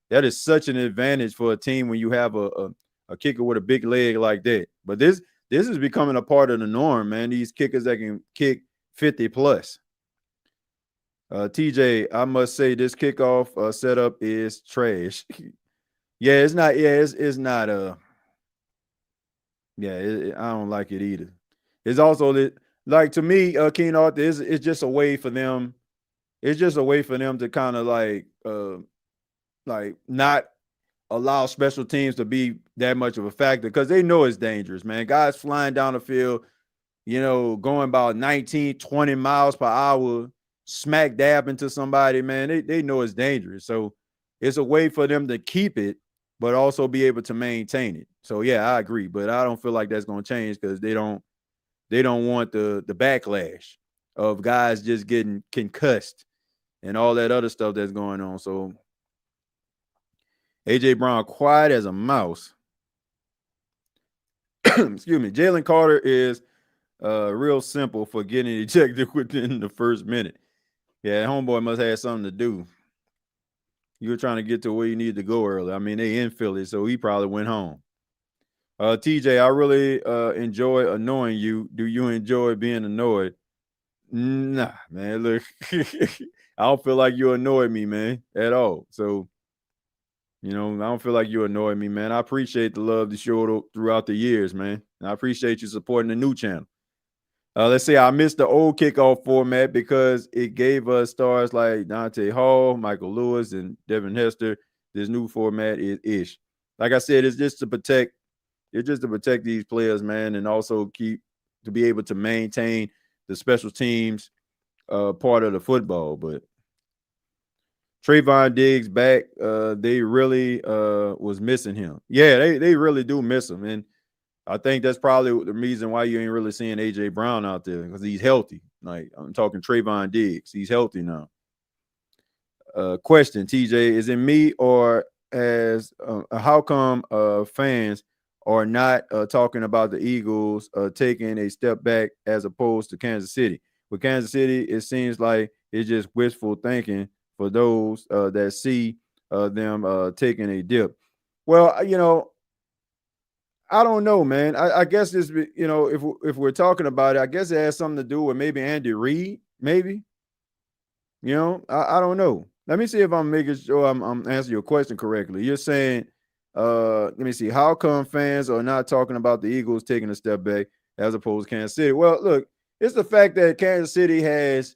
That is such an advantage for a team when you have a kicker with a big leg like that. But this is becoming a part of the norm, man. These kickers that can kick 50+. TJ, I must say this kickoff setup is trash. Yeah, it's not. Yeah, it's not. I don't like it either. It's also that, like, to me, King Arthur, it's just a way for them. It's just a way for them to kind of like not allow special teams to be that much of a factor, because they know it's dangerous, man. Guys flying down the field, going about 19, 20 miles per hour, smack dab into somebody, man. They know it's dangerous. So it's a way for them to keep it, but also be able to maintain it. So yeah, I agree, but I don't feel like that's going to change, because they don't want the backlash of guys just getting concussed and all that other stuff that's going on. So A.J. Brown, quiet as a mouse. Excuse me. Jalen Carter is real simple for getting ejected within the first minute. Yeah, homeboy must have something to do. You were trying to get to where you needed to go early. I mean, they in Philly, so he probably went home. TJ, I really enjoy annoying you. Do you enjoy being annoyed? Nah, man. Look, I don't feel like you annoy me, man, at all. So, I don't feel like you annoy me, man. I appreciate the love that you showed throughout the years, man. And I appreciate you supporting the new channel. Let's say I missed the old kickoff format because it gave us stars like Dante Hall, Michael Lewis, and Devin Hester. This new format is ish. Like I said, it's just to protect these players, man, and also to be able to maintain the special teams part of the football. But Trayvon Diggs back, they really was missing him. Yeah, they really do miss him. And I think that's probably the reason why you ain't really seeing A.J. Brown out there, because he's healthy. Like, I'm talking Trayvon Diggs. He's healthy now. Question, TJ, is it me, or how come fans are not talking about the Eagles taking a step back as opposed to Kansas City? With Kansas City, it seems like it's just wishful thinking for those that see them taking a dip. Well, I don't know, man. I guess this, if we're talking about it, I guess it has something to do with maybe Andy Reid, maybe. I don't know. Let me see if I'm making sure I'm answering your question correctly. You're saying, let me see, how come fans are not talking about the Eagles taking a step back as opposed to Kansas City? Well, look, it's the fact that Kansas City has,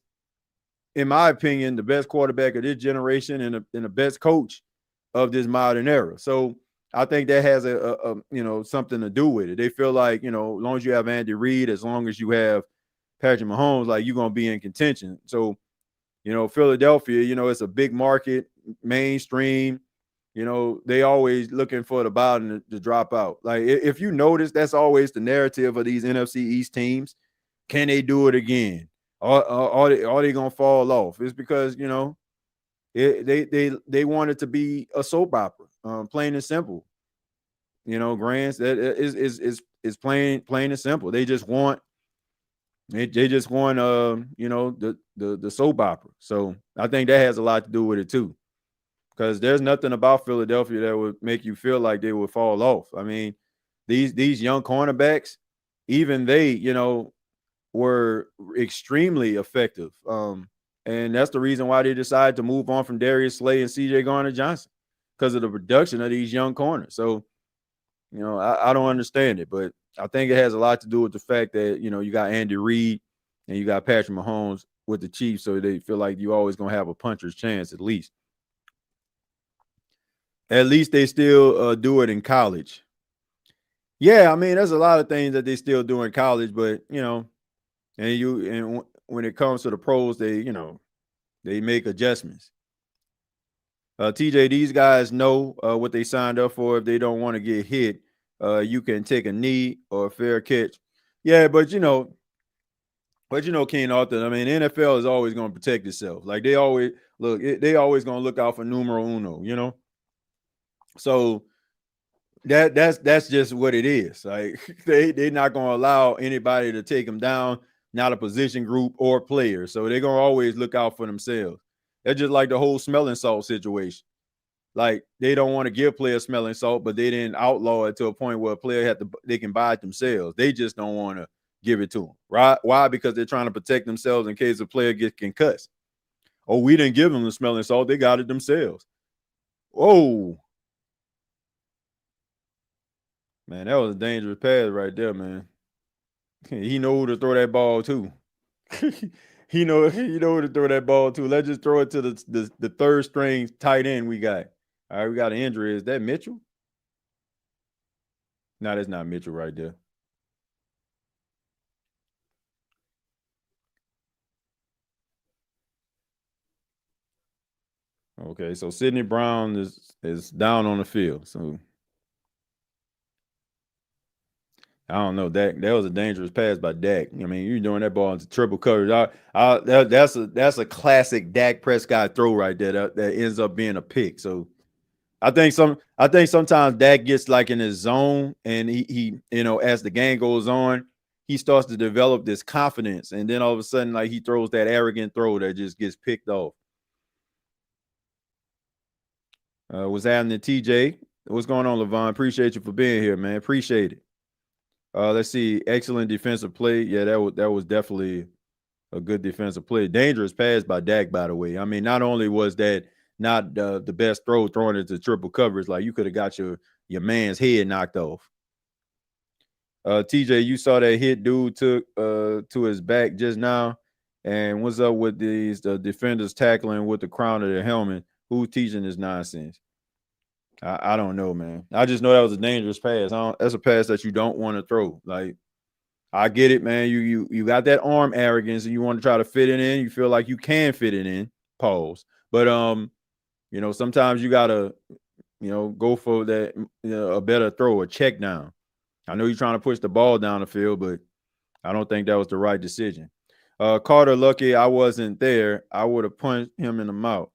in my opinion, the best quarterback of this generation and the best coach of this modern era. So I think that has a something to do with it. They feel like, as long as you have Andy Reid, as long as you have Patrick Mahomes, like, you're going to be in contention. So, Philadelphia, it's a big market, mainstream, they always looking for the bottom to drop out. Like, if you notice, that's always the narrative of these NFC East teams. Can they do it again? Are they gonna fall off? It's because they want it to be a soap opera, plain and simple. Grants that is plain and simple. They just want the soap opera. So I think that has a lot to do with it too, because there's nothing about Philadelphia that would make you feel like they would fall off. I mean, these young cornerbacks, even they were extremely effective. And that's the reason why they decided to move on from Darius Slay and CJ Garner-Johnson, because of the production of these young corners. So, I don't understand it, but I think it has a lot to do with the fact that, you got Andy Reid and you got Patrick Mahomes with the Chiefs, so they feel like you always going to have a puncher's chance at least. At least they still do it in college. Yeah, I mean, there's a lot of things that they still do in college, but, and when it comes to the pros, they make adjustments. TJ, these guys know what they signed up for. If they don't want to get hit, you can take a knee or a fair catch. Yeah, but King Arthur, I mean, the NFL is always going to protect itself. Like they always they always going to look out for numero uno, So that's just what it is. Like they're not going to allow anybody to take them down, not a position group or player. So they're going to always look out for themselves. That's just like the whole smelling salt situation. Like they don't want to give players smelling salt, but they didn't outlaw it to a point where a player they can buy it themselves. They just don't want to give it to them. Right? Why? Because they're trying to protect themselves in case a player gets concussed. Oh, we didn't give them the smelling salt. They got it themselves. Oh, man, that was a dangerous pass right there, man. He know who to throw that ball to. he know who to throw that ball to. Let's just throw it to the third string tight end we got. All right, we got an injury. Is that Mitchell? No, that's not Mitchell right there. Okay, so Sidney Brown is down on the field. So I don't know. That was a dangerous pass by Dak. I mean, you're doing that ball into triple coverage. That's a classic Dak Prescott throw right there that ends up being a pick. So I think sometimes Dak gets like in his zone, and he as the game goes on, he starts to develop this confidence, and then all of a sudden, like he throws that arrogant throw that just gets picked off. What's happening, TJ? What's going on, Levon? Appreciate you for being here, man. Appreciate it. Let's see. Excellent defensive play. Yeah, that was definitely a good defensive play. Dangerous pass by Dak, by the way. I mean, not only was that not the best throw throwing it to triple coverage, like you could have got your man's head knocked off. TJ, you saw that hit dude took to his back just now. And what's up with these defenders tackling with the crown of their helmet? Who's teaching this nonsense? I don't know, man. I just know that was a dangerous pass. That's a pass that you don't want to throw. Like, I get it, man. You got that arm arrogance and you want to try to fit it in. You feel like you can fit it in. Pause. But sometimes you gotta, go for that, a better throw, a check down. I know you're trying to push the ball down the field, but I don't think that was the right decision. Carter, lucky I wasn't there. I would have punched him in the mouth.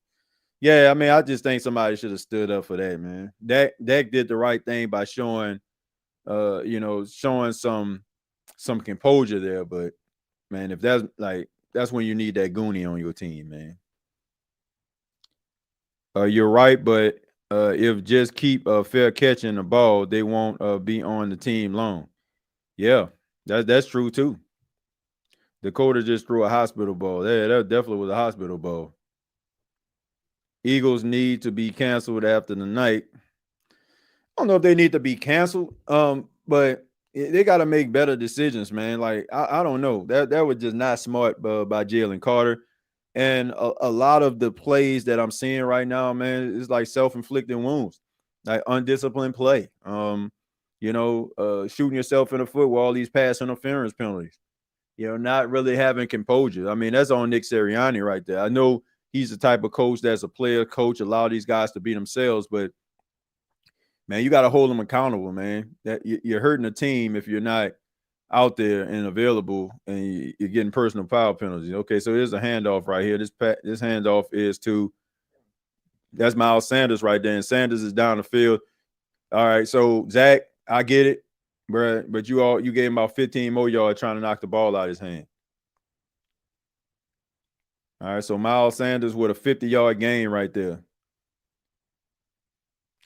Yeah, I mean, I just think somebody should have stood up for that, man. Dak did the right thing by showing some composure there. But man, if that's when you need that Goonie on your team, man. You're right, but if just keep fair catching the ball, they won't be on the team long. Yeah, that's true too. Dakota just threw a hospital ball. Yeah, that definitely was a hospital ball. Eagles need to be canceled after the night. I don't know if they need to be canceled, but they got to make better decisions, man. Like I don't know, that was just not smart by Jalen Carter, and a lot of the plays that I'm seeing right now, man, is like self-inflicted wounds, like undisciplined play. Shooting yourself in the foot with all these pass interference penalties. Not really having composure. I mean, that's on Nick Sirianni right there. I know he's the type of coach that's a player coach, allow these guys to be themselves, but man, you got to hold them accountable, man. That you're hurting the team if you're not out there and available, and you're getting personal foul penalties. Okay, so here's a handoff right here. This handoff is to that's Miles Sanders right there, and Sanders is down the field. All right, so Zach, I get it, bro, but you gave him about 15 more yards trying to knock the ball out of his hand. All right, so Miles Sanders with a 50-yard gain right there.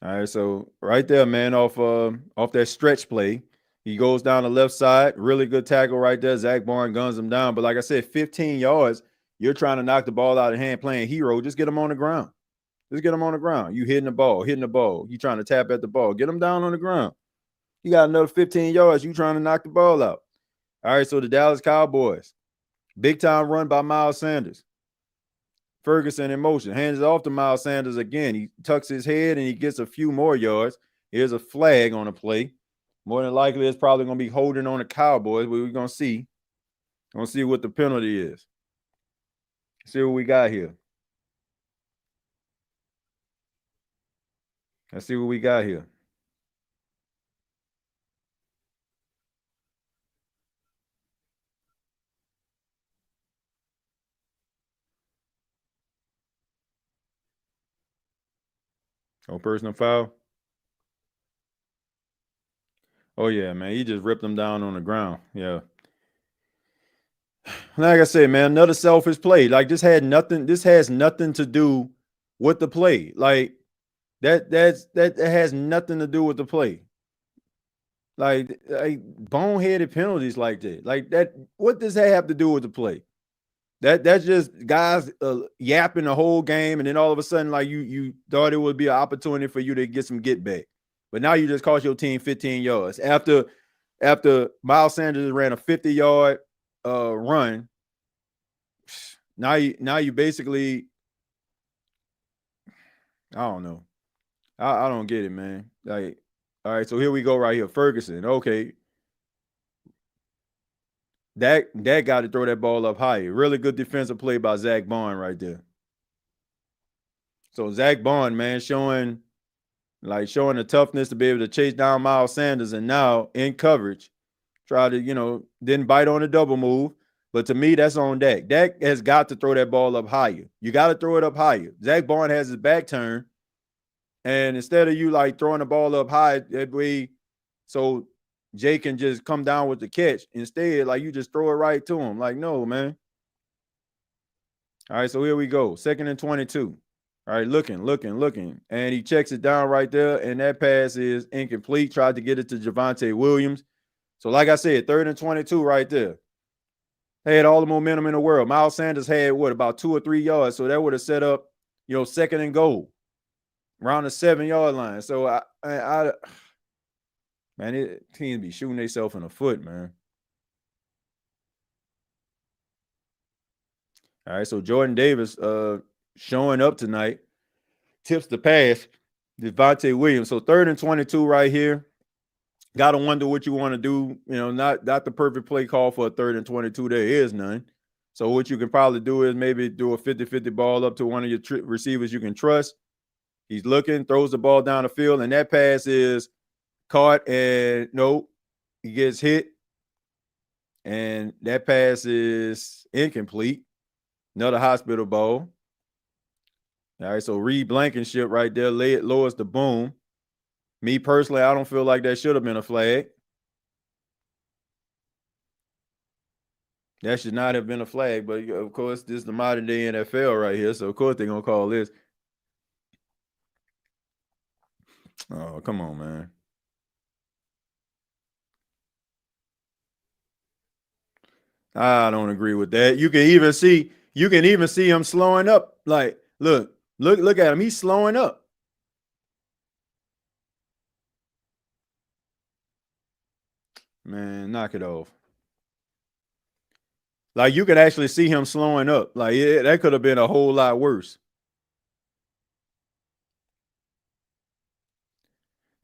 All right, so right there, man, off that stretch play, he goes down the left side. Really good tackle right there. Zach Barnes guns him down. But like I said, 15 yards, you're trying to knock the ball out of hand playing hero. Just get him on the ground. Just get him on the ground. You hitting the ball. You trying to tap at the ball. Get him down on the ground. You got another 15 yards. You trying to knock the ball out. All right, so the Dallas Cowboys. Big time run by Miles Sanders. Ferguson in motion. Hands it off to Miles Sanders again. He tucks his head and he gets a few more yards. Here's a flag on the play. More than likely, it's probably going to be holding on the Cowboys, but we're going to see. We're going to see what the penalty is. See what we got here. Let's see what we got here. Oh, personal foul. Oh, yeah, man. He just ripped him down on the ground. Yeah. Like I said, man, another selfish play. Like this has nothing to do with the play. Like that has nothing to do with the play. Like boneheaded penalties like that. Like that, what does that have to do with the play? That's just guys yapping the whole game, and then all of a sudden, like you thought it would be an opportunity for you to get some get back, but now you just cost your team 15 yards after Miles Sanders ran a 50-yard run. Now you basically, I don't know, I don't get it, man. Like, all right, so here we go right here, Ferguson. Okay. Dak got to throw that ball up higher. Really good defensive play by Zach Barnes right there. So Zach Barnes, man, showing the toughness to be able to chase down Miles Sanders, and now in coverage, try to, didn't bite on the double move. But to me, that's on Dak. Dak has got to throw that ball up higher. You got to throw it up higher. Zach Barnes has his back turned, and instead of you like throwing the ball up high that way, so Jay can just come down with the catch. Instead, like you just throw it right to him. Like, no, man. All right, so here we go. 2nd and 22. All right, looking. And he checks it down right there, and that pass is incomplete. Tried to get it to Javonte Williams. So like I said, 3rd and 22 right there. They had all the momentum in the world. Miles Sanders had, about 2 or 3 yards. So that would have set up, 2nd and goal around the 7-yard line. So, man, teams be shooting themselves in the foot, man. All right, so Jordan Davis showing up tonight. Tips the pass. Javonte Williams. So 3rd and 22 right here. Got to wonder what you want to do. Not the perfect play call for a 3rd and 22. There is none. So what you can probably do is maybe do a 50-50 ball up to one of your receivers you can trust. He's looking, throws the ball down the field, and that pass is caught, and nope, he gets hit, and that pass is incomplete. Another hospital ball. All right, so Reed Blankenship right there lowers the boom. Me personally, I don't feel like that should have been a flag. That should not have been a flag, but of course, this is the modern day NFL right here, so of course they're going to call this. Oh, come on, man. I don't agree with that. You can even see him slowing up. Like, look at him. He's slowing up. Man, knock it off. Like, you could actually see him slowing up. Like, that could have been a whole lot worse.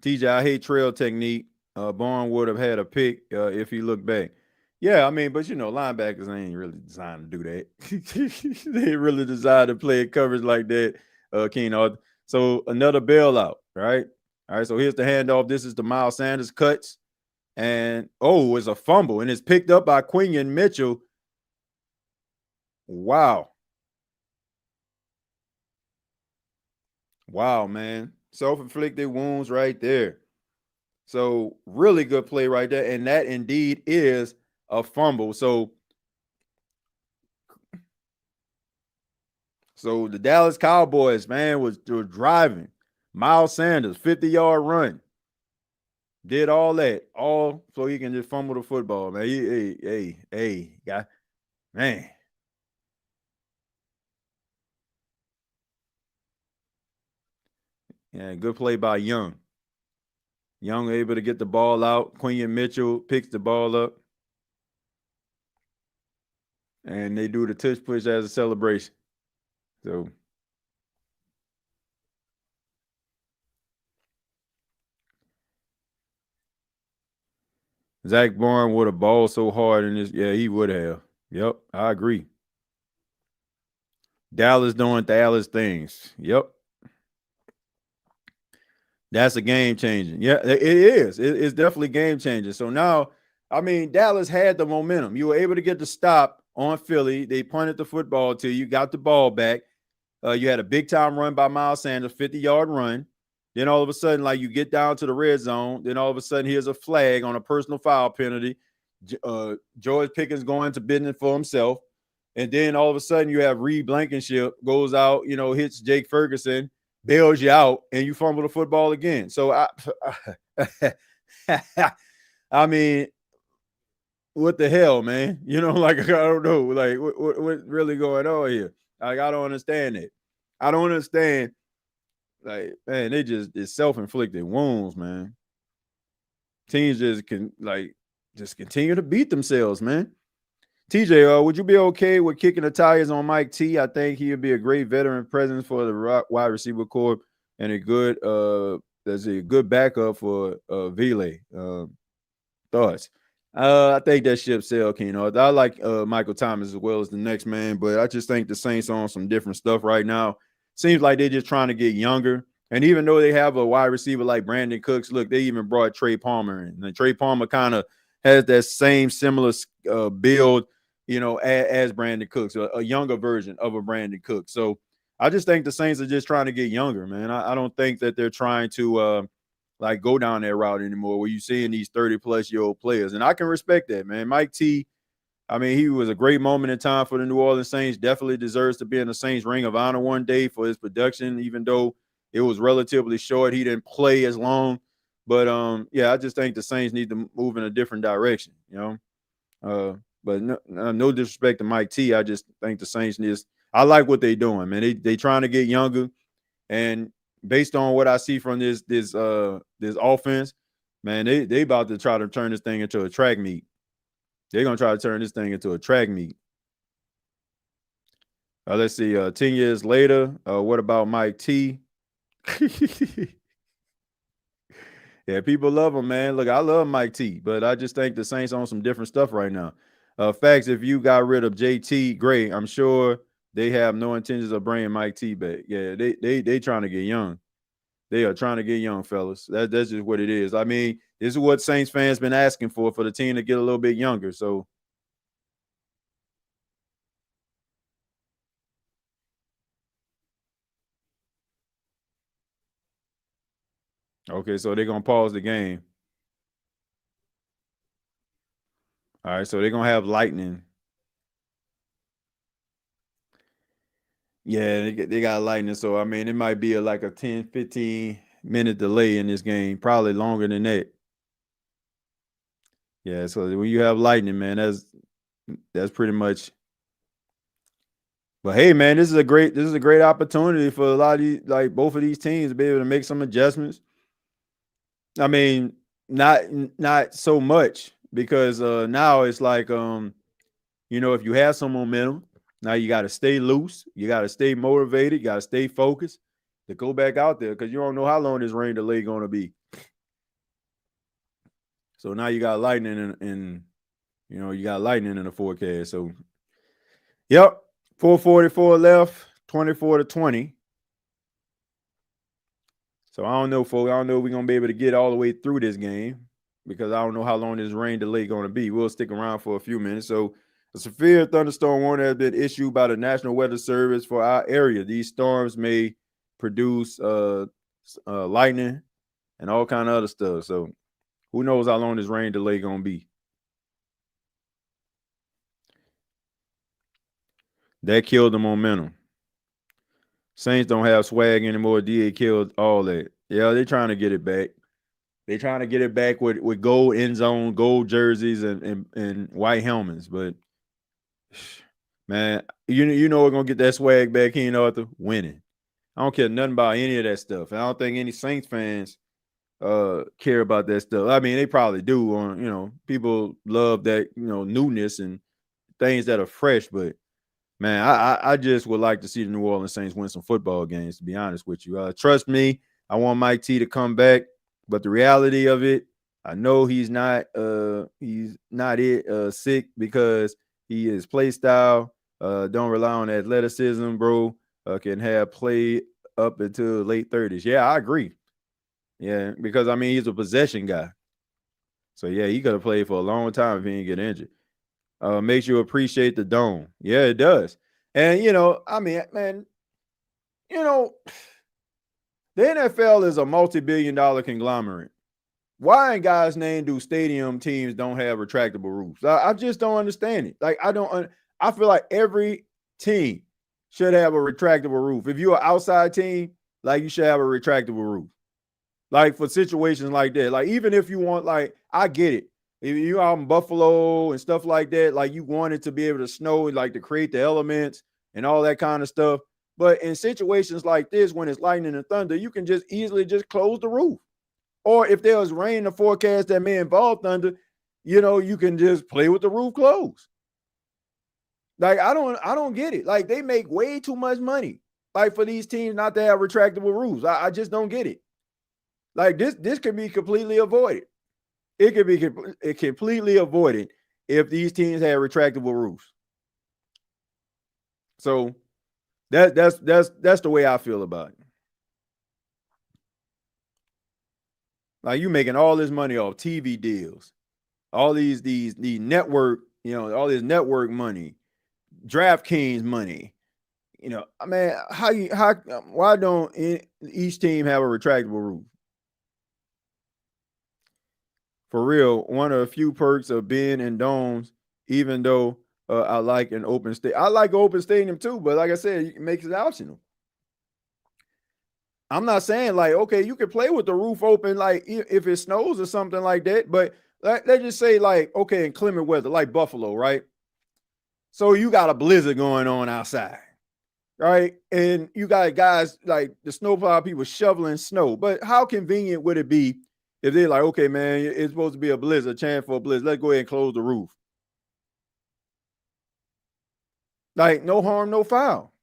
TJ, I hate trail technique. Barnes would have had a pick if he looked back. Yeah, I mean, but linebackers ain't really designed to do that. They ain't really designed to play coverage like that, Keenan. So another bailout, right? All right, so here's the handoff. This is the Miles Sanders cuts. And it's a fumble, and it's picked up by Quinion Mitchell. Wow. Wow, man. Self-inflicted wounds right there. So really good play right there. And that indeed is a fumble. So the Dallas Cowboys, man, were driving. Miles Sanders, 50-yard run. Did all that, all so he can just fumble the football, man. Hey, guy, man. Yeah, good play by Young. Young able to get the ball out. Quinion Mitchell picks the ball up. And they do the tush push as a celebration. So Zach Bourne would have balled so hard in this. Yeah, he would have. Yep, I agree. Dallas doing Dallas things. Yep. That's a game changing. Yeah, it is. It's definitely game changing. So now, I mean, Dallas had the momentum. You were able to get the stop on Philly. They punted the football to you, got the ball back. You had a big time run by Miles Sanders, 50-yard run. Then all of a sudden, like you get down to the red zone. Then all of a sudden, here's a flag on a personal foul penalty. George Pickens going to business for himself. And then all of a sudden, you have Reed Blankenship goes out, hits Jake Ferguson, bails you out, and you fumble the football again. So I mean, what the hell, man? Like I don't know, like what's really going on here? Like I don't understand it. I don't understand. Like man, they it's self-inflicted wounds, man. Teams just continue to beat themselves, man. TJ, would you be okay with kicking the tires on Mike T? I think he would be a great veteran presence for the wide receiver corps and a good backup for Vile. Thoughts? I think that ship sailed, Keno. I like Michael Thomas as well as the next man, but I just think the Saints are on some different stuff right now. Seems like they're just trying to get younger. And even though they have a wide receiver like Brandon Cooks, look, they even brought Trey Palmer in. And Trey Palmer kind of has that same similar build, as Brandon Cooks, a younger version of a Brandon Cooks. So I just think the Saints are just trying to get younger, man. I don't think that they're trying to go down that route anymore where you're seeing these 30-plus-year-old players. And I can respect that, man. Mike T, I mean, he was a great moment in time for the New Orleans Saints. Definitely deserves to be in the Saints Ring of Honor one day for his production, even though it was relatively short. He didn't play as long. But, I just think the Saints need to move in a different direction, But no disrespect to Mike T. I just think the Saints I like what they're doing, man. They trying to get younger. And based on what I see from this offense, man, they about to try to turn this thing into a track meet. They're gonna try to turn this thing into a track meet. Let's see. 10 years later, what about Mike T? Yeah, people love him, man. Look, I love Mike T, but I just think the Saints on some different stuff right now. Facts, if you got rid of JT, great. I'm sure they have no intentions of bringing Mike T back. Yeah, they trying to get young. They are trying to get young, fellas. That's just what it is. I mean, this is what Saints fans been asking for the team to get a little bit younger. So, okay, so they're gonna pause the game. All right, so they're gonna have lightning. Yeah, they got lightning. So I mean, it might be like a 10, 15-minute delay in this game, probably longer than that. Yeah, so when you have lightning, man, that's pretty much. But hey, man, this is a great opportunity for a lot of these, like both of these teams to be able to make some adjustments. I mean, not so much because now it's like if you have some momentum, now you got to stay loose, you got to stay motivated, you got to stay focused to go back out there because you don't know how long this rain delay going to be. So now you got lightning and you got lightning in the forecast. So, yep, 4:44 left, 24-20. So I don't know, folks. I don't know if we're gonna be able to get all the way through this game. because I don't know how long this rain delay going to be. We'll stick around for a few minutes. So a severe thunderstorm warning has been issued by the National Weather Service for our area. These storms may produce lightning and all kind of other stuff. So who knows how long this rain delay going to be. That killed the momentum. Saints don't have swag anymore. DA killed all that. Yeah, they're trying to get it back. They're trying to get it back with gold end zone, gold jerseys, and white helmets. But man, you know we're gonna get that swag back here, Arthur, winning. I don't care nothing about any of that stuff. I don't think any Saints fans care about that stuff. I mean, they probably do. People love that, newness and things that are fresh, but man, I just would like to see the New Orleans Saints win some football games, to be honest with you. Trust me, I want Mike T to come back, but the reality of it, I know he's not sick because he is play style. Don't rely on athleticism, bro. Can have play up until late 30s. Yeah, I agree. Yeah, because I mean he's a possession guy. So yeah, he could have played for a long time if he didn't get injured. Makes you appreciate the dome. Yeah, it does. And I mean, man, the NFL is a multi-billion-dollar conglomerate. Why in God's name do stadium teams don't have retractable roofs? I just don't understand it. Like, I feel like every team should have a retractable roof. If you're an outside team, like, you should have a retractable roof. Like, for situations like that. Like, even if you want, like, I get it. If you're out in Buffalo and stuff like that, like, you want it to be able to snow, like, to create the elements and all that kind of stuff. But in situations like this, when it's lightning and thunder, you can just easily just close the roof. Or if there was rain in the forecast that may involve thunder, you can just play with the roof closed. Like, I don't get it. Like, they make way too much money, like, for these teams not to have retractable roofs. I just don't get it. Like, this could be completely avoided. It could be completely avoided if these teams had retractable roofs. So that's the way I feel about it. Like, you making all this money off TV deals, all these network, all this network money, DraftKings money. I mean, why don't each team have a retractable roof? For real, one of the few perks of being in domes, even though I like an open stadium. I like an open stadium too, but like I said, it makes it optional. I'm not saying, like, okay, you can play with the roof open, like, if it snows or something like that. But let's just say, like, okay, in climate weather, like Buffalo, right? So you got a blizzard going on outside, right? And you got guys like the snowplow people shoveling snow. But how convenient would it be if they're like, okay, man, it's supposed to be a blizzard, chance for a blizzard. Let's go ahead and close the roof. Like, no harm, no foul.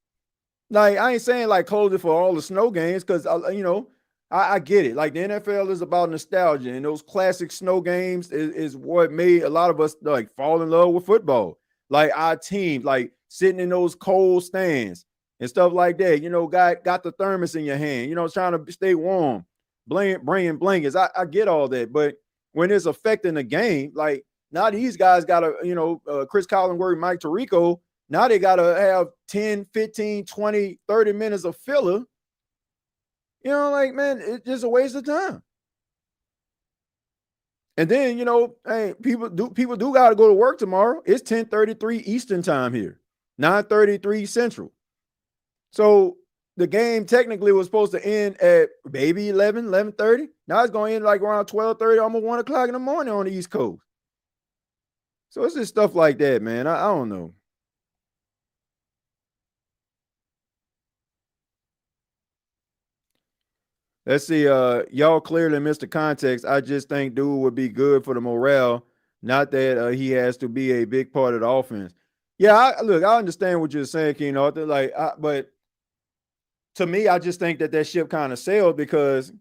Like, I ain't saying like close it for all the snow games, because I get it. Like, the NFL is about nostalgia, and those classic snow games is what made a lot of us like fall in love with football. Like, our team, like, sitting in those cold stands and stuff like that. Got the thermos in your hand. Trying to stay warm, bringing blankets. I get all that, but when it's affecting the game, like, now these guys got to, Chris Collinsworth, Mike Tirico. Now they got to have 10, 15, 20, 30 minutes of filler. Like, man, it's just a waste of time. And then, hey, people do got to go to work tomorrow. It's 10:33 Eastern time here, 9:33 Central. So the game technically was supposed to end at maybe 11:30. Now it's going to end like around 12:30, almost 1 o'clock in the morning on the East Coast. So it's just stuff like that, man. I don't know. Let's see. Y'all clearly missed the context. I just think dude would be good for the morale, not that he has to be a big part of the offense. Yeah, I understand what you're saying, King Arthur. But to me, I just think that ship kind of sailed because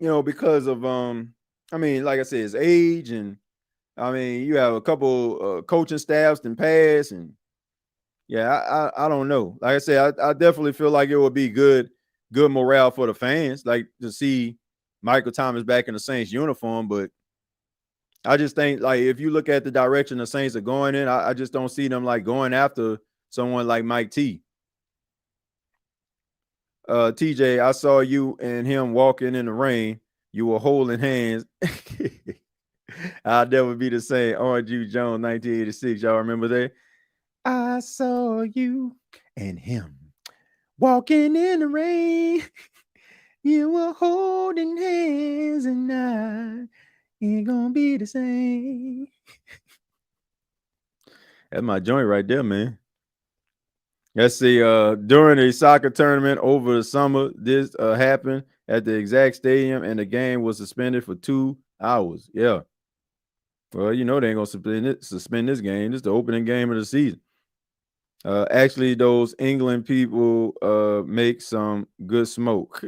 of I mean, like I said, his age, and I mean, you have a couple coaching staffs and pass, and yeah, I don't know. Like I said, I definitely feel like it would be good morale for the fans, like to see Michael Thomas back in the Saints uniform. But I just think, like, if you look at the direction the Saints are going in, I just don't see them like going after someone like Mike T. TJ, I saw you and him walking in the rain. You were holding hands. I'll never be the same. Orange Juice Jones, 1986. Y'all remember that? I saw you and him walking in the rain. You were holding hands, and I ain't gonna be the same. That's my joint right there, man. Let's see. During a soccer tournament over the summer, this happened at the exact stadium, and the game was suspended for 2 hours. Yeah. Well, they ain't gonna suspend this game. This is the opening game of the season. Actually, those England people make some good smoke.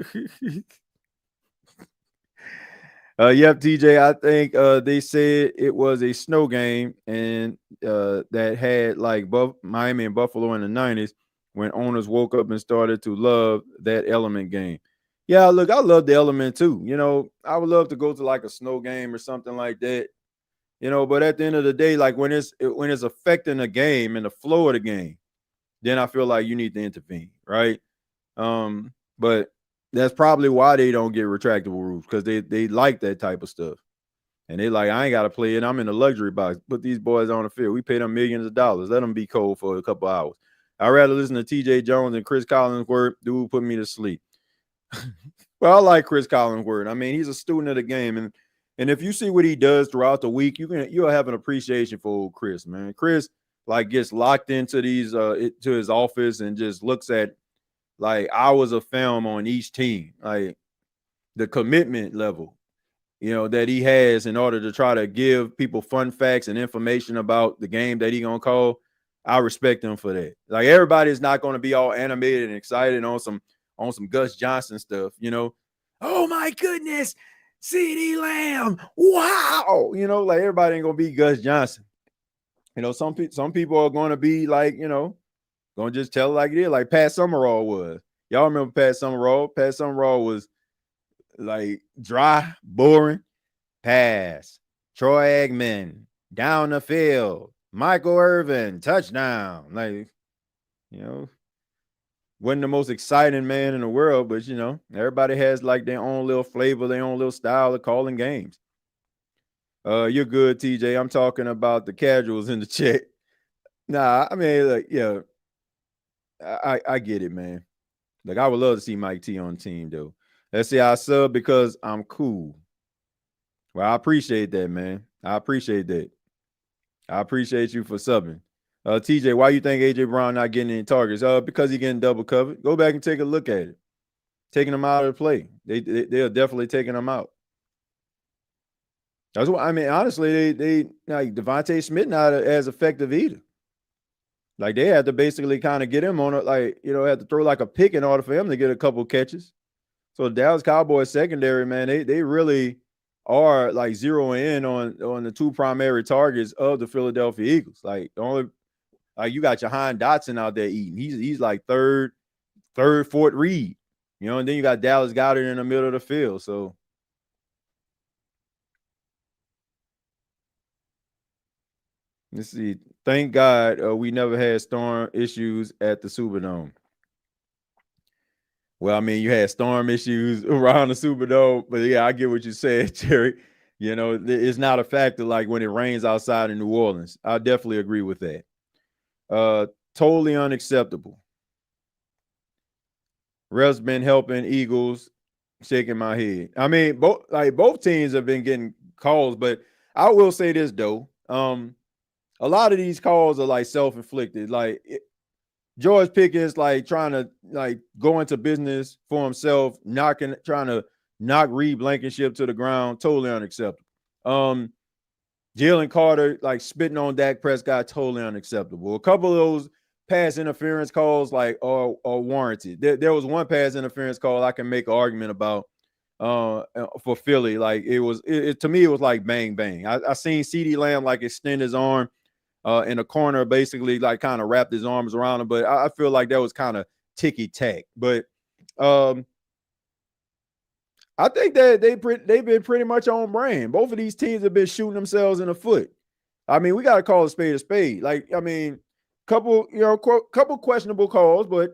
Yep, TJ. I think they said it was a snow game, and that had like Miami and Buffalo in the 90s when owners woke up and started to love that element game. Yeah, look, I love the element too. I would love to go to like a snow game or something like that. But at the end of the day, like when it's affecting the game and the flow of the game, then I feel like you need to intervene, right? But that's probably why they don't get retractable rules, because they like that type of stuff. And they like, I ain't got to play it. I'm in a luxury box. Put these boys on the field. We pay them millions of dollars. Let them be cold for a couple hours. I'd rather listen to TJ Jones and Chris Collinsworth. Dude put me to sleep. Well, I like Chris Collinsworth. I mean, he's a student of the game. And if you see what he does throughout the week, you'll have an appreciation for old Chris, man. Chris like gets locked into these to his office and just looks at like hours of film on each team, like the commitment level, that he has in order to try to give people fun facts and information about the game that he gonna call. I respect him for that. Like, everybody's not gonna be all animated and excited on some Gus Johnson stuff, Oh my goodness, CeeDee Lamb, wow, like everybody ain't gonna be Gus Johnson. Some people are going to be like, gonna just tell it like it is, like Pat Summerall was. Y'all remember Pat Summerall? Pat Summerall was like dry, boring, pass. Troy Aikman, down the field. Michael Irvin, touchdown. Like, wasn't the most exciting man in the world, but everybody has like their own little flavor, their own little style of calling games. You're good, TJ. I'm talking about the casuals in the chat. Nah, I mean, like, yeah, I get it, man. Like, I would love to see Mike T on the team, though. Let's say I sub because I'm cool. Well, I appreciate that, man. I appreciate that. I appreciate you for subbing. TJ, why you think AJ Brown not getting any targets? Because he getting double covered. Go back and take a look at it. Taking him out of the play. They're definitely taking him out. That's what I mean. Honestly, they like Devontae Smith not as effective either. Like, they had to basically kind of get him on it, like, had to throw like a pick in order for him to get a couple catches. So the Dallas Cowboys secondary, man, they really are like zeroing in on the two primary targets of the Philadelphia Eagles. Like, you got Jahan Dotson out there eating. He's like third, fourth read. And then you got Dallas Goedert in the middle of the field. So let's see. Thank God we never had storm issues at the Superdome. Well, I mean, you had storm issues around the Superdome, but yeah, I get what you said, Jerry. It's not a factor like when it rains outside in New Orleans. I definitely agree with that. Totally unacceptable. Ref's been helping Eagles, shaking my head. I mean, both teams have been getting calls, but I will say this though. A lot of these calls are like self-inflicted. Like, George Pickens like trying to like go into business for himself, trying to knock Reed Blankenship to the ground. Totally unacceptable. Jalen Carter like spitting on Dak Prescott. Totally unacceptable. A couple of those pass interference calls like are warranted. There was one pass interference call I can make an argument about for Philly. Like, it to me, it was like bang bang. I seen CeeDee Lamb like extend his arm in a corner, basically like kind of wrapped his arms around him. But I feel like that was kind of ticky tack. But I think that they've been pretty much on brand. Both of these teams have been shooting themselves in the foot. I mean, we got to call a spade a spade. Like, I mean, couple questionable calls, but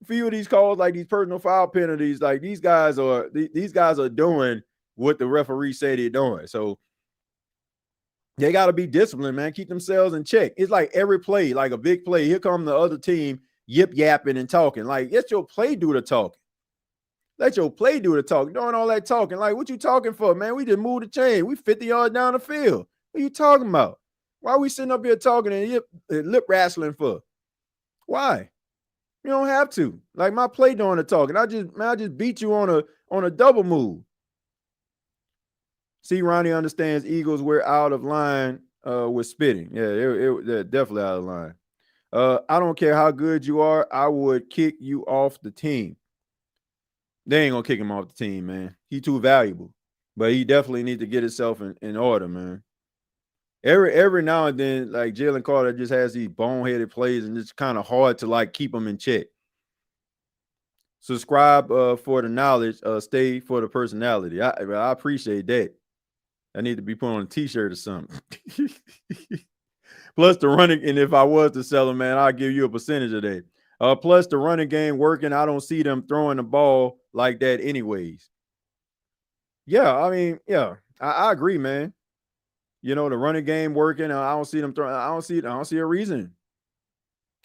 a few of these calls, like these personal foul penalties, like these guys are doing what the referee said they're doing. So they got to be disciplined, man. Keep themselves in check. It's like every play, like a big play. Here come the other team yip yapping and talking. Like, let your play do the talking. Let your play do the talking. Doing all that talking. Like, what you talking for, man? We just moved the chain. We 50 yards down the field. What are you talking about? Why are we sitting up here talking and lip wrestling for? Why? You don't have to. Like, my play doing the talking. I just beat you on a double move. See, Ronnie understands Eagles were out of line with spitting. Yeah, they're definitely out of line. I don't care how good you are. I would kick you off the team. They ain't going to kick him off the team, man. He too valuable. But he definitely needs to get himself in order, man. Every now and then, like Jalen Carter just has these boneheaded plays, and it's kind of hard to like keep them in check. Subscribe for the knowledge, stay for the personality. I appreciate that. I need to be put on a t-shirt or something. Plus the running, and if I was to sell them, man, I'll give you a percentage of that. Plus the running game working. I don't see them throwing the ball like that anyways. Yeah, I mean, yeah, I agree, man. You know, the running game working. I don't see them throwing. I don't see a reason.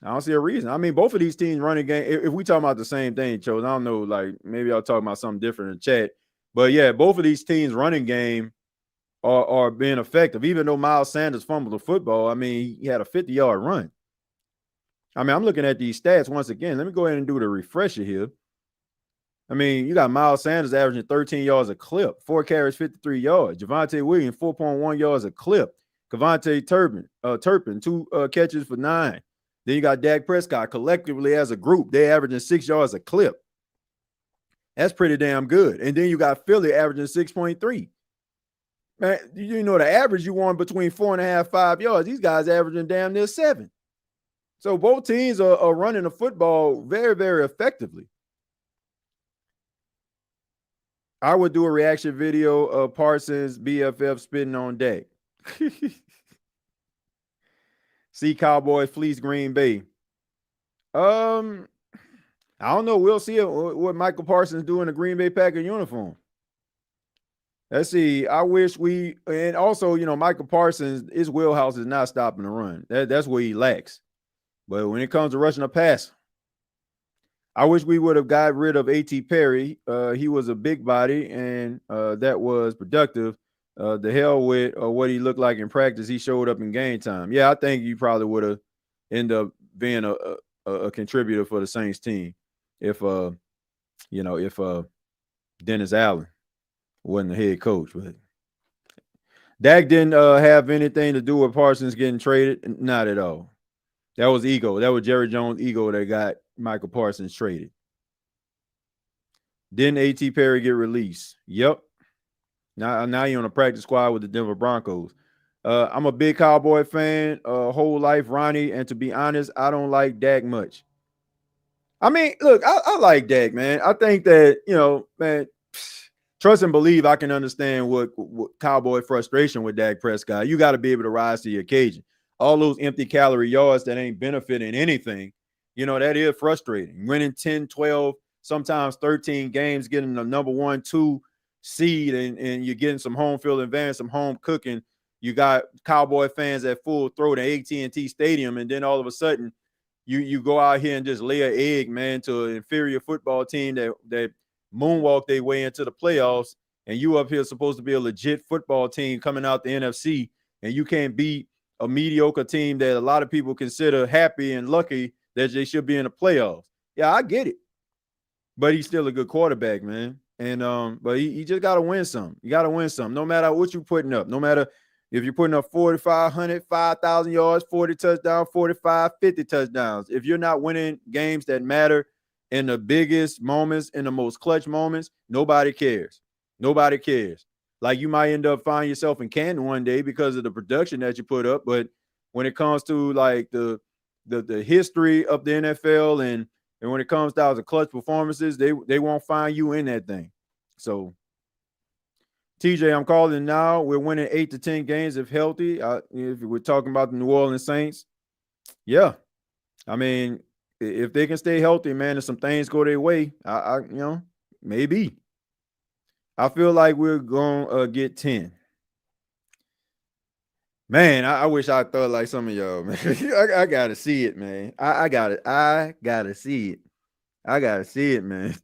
I don't see a reason. I mean, both of these teams running game. If we talking about the same thing, Chose, I don't know. Like maybe I'll talk about something different in chat. But yeah, both of these teams running game are being effective. Even though Miles Sanders fumbled the football, I mean, he had a 50-yard run. I mean, I'm looking at these stats once again. Let me go ahead and do the refresher here. I mean, you got Miles Sanders averaging 13 yards a clip, 4 carries, 53 yards. Javonte Williams, 4.1 yards a clip. Kevontae Turpin, 2 catches for 9. Then you got Dak Prescott. Collectively as a group, they're averaging 6 yards a clip. That's pretty damn good. And then you got Philly averaging 6.3. Man, you know the average you want between 4.5, 5 yards. These guys averaging damn near 7. So both teams are running the football very, very effectively. I would do a reaction video of Parsons BFF spitting on Dak. See Cowboys fleece Green Bay. I don't know. We'll see what Michael Parsons do in the Green Bay Packer uniform. Let's see. I wish and also, you know, Michael Parsons, his wheelhouse is not stopping the run. That's where he lacks. But when it comes to rushing a pass, I wish we would have got rid of A.T. Perry. He was a big body, and that was productive. The hell with what he looked like in practice. He showed up in game time. Yeah, I think you probably would have ended up being a contributor for the Saints team if Dennis Allen wasn't the head coach. But Dak didn't have anything to do with Parsons getting traded. Not at all. That was ego. That was Jerry Jones' ego that got Michael Parsons traded. Didn't A.T. Perry get released? Yep. Now you're on a practice squad with the Denver Broncos. I'm a big Cowboy fan, whole life, Ronnie. And to be honest, I don't like Dak much. I mean, look, I like Dak, man. I think that, you know, man, trust and believe I can understand what Cowboy frustration with Dak Prescott. You got to be able to rise to the occasion. All those empty calorie yards that ain't benefiting anything, you know, that is frustrating. Winning 10, 12, sometimes 13 games, getting the number 1, 2 seed, and you're getting some home field advantage, some home cooking. You got Cowboy fans at full throat at AT&T Stadium, and then all of a sudden you go out here and just lay an egg, man, to an inferior football team that moonwalk their way into the playoffs, and you up here supposed to be a legit football team coming out the NFC, and you can't beat a mediocre team that a lot of people consider happy and lucky that they should be in the playoffs. Yeah, I get it. But he's still a good quarterback, man. And but he just got to win some. You got to win some, no matter what you're putting up. No matter if you're putting up 4,500, 5,000 yards, 40 touchdowns, 45, 50 touchdowns. If you're not winning games that matter in the biggest moments, in the most clutch moments, nobody cares. Nobody cares. Like, you might end up finding yourself in Canton one day because of the production that you put up. But when it comes to like the history of the NFL and when it comes down to clutch performances, they won't find you in that thing. So, TJ, I'm calling now. We're winning 8 to 10 games if healthy. If we're talking about the New Orleans Saints, yeah. I mean, if they can stay healthy, man, and some things go their way, maybe. I feel like we're going to get 10. Man, I wish I thought like some of y'all, man. I got to see it, man. I got it. I got to see it. I got to see it, man.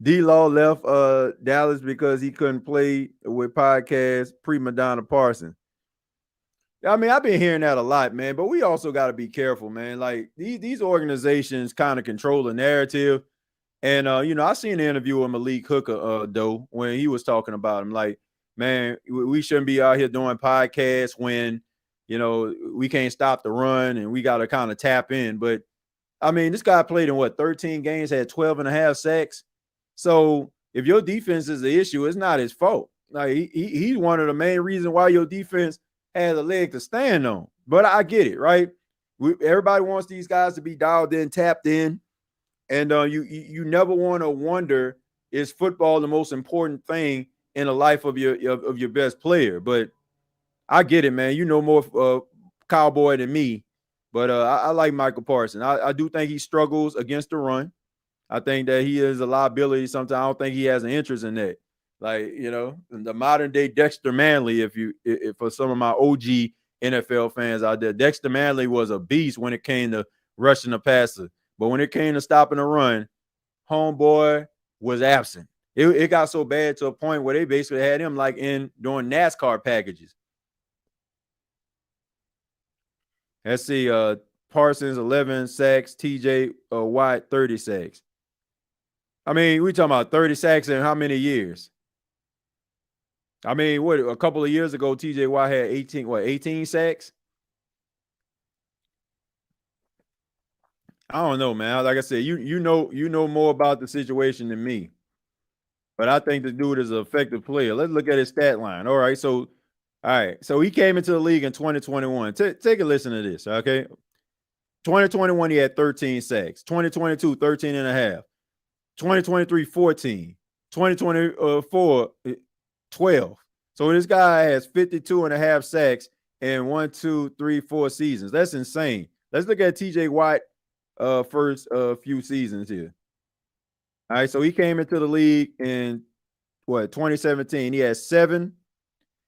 D-Law left Dallas because he couldn't play with podcast Prima Donna Parsons. I mean, I've been hearing that a lot, man, but we also got to be careful, man. Like these organizations kind of control the narrative. And, I seen the interview with Malik Hooker, though, when he was talking about him. Like, man, we shouldn't be out here doing podcasts when, we can't stop the run and we got to kind of tap in. But, I mean, this guy played in, 13 games, had 12 and a half sacks. So if your defense is the issue, it's not his fault. Like, he's one of the main reasons why your defense has a leg to stand on. But I get it, right? Everybody wants these guys to be dialed in, tapped in. And you never want to wonder, is football the most important thing in the life of your best player? But I get it, man. You know more Cowboy than me. But I like Michael Parsons. I do think he struggles against the run. I think that he is a liability sometimes. I don't think he has an interest in that. Like, the modern day Dexter Manley, if for some of my OG NFL fans out there, Dexter Manley was a beast when it came to rushing the passer. But when it came to stopping the run, homeboy was absent. It got so bad to a point where they basically had him like doing NASCAR packages. Let's see, Parsons 11 sacks, TJ Watt 30 sacks. I mean, we talking about 30 sacks in how many years? I mean, a couple of years ago, TJ Watt had 18 sacks? I don't know, man. Like I said, you know more about the situation than me. But I think the dude is an effective player. Let's look at his stat line. All right. So he came into the league in 2021. Take a listen to this. Okay. 2021, he had 13 sacks. 2022, 13 and a half. 2023, 14. 2024, 12. So this guy has 52 and a half sacks in 1, 2, 3, 4 seasons. That's insane. Let's look at TJ Watt first few seasons here. All right, so he came into the league in 2017. He had 7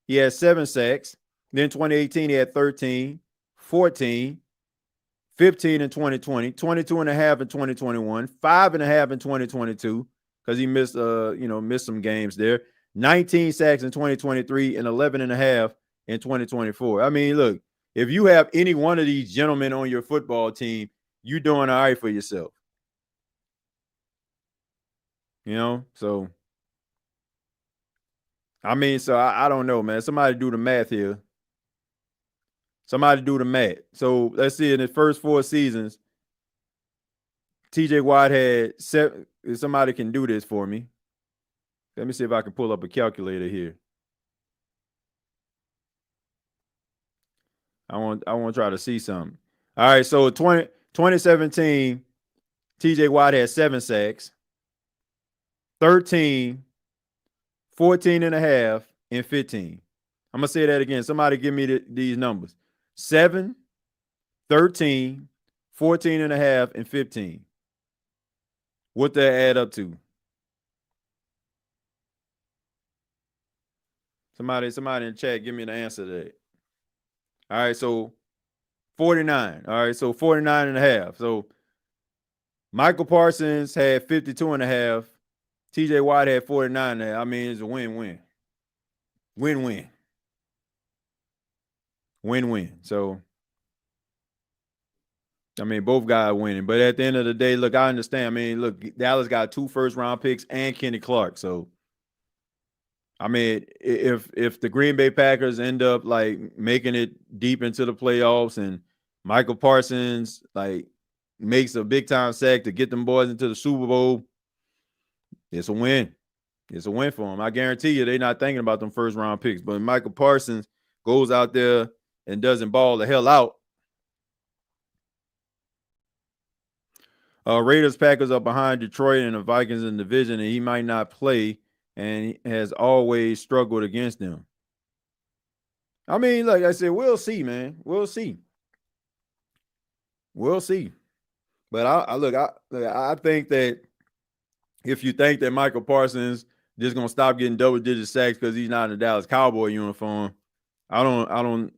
sacks. Then 2018, he had 13, 14, 15 in 2020, 22 and a half in 2021, 5 and a half in 2022, because he missed some games there. 19 sacks in 2023 and 11 and a half in 2024. I mean, look, if you have any one of these gentlemen on your football team, you're doing all right for yourself. So I mean, I don't know, man. Somebody do the math here. Somebody do the math. So let's see, in the first 4 seasons, TJ Watt had 7. If somebody can do this for me. Let me see if I can pull up a calculator here. I want to try to see something. All right, so 2017, TJ Watt had 7 sacks, 13, 14 and a half, and 15. I'm going to say that again. Somebody give me these numbers. 7, 13, 14 and a half, and 15. What that add up to? Somebody in the chat, give me the answer to that. All right, so 49. All right, so 49 and a half. So Michael Parsons had 52 and a half. TJ Watt had 49 and a half. I mean, it's a win-win. Win-win. Win-win. So, I mean, both guys winning. But at the end of the day, look, I understand. I mean, look, Dallas got 2 first-round picks and Kenny Clark. So, I mean, if the Green Bay Packers end up like making it deep into the playoffs and Michael Parsons like makes a big time sack to get them boys into the Super Bowl, it's a win. It's a win for them. I guarantee you they're not thinking about them first round picks. But Michael Parsons goes out there and doesn't ball the hell out. Raiders Packers are behind Detroit and the Vikings in the division, and he might not play and has always struggled against them. I mean, like I said, we'll see, man. We'll see. We'll see. But I think that if you think that Michael Parsons just gonna stop getting double-digit sacks because he's not in a Dallas Cowboy uniform, I don't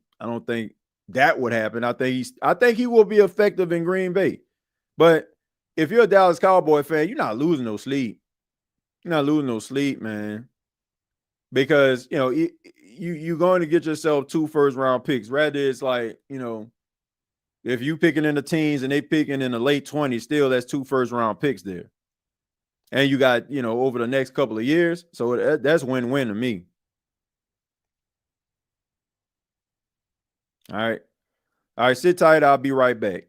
think that would happen. I think he will be effective in Green Bay. But if you're a Dallas Cowboy fan, you're not losing no sleep. You're not losing no sleep, man. Because you're going to get yourself 2 first-round picks. Rather, it's like, if you picking in the teens and they picking in the late 20s, still that's 2 first-round picks there. And you got, over the next couple of years. So that's win-win to me. All right. All right, sit tight. I'll be right back.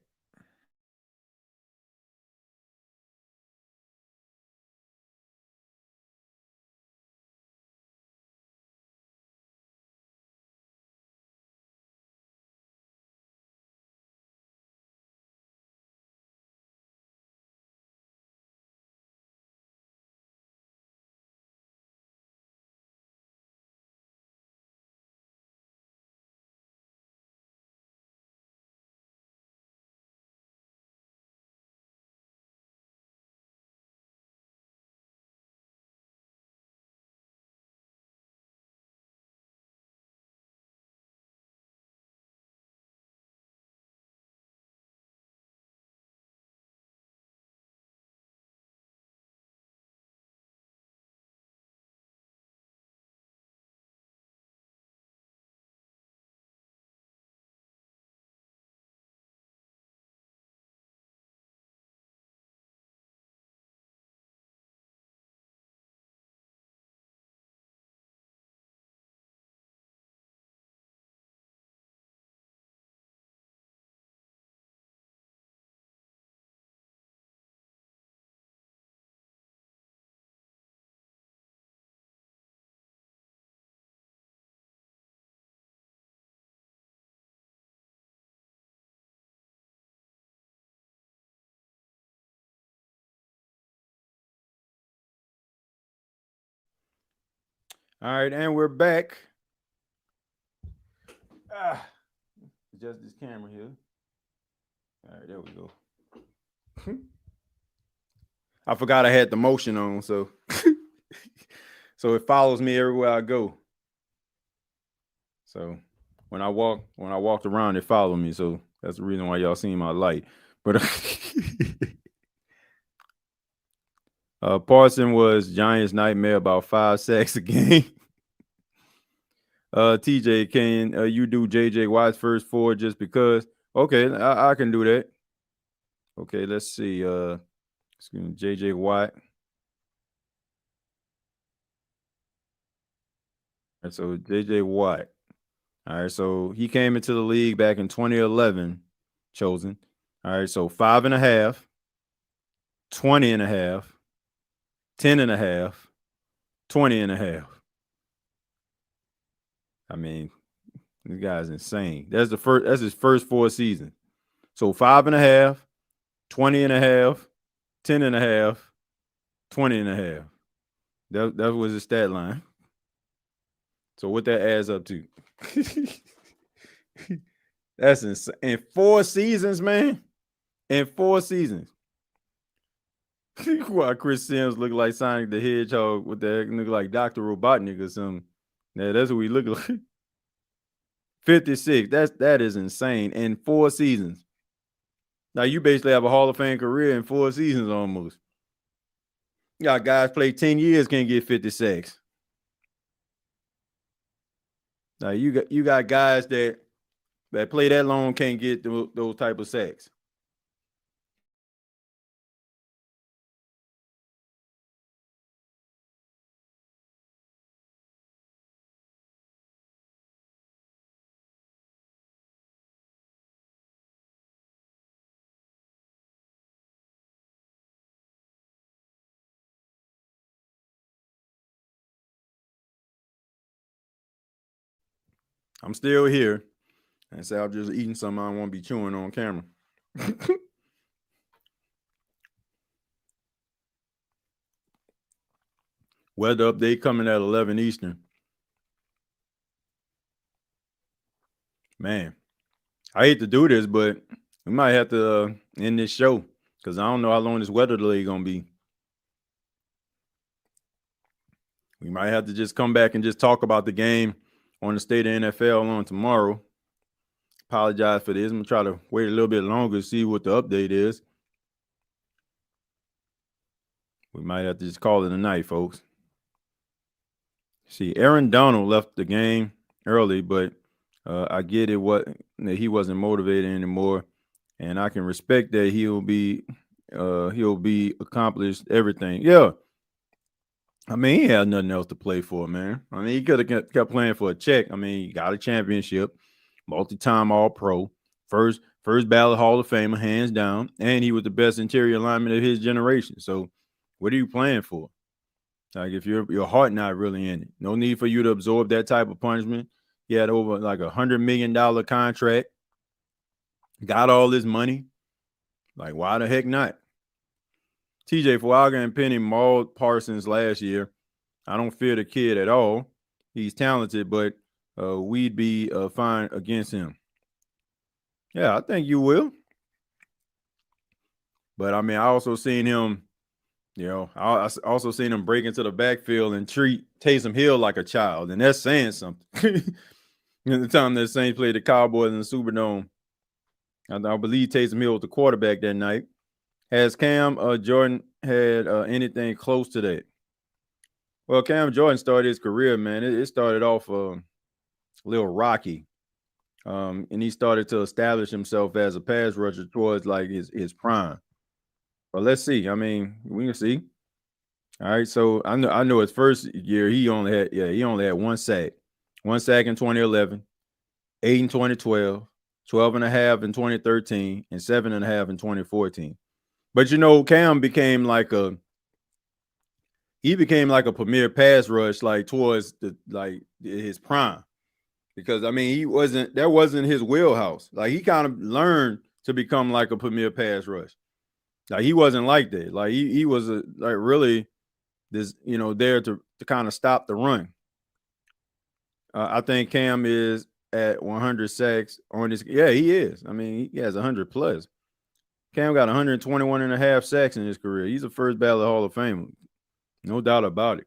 All right, and we're back. Adjust this camera here. All right, there we go. I forgot I had the motion on, so so it follows me everywhere I go. So when I walked around, it followed me. So that's the reason why y'all seen my light. But Parson was Giants' nightmare, about 5 sacks a game. TJ, can you do JJ Watt's first 4 just because? Okay, I can do that. Okay, let's see. JJ Watt. All right, so JJ Watt. All right, so he came into the league back in 2011, chosen. All right, so 5.5, 20.5, 10.5, 20.5. I mean, this guy's insane. That's his first 4 seasons. So 5.5, 20.5, 10.5, 20.5. That was his stat line. So what that adds up to? That's insane. In 4 seasons, man. In 4 seasons. Why Chris Sims look like Sonic the Hedgehog with that look like Dr. Robotnik or something. Yeah, that's what we look like. 56. That is insane. In 4 seasons. Now you basically have a Hall of Fame career in 4 seasons almost. You got guys play 10 years, can't get 50 sacks. Now you got guys that play that long can't get those type of sacks. I'm still here. And say I'm just eating something I won't be chewing on camera. Weather update coming at 11 Eastern. Man, I hate to do this, but we might have to end this show because I don't know how long this weather delay gonna be. We might have to just come back and just talk about the game on the state of NFL on tomorrow. Apologize for this. I'm gonna try to wait a little bit longer to see what the update is. We might have to just call it a night, folks. See, Aaron Donald left the game early, but I get it that he wasn't motivated anymore, and I can respect that he'll be accomplished everything. Yeah. I mean, he had nothing else to play for, man. I mean, he could have kept playing for a check. I mean, he got a championship, multi-time All-Pro, first ballot Hall of Famer, hands down, and he was the best interior lineman of his generation. So, what are you playing for? Like, if your heart not really in it, no need for you to absorb that type of punishment. He had over like $100 million contract, got all this money. Like, why the heck not? TJ Fuaga and Penny mauled Parsons last year. I don't fear the kid at all. He's talented, but we'd be fine against him. Yeah, I think you will. But, I mean, I also seen him, I also seen him break into the backfield and treat Taysom Hill like a child, and that's saying something. In the time that Saints played the Cowboys in the Superdome, I believe Taysom Hill was the quarterback that night. Has Cam Jordan had anything close to that? Well, Cam Jordan started his career, man. It started off a little rocky. And he started to establish himself as a pass rusher towards like his prime. But let's see. I mean, we can see. All right. So I know his first year he only had one sack. One sack in 2011, 8 in 2012, 12 and a half in 2013, and 7 and a half in 2014. But Cam became like a premier pass rush like towards his prime. Because I mean, that wasn't his wheelhouse. Like he kind of learned to become like a premier pass rush. Like he wasn't like that. Like he was really this, there to kind of stop the run. I think Cam is at 100 sacks on his. Yeah, he is. I mean, he has 100 plus. Cam got 121 and a half sacks in his career. He's a first ballot Hall of Famer. No doubt about it.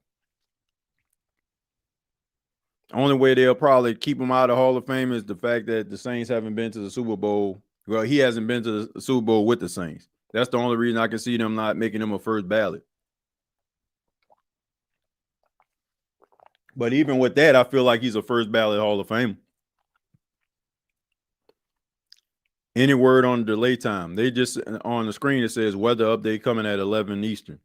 Only way they'll probably keep him out of Hall of Fame is the fact that the Saints haven't been to the Super Bowl. Well, he hasn't been to the Super Bowl with the Saints. That's the only reason I can see them not making him a first ballot. But even with that, I feel like he's a first ballot Hall of Fame. Any word on the delay time? They just on the screen it says weather update coming at 11 Eastern.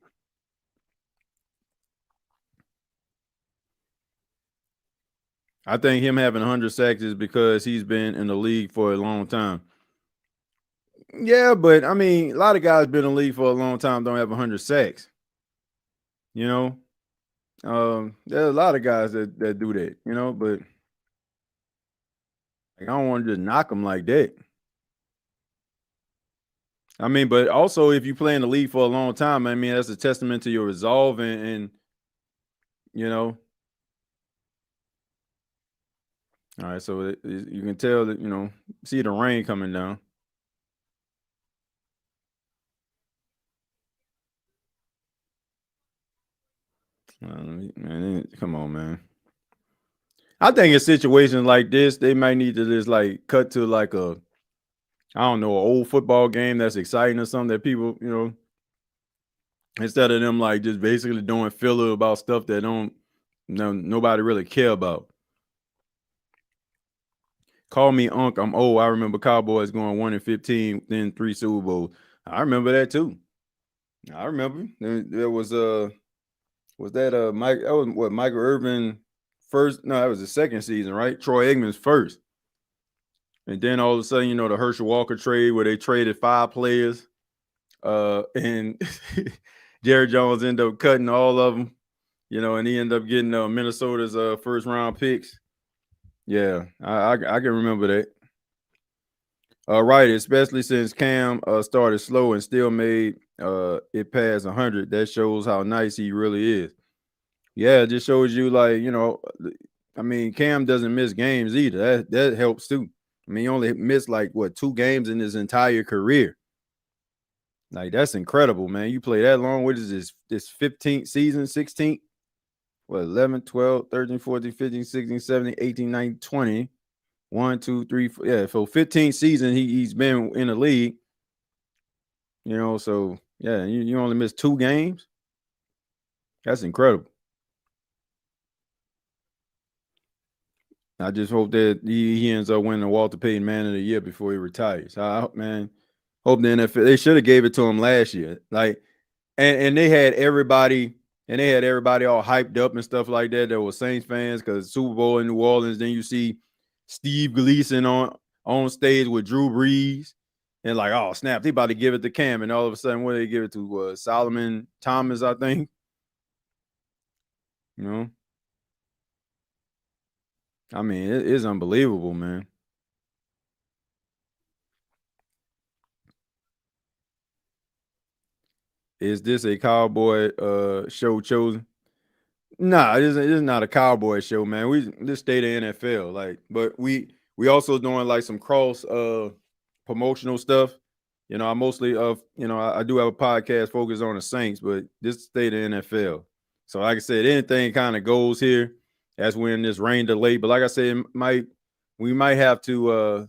I think him having 100 sacks is because he's been in the league for a long time. Yeah, but I mean, a lot of guys been in the league for a long time don't have 100 sacks. There's a lot of guys that do that, but I don't want to just knock them like that. I mean, but also if you play in the league for a long time, I mean, that's a testament to your resolve and All right, so you can tell that, see the rain coming down. Man, come on, man. I think in situations like this, they might need to just like cut to like an old football game that's exciting or something that people, instead of them like just basically doing filler about stuff that nobody really care about. Call me Unc. I'm old. I remember Cowboys going 1-15, then 3 Super Bowls. I remember that too. I remember there was Mike? That was what Michael Irvin first? No, that was the second season, right? Troy Aikman's first, and then all of a sudden, the Herschel Walker trade where they traded 5 players, and Jerry Jones ended up cutting all of them, and he ended up getting Minnesota's first round picks. Yeah, I can remember that. Right, especially since Cam started slow and still made it past 100. That shows how nice he really is. Yeah, it just shows you, like, I mean, Cam doesn't miss games either. That helps too. I mean, he only missed like 2 games in his entire career. Like, that's incredible, man. You play that long. What is this 15th season, 16th? What, 11, 12, 13, 14, 15, 16, 17, 18, 19, 20. 1, 2, 3, 4. Yeah, for 15 season, he's been in the league. So yeah, you only missed 2 games. That's incredible. I just hope that he ends up winning the Walter Payton Man of the Year before he retires. Man, hope the NFL, they should have gave it to him last year. Like, and they had everybody all hyped up and stuff like that. There were Saints fans because Super Bowl in New Orleans. Then you see Steve Gleason on stage with Drew Brees, and like, oh snap, they about to give it to Cam, and all of a sudden, what did they give it to? Solomon Thomas, I think. I mean, it is unbelievable, man. Is this a cowboy show chosen? Nah, it is not a cowboy show, man. We just stay the NFL, like, but we also doing like some cross promotional stuff. I mostly I do have a podcast focused on the Saints, but this stay the NFL. So like I said, anything kind of goes here. That's when this rain delay. But like I said, we might have to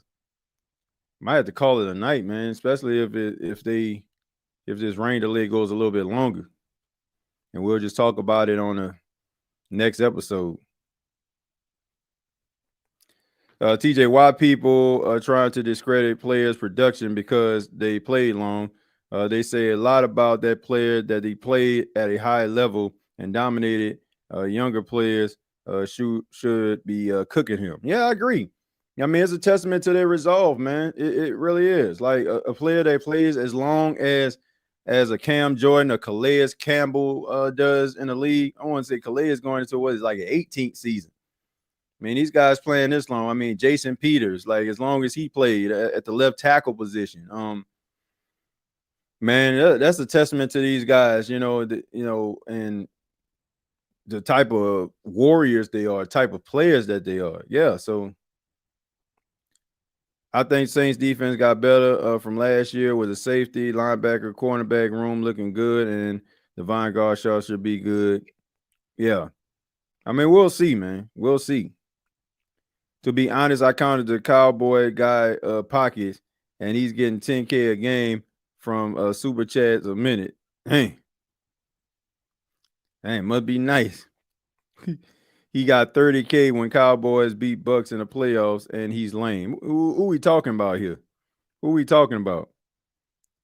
call it a night, man. Especially if this rain delay goes a little bit longer, and we'll just talk about it on the next episode. TJ, why people are trying to discredit players' production because they played long? They say a lot about that player that he played at a high level and dominated. Younger players should be cooking him. Yeah, I agree. I mean, it's a testament to their resolve, man. It really is. Like a player that plays as long as a Cam Jordan or Calais Campbell does in the league. I want to say Calais is going into what is like an 18th season. I mean, these guys playing this long. I mean, Jason Peters, like as long as he played at the left tackle position, man, that's a testament to these guys. And the type of warriors they are, type of players that they are. Yeah, so I think Saints defense got better from last year with a safety, linebacker, cornerback room looking good, and Devon Garshaw should be good. Yeah, I mean, we'll see, man. We'll see. To be honest, I counted the Cowboy guy pockets, and he's getting 10K a game from super chats a minute. Hey, must be nice. He got 30K when Cowboys beat Bucks in the playoffs, and he's lame. Who we talking about here? Who we talking about?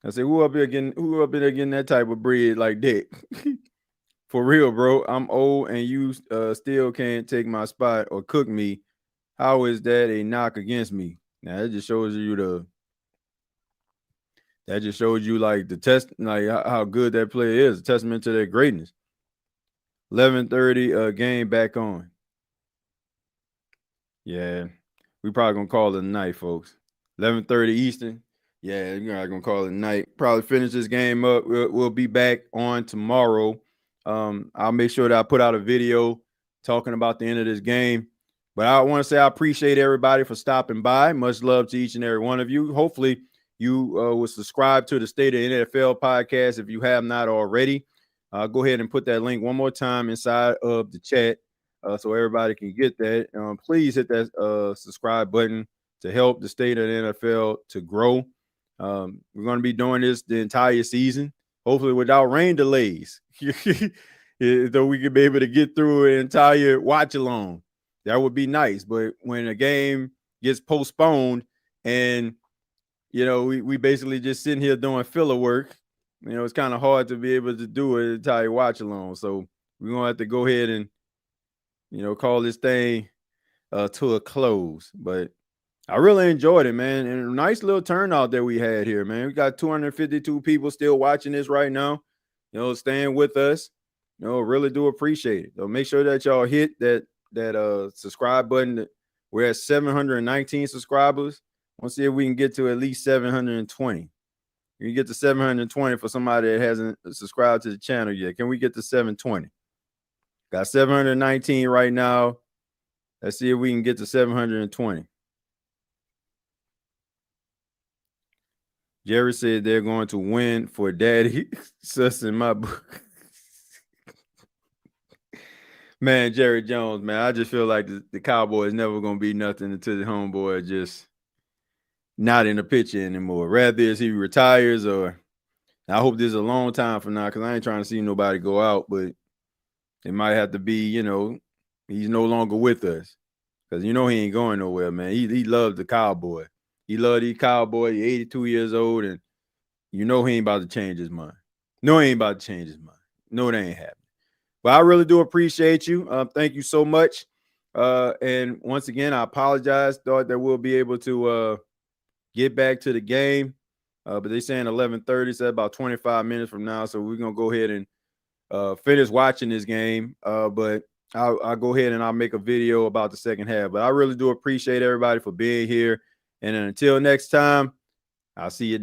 I said, who up here getting that type of bread like that? For real, bro. I'm old, and you still can't take my spot or cook me. How is that a knock against me? Now that just shows you like the test, like how good that player is, a testament to their greatness. 11:30 game back on. Yeah, we probably gonna call it a night, folks. 11:30 Eastern. Yeah, we're not gonna call it a night. Probably finish this game up. We'll be back on tomorrow. I'll make sure that I put out a video talking about the end of this game. But I want to say I appreciate everybody for stopping by. Much love to each and every one of you. Hopefully, you will subscribe to the State of NFL podcast if you have not already. Go ahead and put that link one more time inside of the chat so everybody can get that. Please hit that subscribe button to help the State of the NFL to grow. We're going to be doing this the entire season, hopefully without rain delays. Though we could be able to get through an entire watch along. That would be nice. But when a game gets postponed and, we basically just sitting here doing filler work, it's kind of hard to be able to do an entire watch along. So we're going to have to go ahead and, call this thing to a close. But I really enjoyed it, man. And a nice little turnout that we had here, man. We got 252 people still watching this right now, staying with us. Really do appreciate it. So make sure that y'all hit that subscribe button. We're at 719 subscribers. Let's see if we can get to at least 720. You can get to 720 for somebody that hasn't subscribed to the channel yet. Can we get to 720? Got 719 right now. Let's see if we can get to 720. Jerry said they're going to win for daddy. Sus in my book. Man, Jerry Jones, man, I just feel like the Cowboys never going to be nothing until the homeboy just not in the picture anymore. Rather as he retires, or I hope this is a long time from now, because I ain't trying to see nobody go out, but it might have to be, he's no longer with us, because he ain't going nowhere, man. He loved the Cowboy. He loved these Cowboys. He's 82 years old, and he ain't about to change his mind. No, he ain't about to change his mind. No, it ain't happening. But I really do appreciate you. Thank you so much. And once again, I apologize. Thought that we'll be able to get back to the game. But they're saying 11:30, so about 25 minutes from now. So we're going to go ahead and finish watching this game. But I'll go ahead and I'll make a video about the second half. But I really do appreciate everybody for being here. And until next time, I'll see you down.